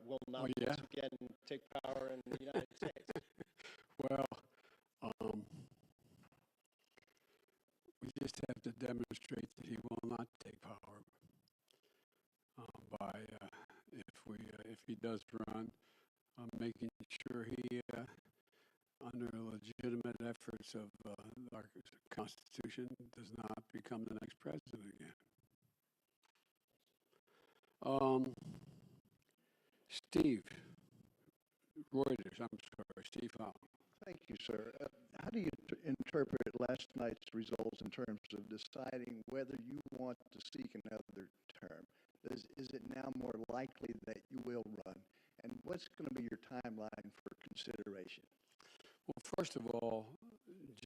will not once again take power in the United States? Well, we just have to demonstrate that he will not take power by if he does run, making sure he, under legitimate efforts of our Constitution, does not become the next president again. Steve Reuters, I'm sorry, Steve Howell. Thank you, sir. How do you interpret last night's results in terms of deciding whether you want to seek another term? Is it now more likely that you will run? And what's going to be your timeline for consideration? Well, first of all,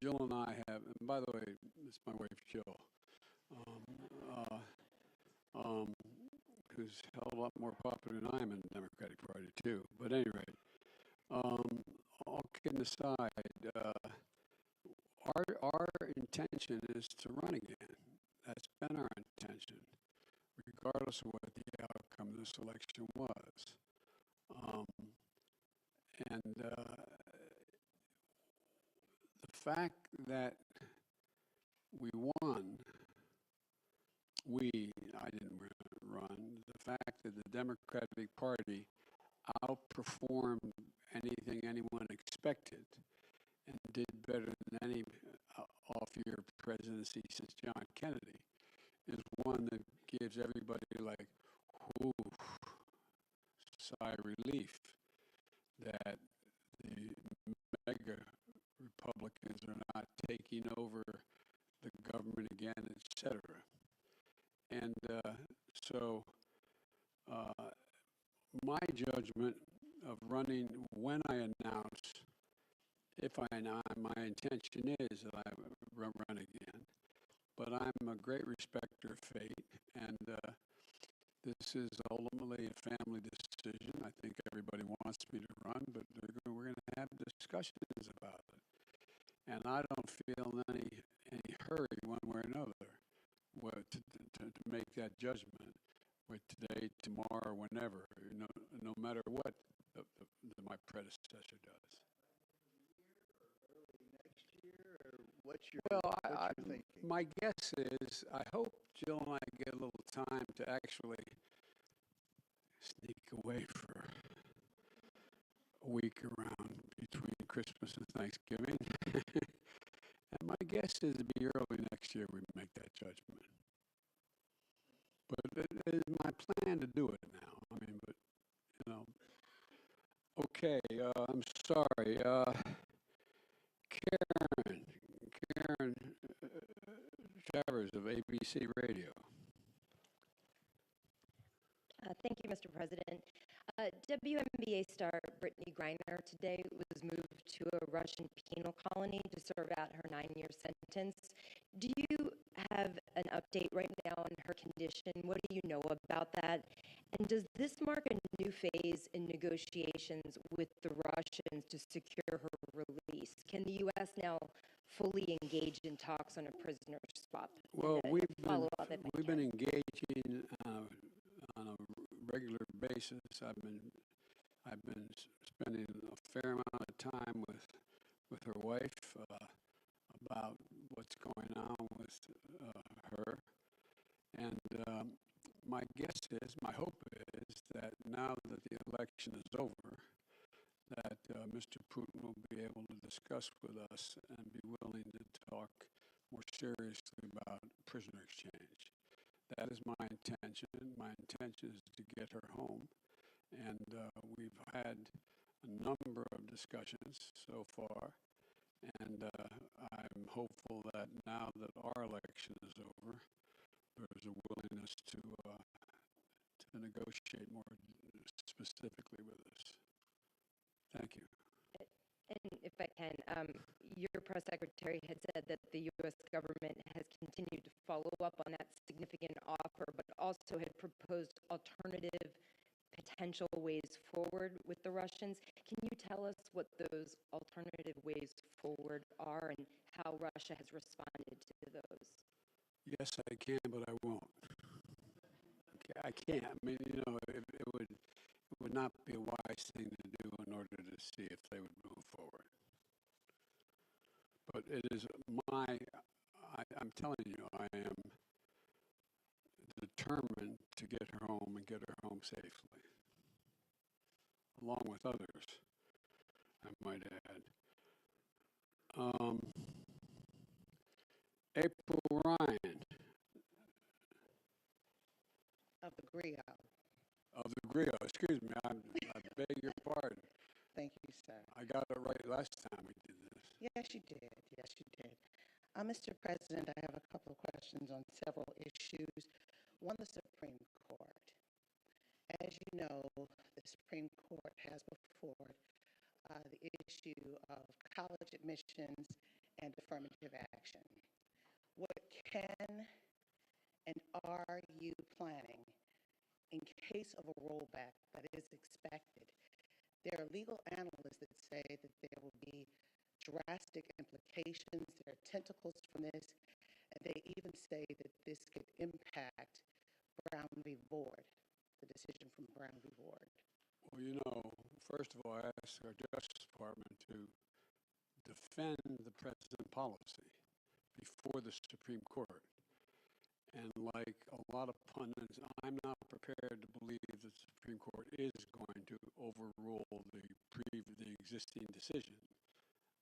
Jill and I have, and by the way, it's my wife Jill, who's a hell of a lot more popular than I am in the Democratic Party too. But at any rate, all kidding aside, our intention is to run again. That's been our intention, regardless of what the outcome of this election was. The fact that we won, I didn't run, the fact that the Democratic Party outperformed anything anyone expected and did better than any off-year presidency since John Kennedy is one that gives everybody like, whoo, sigh of relief that the mega Republicans are not taking over the government again, etc. And so my judgment of running, when I announce, if I announce, my intention is that I run again. But I'm a great respecter of fate, and this is ultimately a family decision. I think everybody wants me to run, but we're going to have discussions about it. And I don't feel any hurry one way or another to make that judgment with today, tomorrow, whenever, no matter what my predecessor does. Next year, or what's your thinking? My guess is, I hope Jill and I get a little time to actually sneak away for a week around between Christmas and Thanksgiving. And my guess is it'll be early next year we make that judgment. But it is my plan to do it now. I mean, but, okay, I'm sorry. Karen Chavez of ABC Radio. Thank you, Mr. President. WNBA star Brittany Griner today was moved to a Russian penal colony to serve out her 9-year sentence. Do you have an update right now on her condition? What do you know about that? And does this mark a new phase in negotiations with the Russians to secure her release? Can the U.S. now fully engage in talks on a prisoner swap? Well, And a we've follow-up, if I been can. engaging on a regular basis. I've been spending a fair amount of time with her wife about what's going on with her. And my guess is, my hope is that now that the election is over, that Mr. Putin will be able to discuss with us and be willing to talk more seriously about prisoner exchange. That is my intention. My intention is to get her home. And we've had a number of discussions so far. And I'm hopeful that now that our election is over, there's a willingness to negotiate more specifically with us. Thank you. And if I can, your press secretary had said that the U.S. government has continued to follow up on that significant offer, but also had proposed alternative potential ways forward with the Russians. Can you tell us what those alternative ways forward are and how Russia has responded to those? Yes, I can, but I won't. Okay, I can't. I mean, it would not be a wise thing to do in order to see if they would move forward. But it is I'm telling you, I am determined to get her home and get her home safely, along with others, I might add. April Ryan. Of the GRIO. Of the GRIO, excuse me, I beg your pardon. Thank you, sir. I got it right last time we did this. Yes, you did. Yes, you did. Mr. President, I have a couple of questions on several issues. One, the Supreme Court. As you know, the Supreme Court has before the issue of college admissions and affirmative action. What can and are you planning in case of a rollback that is expected? There are legal analysts that say that there will be drastic implications, there are tentacles from this, and they even say that this could impact Brown v. Board, the decision from Brown v. Board. Well, first of all, I asked our Justice Department to defend the President's policy before the Supreme Court. And like a lot of pundits, I'm not prepared to believe that the Supreme Court is going to overrule the existing decision.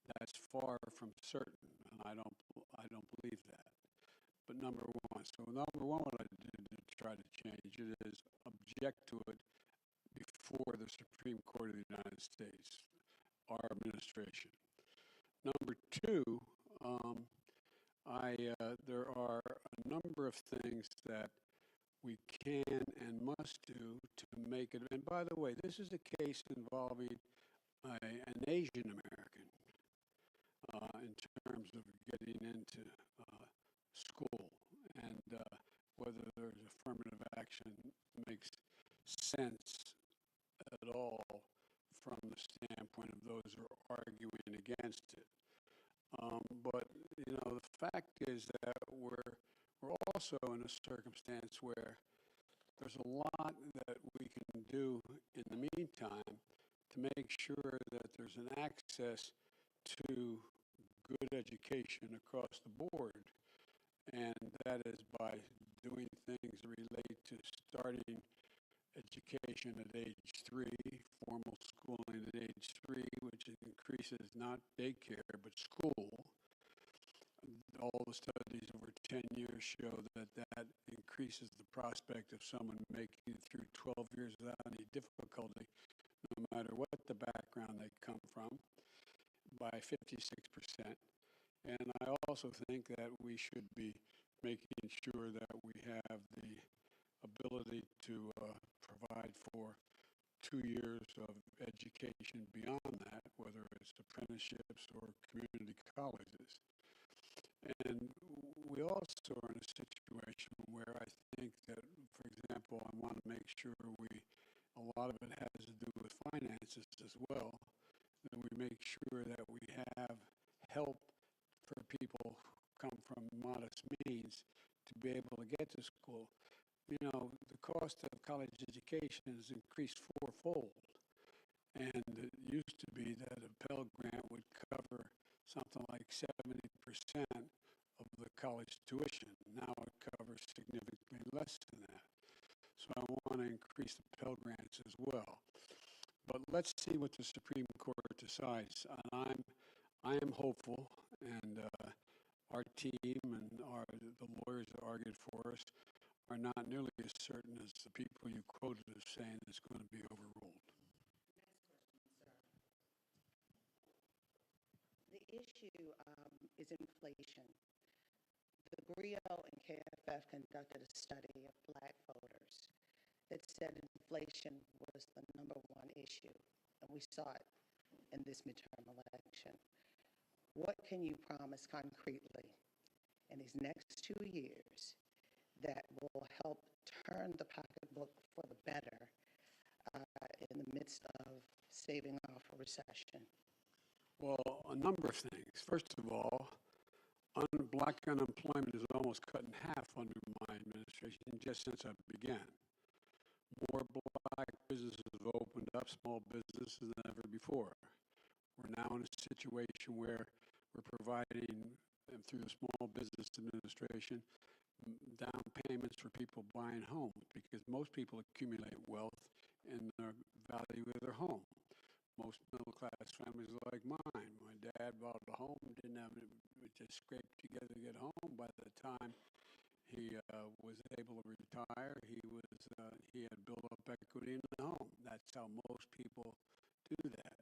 That's far from certain, and I don't believe that. But number one, what I did to try to change it is object to it before the Supreme Court of the United States, our administration. Number two, there are a number of things that we can and must do to make it. And by the way, this is a case involving an Asian American in terms of getting into school, and whether there's affirmative action makes sense at all from the standpoint of those who are arguing against it. But the fact is that we're also in a circumstance where there's a lot that we can do in the meantime to make sure that there's an access to good education across the board, and that is by doing things that relate to starting education at age 3, formal schooling at age 3, which increases not daycare but school. All the studies over 10 years show that that increases the prospect of someone making it through 12 years without any difficulty, no matter what the background they come from, by 56%. And I also think that we should be making sure that we have the ability to provide for 2 years of education beyond that, whether it's apprenticeships or community colleges. And we also are in a situation sure a lot of it has to do with finances as well, that we make sure that we have help for people who come from modest means to be able to get to school. You know, the cost of college education has increased fourfold. And it used to be that a Pell Grant would cover something like 70% of the college tuition. Now it covers significantly less than that. So I want to increase the Pell Grants as well. But let's see what the Supreme Court decides. And I am hopeful, and our team and the lawyers that argued for us are not nearly as certain as the people you quoted as saying it's going to be overruled. The issue is inflation. The BRIO and KFF conducted a study of black voters that said inflation was the #1 issue, and we saw it in this midterm election. What can you promise concretely in these next 2 years that will help turn the pocketbook for the better in the midst of saving off a recession? Well, a number of things. First of all, black unemployment is almost cut in half under my administration just since I began. More black businesses have opened up, small businesses, than ever before. We're now in a situation where we're providing, through the Small Business Administration, down payments for people buying homes, because most people accumulate wealth in the value of their home. Most middle-class families like mine. My dad bought a home, didn't have it, just scraped together to get home. By the time he was able to retire, he had built up equity in the home. That's how most people do that.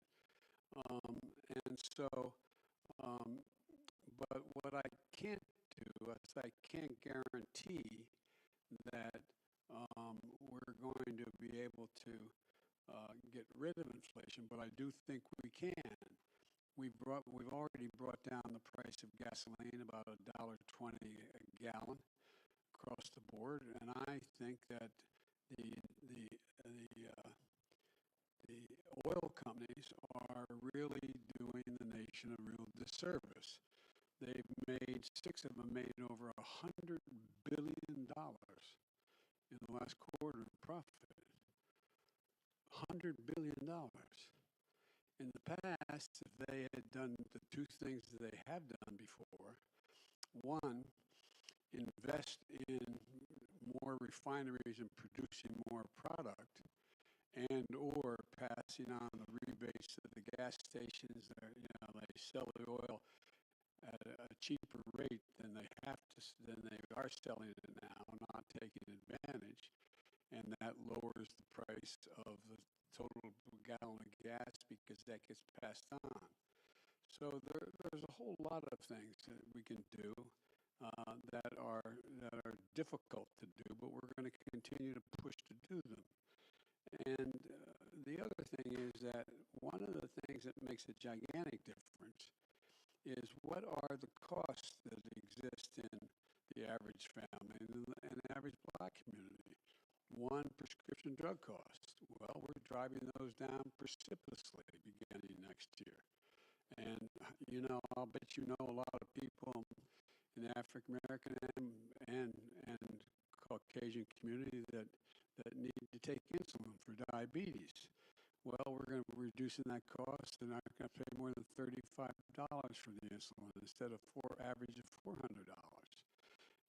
But what I can't do is I can't guarantee that we're going to be able to get rid of inflation, but I do think we can. We've already brought down the price of gasoline about $1.20 a gallon across the board, and I think that the oil companies are really doing the nation a real disservice. Six of them made over $100 billion in the last quarter in profit. $100 billion. In the past, if they had done the two things that they have done before, one, invest in more refineries and producing more product, and or passing on the rebates to the gas stations that they sell the oil at a cheaper rate than they are selling it now, not taking advantage, and that lowers the price of the total gallon of gas because that gets passed on. So there's a whole lot of things that we can do that are difficult to do, but we're going to continue to push to do them. And the other thing is that one of the things that makes a gigantic difference is what are the costs that exist in the average family and the average black community. One, prescription drug costs. Well, we're driving those down precipitously beginning next year. And, I'll bet you know a lot of people in the African American and Caucasian community that need to take insulin for diabetes. Well, we're going to be reducing that cost. They're not going to pay more than $35 for the insulin instead of average of $400.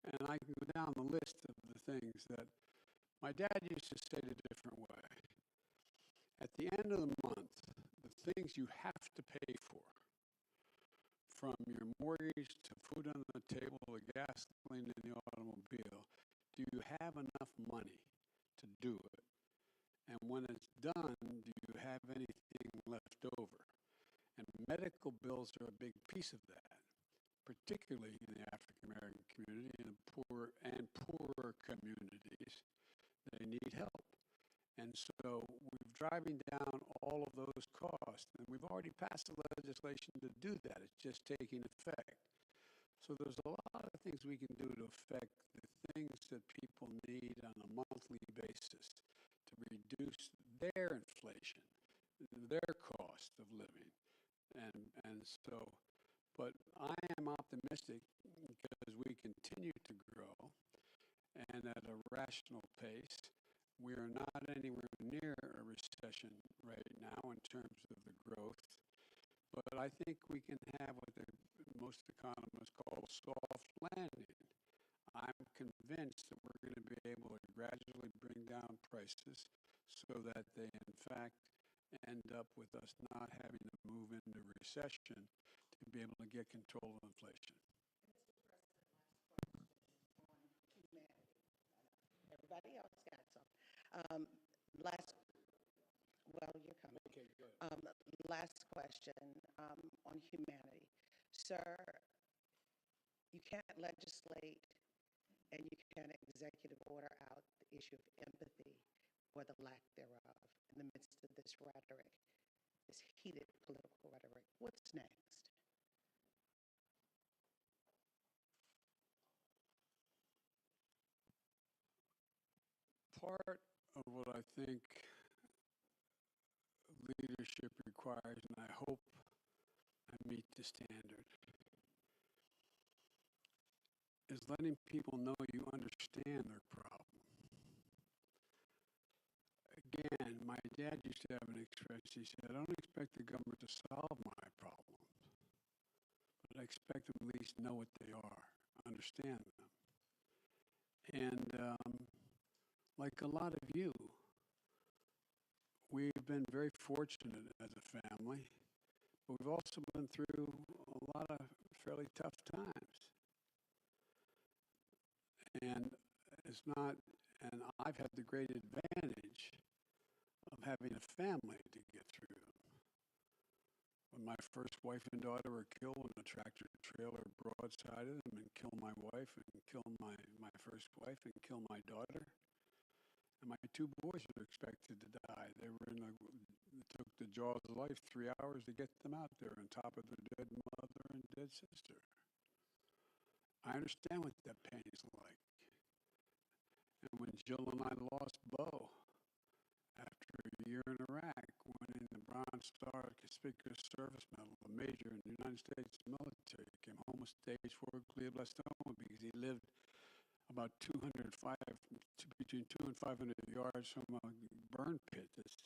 And I can go down the list of the things that my dad used to say it a different way. At the end of the month, the things you have to pay for, from your mortgage to food on the table to gasoline in the automobile, do you have enough money to do it? And when it's done, do you have anything left over? And medical bills are a big piece of that, particularly in the African American community and poorer communities. They need help. And so we're driving down all of those costs, and we've already passed the legislation to do that. It's just taking effect. So there's a lot of things we can do to affect the things that people need on a monthly basis their inflation, their cost of living. And so, but I am optimistic because we continue to grow and at a rational pace. We are not anywhere near a recession right now in terms of the growth, but I think we can have what most economists call a soft landing. I'm convinced that we're going to be able to gradually bring down prices so that they, in fact, end up with us not having to move into recession to be able to get control of inflation. Everybody else got some. Last, well, you're coming. Okay, good. Last question on humanity. Sir, you can't legislate and you can't executive order out the issue of empathy or the lack thereof in the midst of this rhetoric, this heated political rhetoric. What's next? Part of what I think leadership requires, and I hope I meet the standard, is letting people know you understand their problem. Again, my dad used to have an expression. He said, I don't expect the government to solve my problems, but I expect them at least know what they are, understand them. And like a lot of you, we've been very fortunate as a family, but we've also been through a lot of fairly tough times. And it's not, and I've had the great advantage of having a family to get through them. When my first wife and daughter were killed when a tractor trailer broadsided them and killed my wife and killed my first wife and killed my daughter. And my two boys were expected to die. They were it took the jaws of life 3 hours to get them out there on top of their dead mother and dead sister. I understand what that pain is like. And when Jill and I lost Bo after a year in Iraq, winning the Bronze Star Conspicuous Service Medal, a major in the United States military, came home with stage 4 glioblastoma because he lived about between 200 and 500 yards from a burn pit that's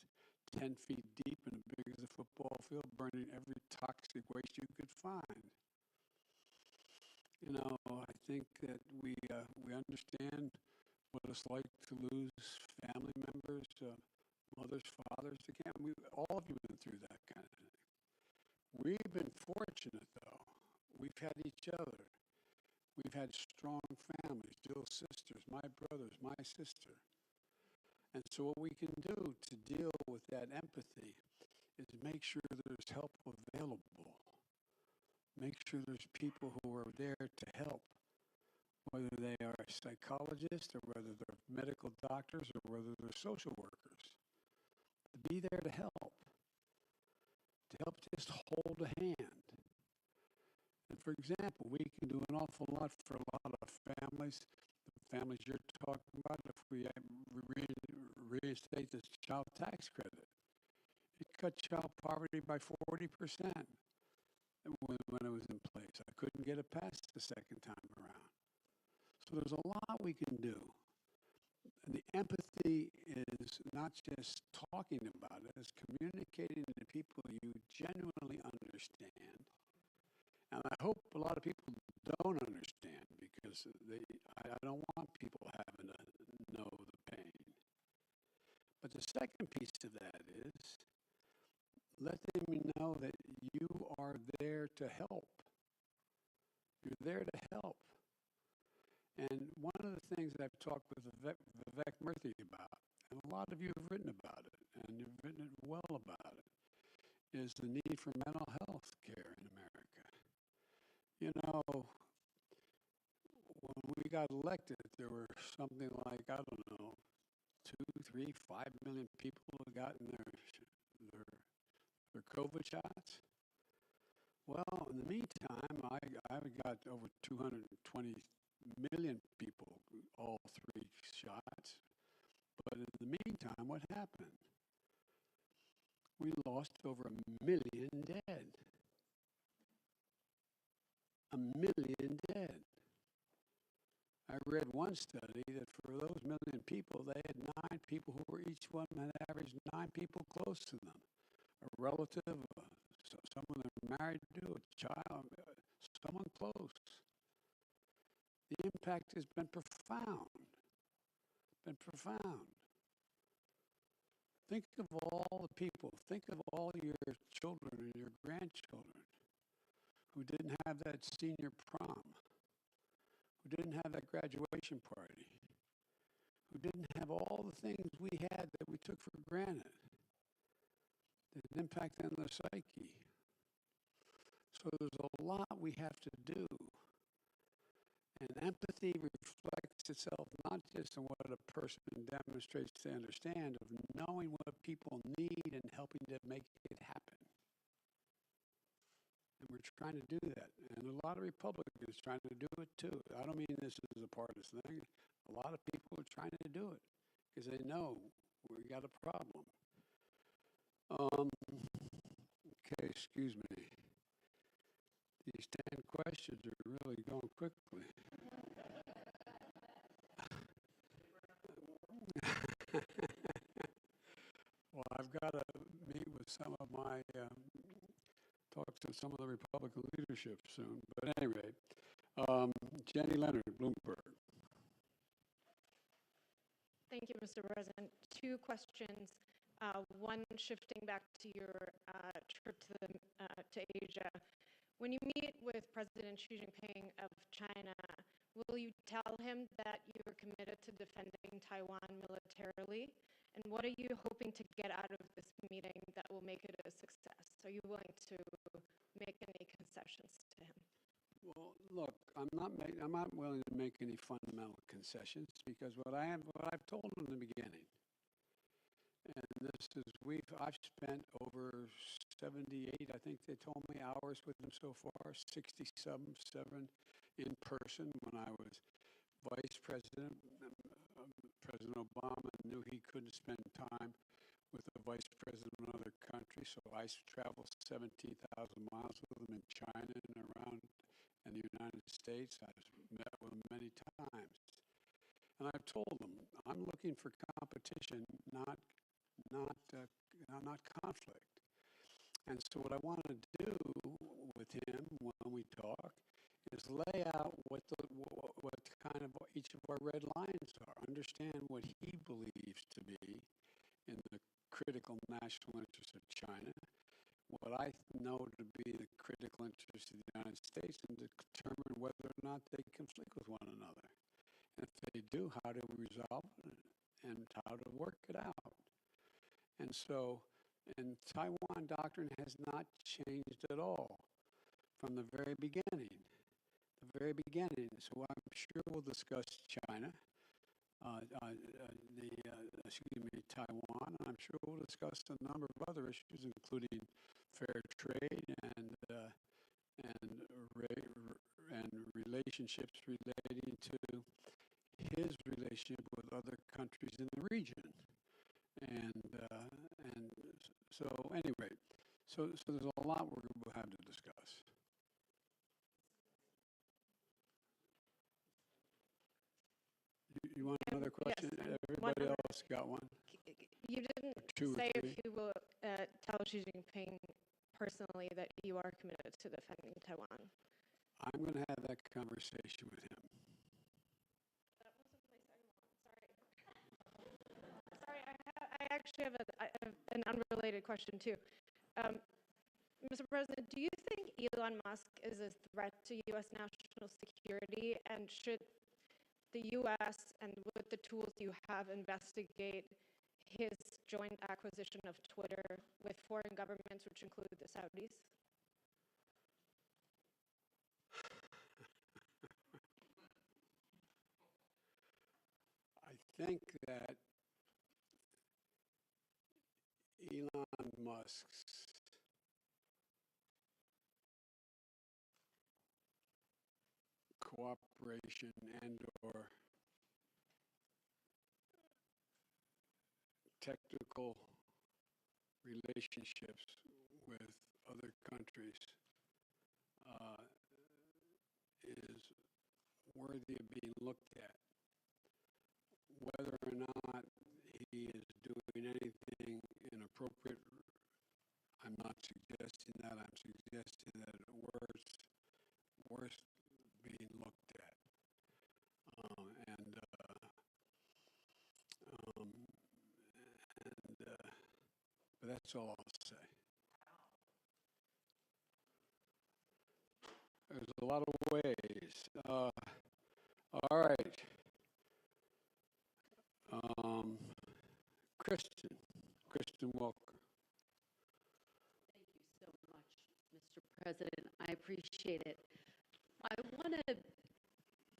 10 feet deep and as big as a football field, burning every toxic waste you could find. You know, I think that we understand what it's like to lose family members, mothers, fathers. All of you have been through that kind of thing. We've been fortunate, though. We've had each other. We've had strong families, Jill's sisters, my brothers, my sister. And so what we can do to deal with that empathy is make sure there's help available. Make sure there's people who are there to help, whether they are psychologists or whether they're medical doctors or whether they're social workers. To be there to help just hold a hand. And for example, we can do an awful lot for a lot of families, the families you're talking about, if we reinstate this child tax credit. It cut child poverty by 40% when it was in place. I couldn't get it passed the second time around. So there's a lot we can do. And the empathy is not just talking about it, it's communicating to people you genuinely understand. And I hope a lot of people don't understand because I don't want people having to know the pain. But the second piece of that is let them know that you are there to help. You're there to help. And one of the things that I've talked with Vivek Murthy about, and a lot of you have written about it, and you've written it well about it, is the need for mental health care in America. You know, when we got elected, there were something like, I don't know, 2, 3, 5 million people who had gotten their COVID shots. Well, in the meantime, I've got over 220 million people, all 3 shots. But in the meantime, what happened? We lost over 1 million dead. 1 million dead. I read one study that for those 1 million people, they had 9 people who were each one had averaged 9 people close to them. A relative, someone they're married to, a child, someone close. The impact has been profound. Been profound. Think of all the people, think of all your children and your grandchildren who didn't have that senior prom, who didn't have that graduation party, who didn't have all the things we had that we took for granted. There's an impact on their psyche. So there's a lot we have to do. And empathy reflects itself not just in what a person demonstrates to understand, of knowing what people need and helping to make it happen. And we're trying to do that. And a lot of Republicans trying to do it too. I don't mean this as a partisan thing. A lot of people are trying to do it because they know we got a problem. Okay, excuse me. These 10 questions are really going quickly. Well, I've got to meet with some of my, talk to some of the Republican leadership soon. But at any rate, Jenny Leonard, Bloomberg. Thank you, Mr. President. 2 questions. One, shifting back to your trip to Asia. When you meet with President Xi Jinping of China, will you tell him that you are committed to defending Taiwan militarily? And what are you hoping to get out of this meeting that will make it a success? Are you willing to make any concessions to him? Well, look, I'm not willing to make any fundamental concessions because what I've told them in the beginning, and this is I've spent over 78, I think they told me, hours with them so far, 67 in person when I was vice president. President Obama knew he couldn't spend time with the vice president of another country, so I traveled 17,000 miles with him in China and around in the United States. I've met with him many times. And I've told them, I'm looking for competition, not conflict. And so what I want to do with him when we talk is lay out what kind of each of our red lines are, understand what he believes to be in the critical national interests of China, what I know to be the critical interests of the United States, and determine whether or not they conflict with one another. And if they do, how to resolve it and how to work it out. And so, and Taiwan doctrine has not changed at all from the very beginning. So I'm sure we'll discuss China, Taiwan, and I'm sure we'll discuss a number of other issues, including fair trade and relationships relating to his relationship with other countries in the region. And so anyway, so there's a lot we'll have to discuss. You want another question? Yes, Everybody else got one? You didn't say if you will tell Xi Jinping personally that you are committed to defending Taiwan. I'm going to have that conversation with him. That wasn't the place I want. Sorry, I actually have an unrelated question too. Mr. President, do you think Elon Musk is a threat to U.S. national security, and should the U.S. and with the tools you have investigate his joint acquisition of Twitter with foreign governments, which include the Saudis? I think that Elon Musk's cooperation and/or technical relationships with other countries is worthy of being looked at. Whether or not he is doing anything inappropriate, I'm not suggesting that. I'm suggesting that it worth being looked at. But that's all I'll say. There's a lot of ways. All right. Kristen Walker. Thank you so much, Mr. President. I appreciate it. I want to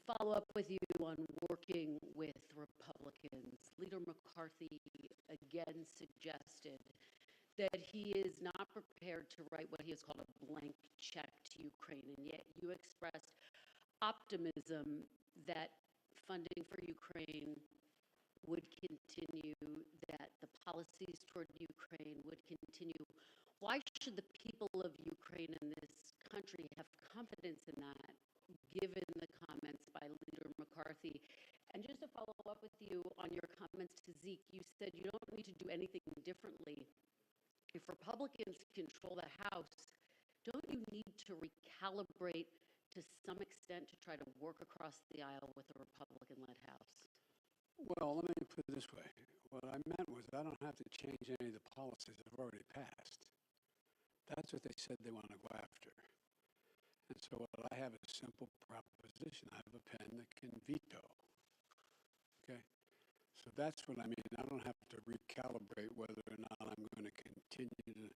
follow up with you on working with Republicans. Leader McCarthy again suggested that he is not prepared to write what he has called a blank check to Ukraine, and yet you expressed optimism that funding for Ukraine would continue, that the policies toward Ukraine would continue. Why should the people of Ukraine in this country have confidence in that, given the comments by Leader McCarthy? And just to follow up with you on your comments to Zeke, you said you don't need to do anything differently. If Republicans control the House, don't you need to recalibrate to some extent to try to work across the aisle with a Republican-led House? Well, let me put it this way. What I meant was I don't have to change any of the policies that have already passed. That's what they said they want to go after. And so what I have is a simple proposition. I have a pen that can veto. Okay? So that's what I mean. I don't have to recalibrate whether or not I'm going to continue to,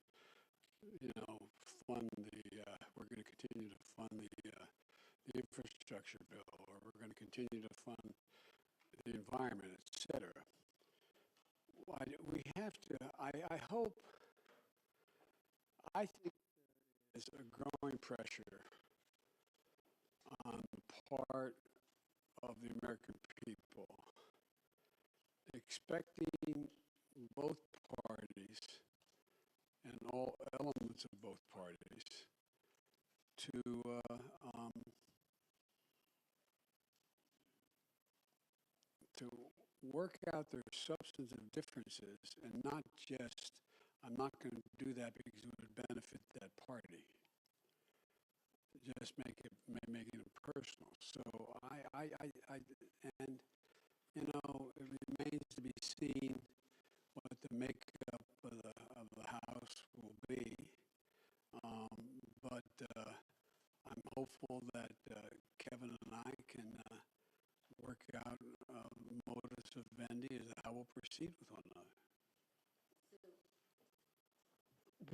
fund we're going to continue to fund the infrastructure bill, or we're going to continue to fund the environment, etc. We have to, I hope, I think there's a growing pressure on the part of the American people expecting both parties and all elements of both parties to work out their substantive differences and not just, I'm not going to do that because it would benefit that party. Just making it personal. So and it remains to be seen what the makeup of the House will be. But I'm hopeful that Kevin and I can work out modus vivendi as to how we'll proceed with one another.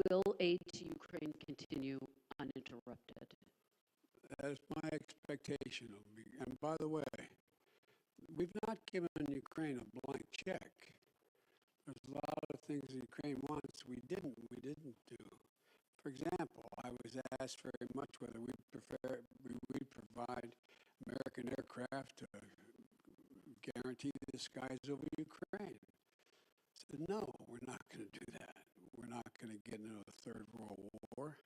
Will aid to Ukraine continue uninterrupted? That is my expectation. And by the way, we've not given Ukraine a blank check. There's a lot of things Ukraine wants we didn't do. For example, I was asked very much whether we'd provide American aircraft to guarantee the skies over Ukraine. I said, no, we're not going to do that. We're not going to get into a third world war,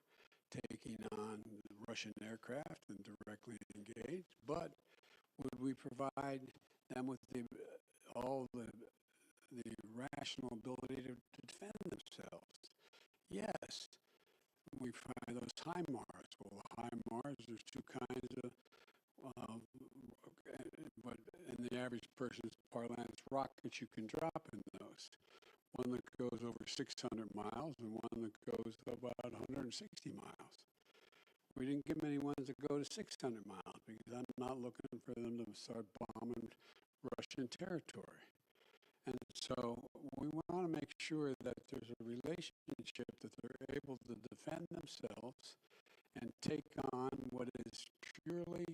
taking on Russian aircraft and directly engage. But would we provide them with all the rational ability to defend themselves? Yes. We find those HIMARS. Well, the HIMARS, there's two kinds of, but in the average person's parlance, rockets you can drop in those. One that goes over 600 miles and one that goes about 160 miles. We didn't get many ones that go to 600 miles because I'm not looking for them to start bombing Russian territory. And so we want to make sure that there's a relationship that they're able to defend themselves and take on what is purely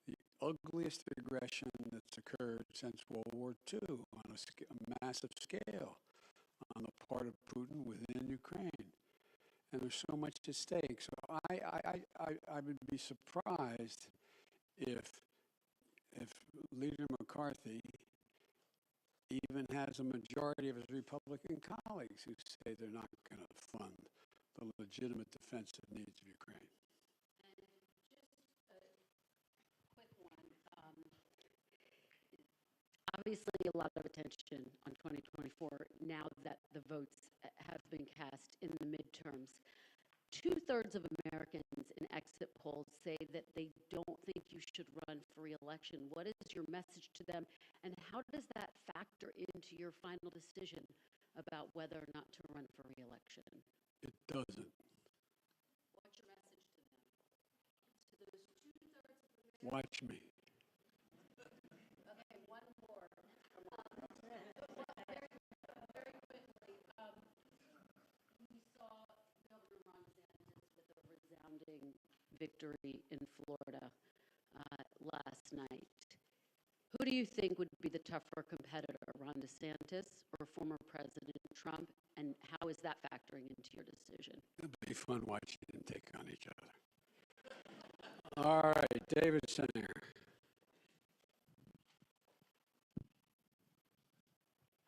the ugliest aggression that's occurred since World War II on a massive scale on the part of Putin within Ukraine. And there's so much at stake. So I would be surprised if Leader McCarthy even has a majority of his Republican colleagues who say they're not going to fund the legitimate defensive needs of Ukraine. Obviously, a lot of attention on 2024 now that the votes have been cast in the midterms. Two-thirds of Americans in exit polls say that they don't think you should run for re-election. What is your message to them, and how does that factor into your final decision about whether or not to run for re-election? It doesn't. What's your message to them? To those two-thirds of Americans? Watch me. Okay, one more. Very quickly, we saw Governor Ron DeSantis with a resounding victory in Florida last night. Who do you think would be the tougher competitor, Ron DeSantis or former President Trump, and how is that factoring into your decision? It'll be fun watching them take on each other. All right, David Singer.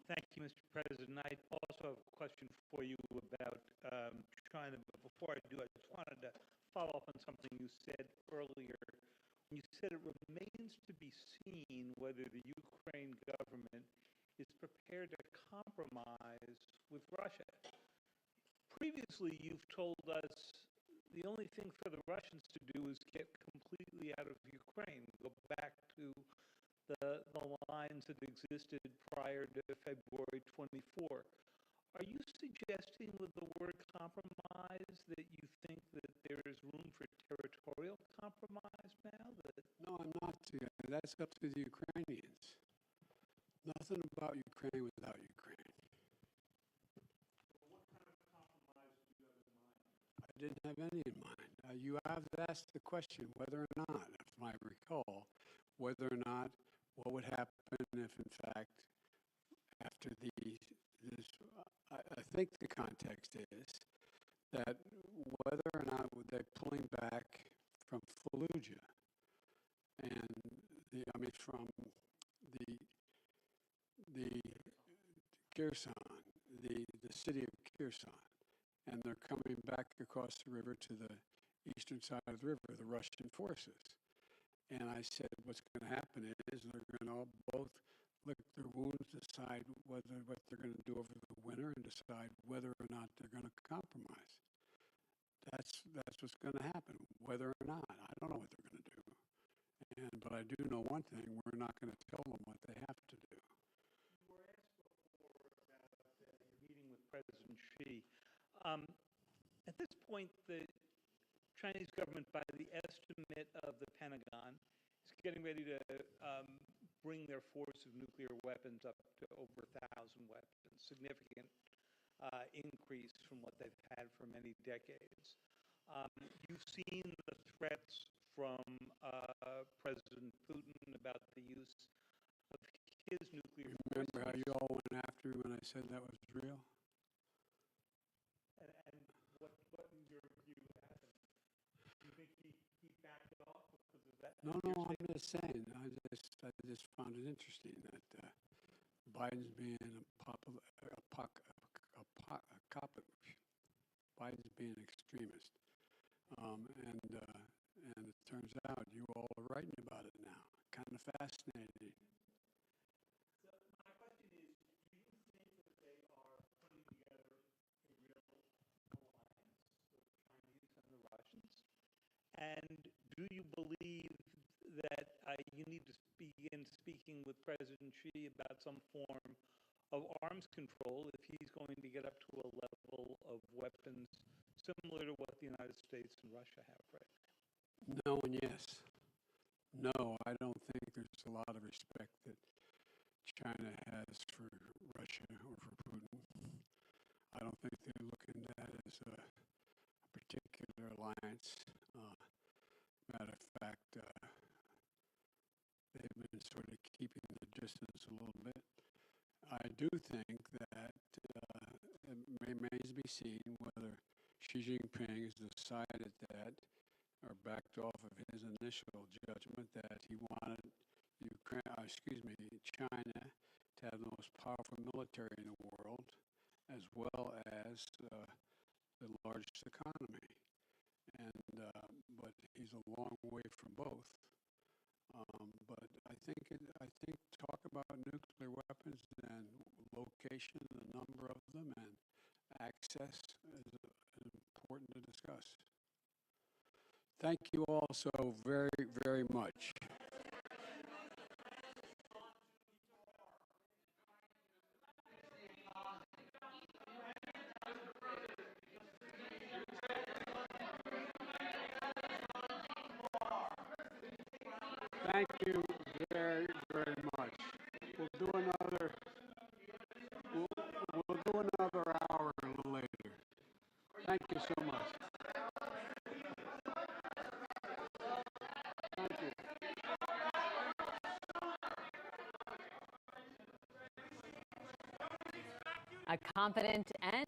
Thank you, Mr. President. I also have a question for you about China, but before I do, I just wanted to follow up on something you said earlier. You said it remains to be seen whether the Ukraine government is prepared to compromise with Russia. Previously, you've told us the only thing for the Russians to do is get completely out of Ukraine, go back to the lines that existed prior to February 24. Are you suggesting with the word compromise that you think that there is room for territorial compromise now? No, I'm not. That's up to the Ukrainians. Nothing about Ukraine without Ukraine. What kind of compromise do you have in mind? I didn't have any in mind. You have asked the question whether or not, if I recall, whether or not what would happen if, in fact, after I think the context is that whether or not they're pulling back from Fallujah and from the Kherson, the city of Kherson, and they're coming back across the river to the eastern side of the river, the Russian forces. And I said, what's going to happen is they're going to both lick their wounds, decide what they're going to do over the winter, and decide whether or not they're going to compromise. That's what's going to happen, whether or not. I don't know what they're going to do. But I do know one thing, we're not going to tell them what they have to do. You were asked before about your meeting with President Xi. At this point, the Chinese government, by the estimate of the Pentagon, is getting ready to bring their force of nuclear weapons up to over 1,000 weapons, significant increase from what they've had for many decades. You've seen the threats from President Putin about the use of his nuclear forces. Remember how you all went after me when I said that was real? And what in your view happened? Do you think he backed off because of that? No, I'm just saying. I just found it interesting that Biden's being Biden's being an extremist, and it turns out you all are writing about it now. Kind of fascinating. So my question is, do you think that they are putting together a real alliance, the Chinese and the Russians? And do you believe that you need to begin speaking with President Xi about some form of arms control if he's going to get up to a level of weapons similar to what the United States and Russia have right No now? and yes. No, I don't think there's a lot of respect that China has for Russia or for Putin. I don't think they're looking at that as a particular alliance. Matter of fact, they've been sort of keeping the distance a little bit. I do think that it remains to be seen whether Xi Jinping has decided that or backed off of his initial judgment that he wanted China to have the most powerful military in the world, as well as the largest economy. And but he's a long way from both. But I think talk about nuclear weapons and location, the number of them, and access is important to discuss. Thank you all so very, very much. Thank you very, very much. We'll do another. We'll do another hour a little later. Thank you so much. Thank you. A confident and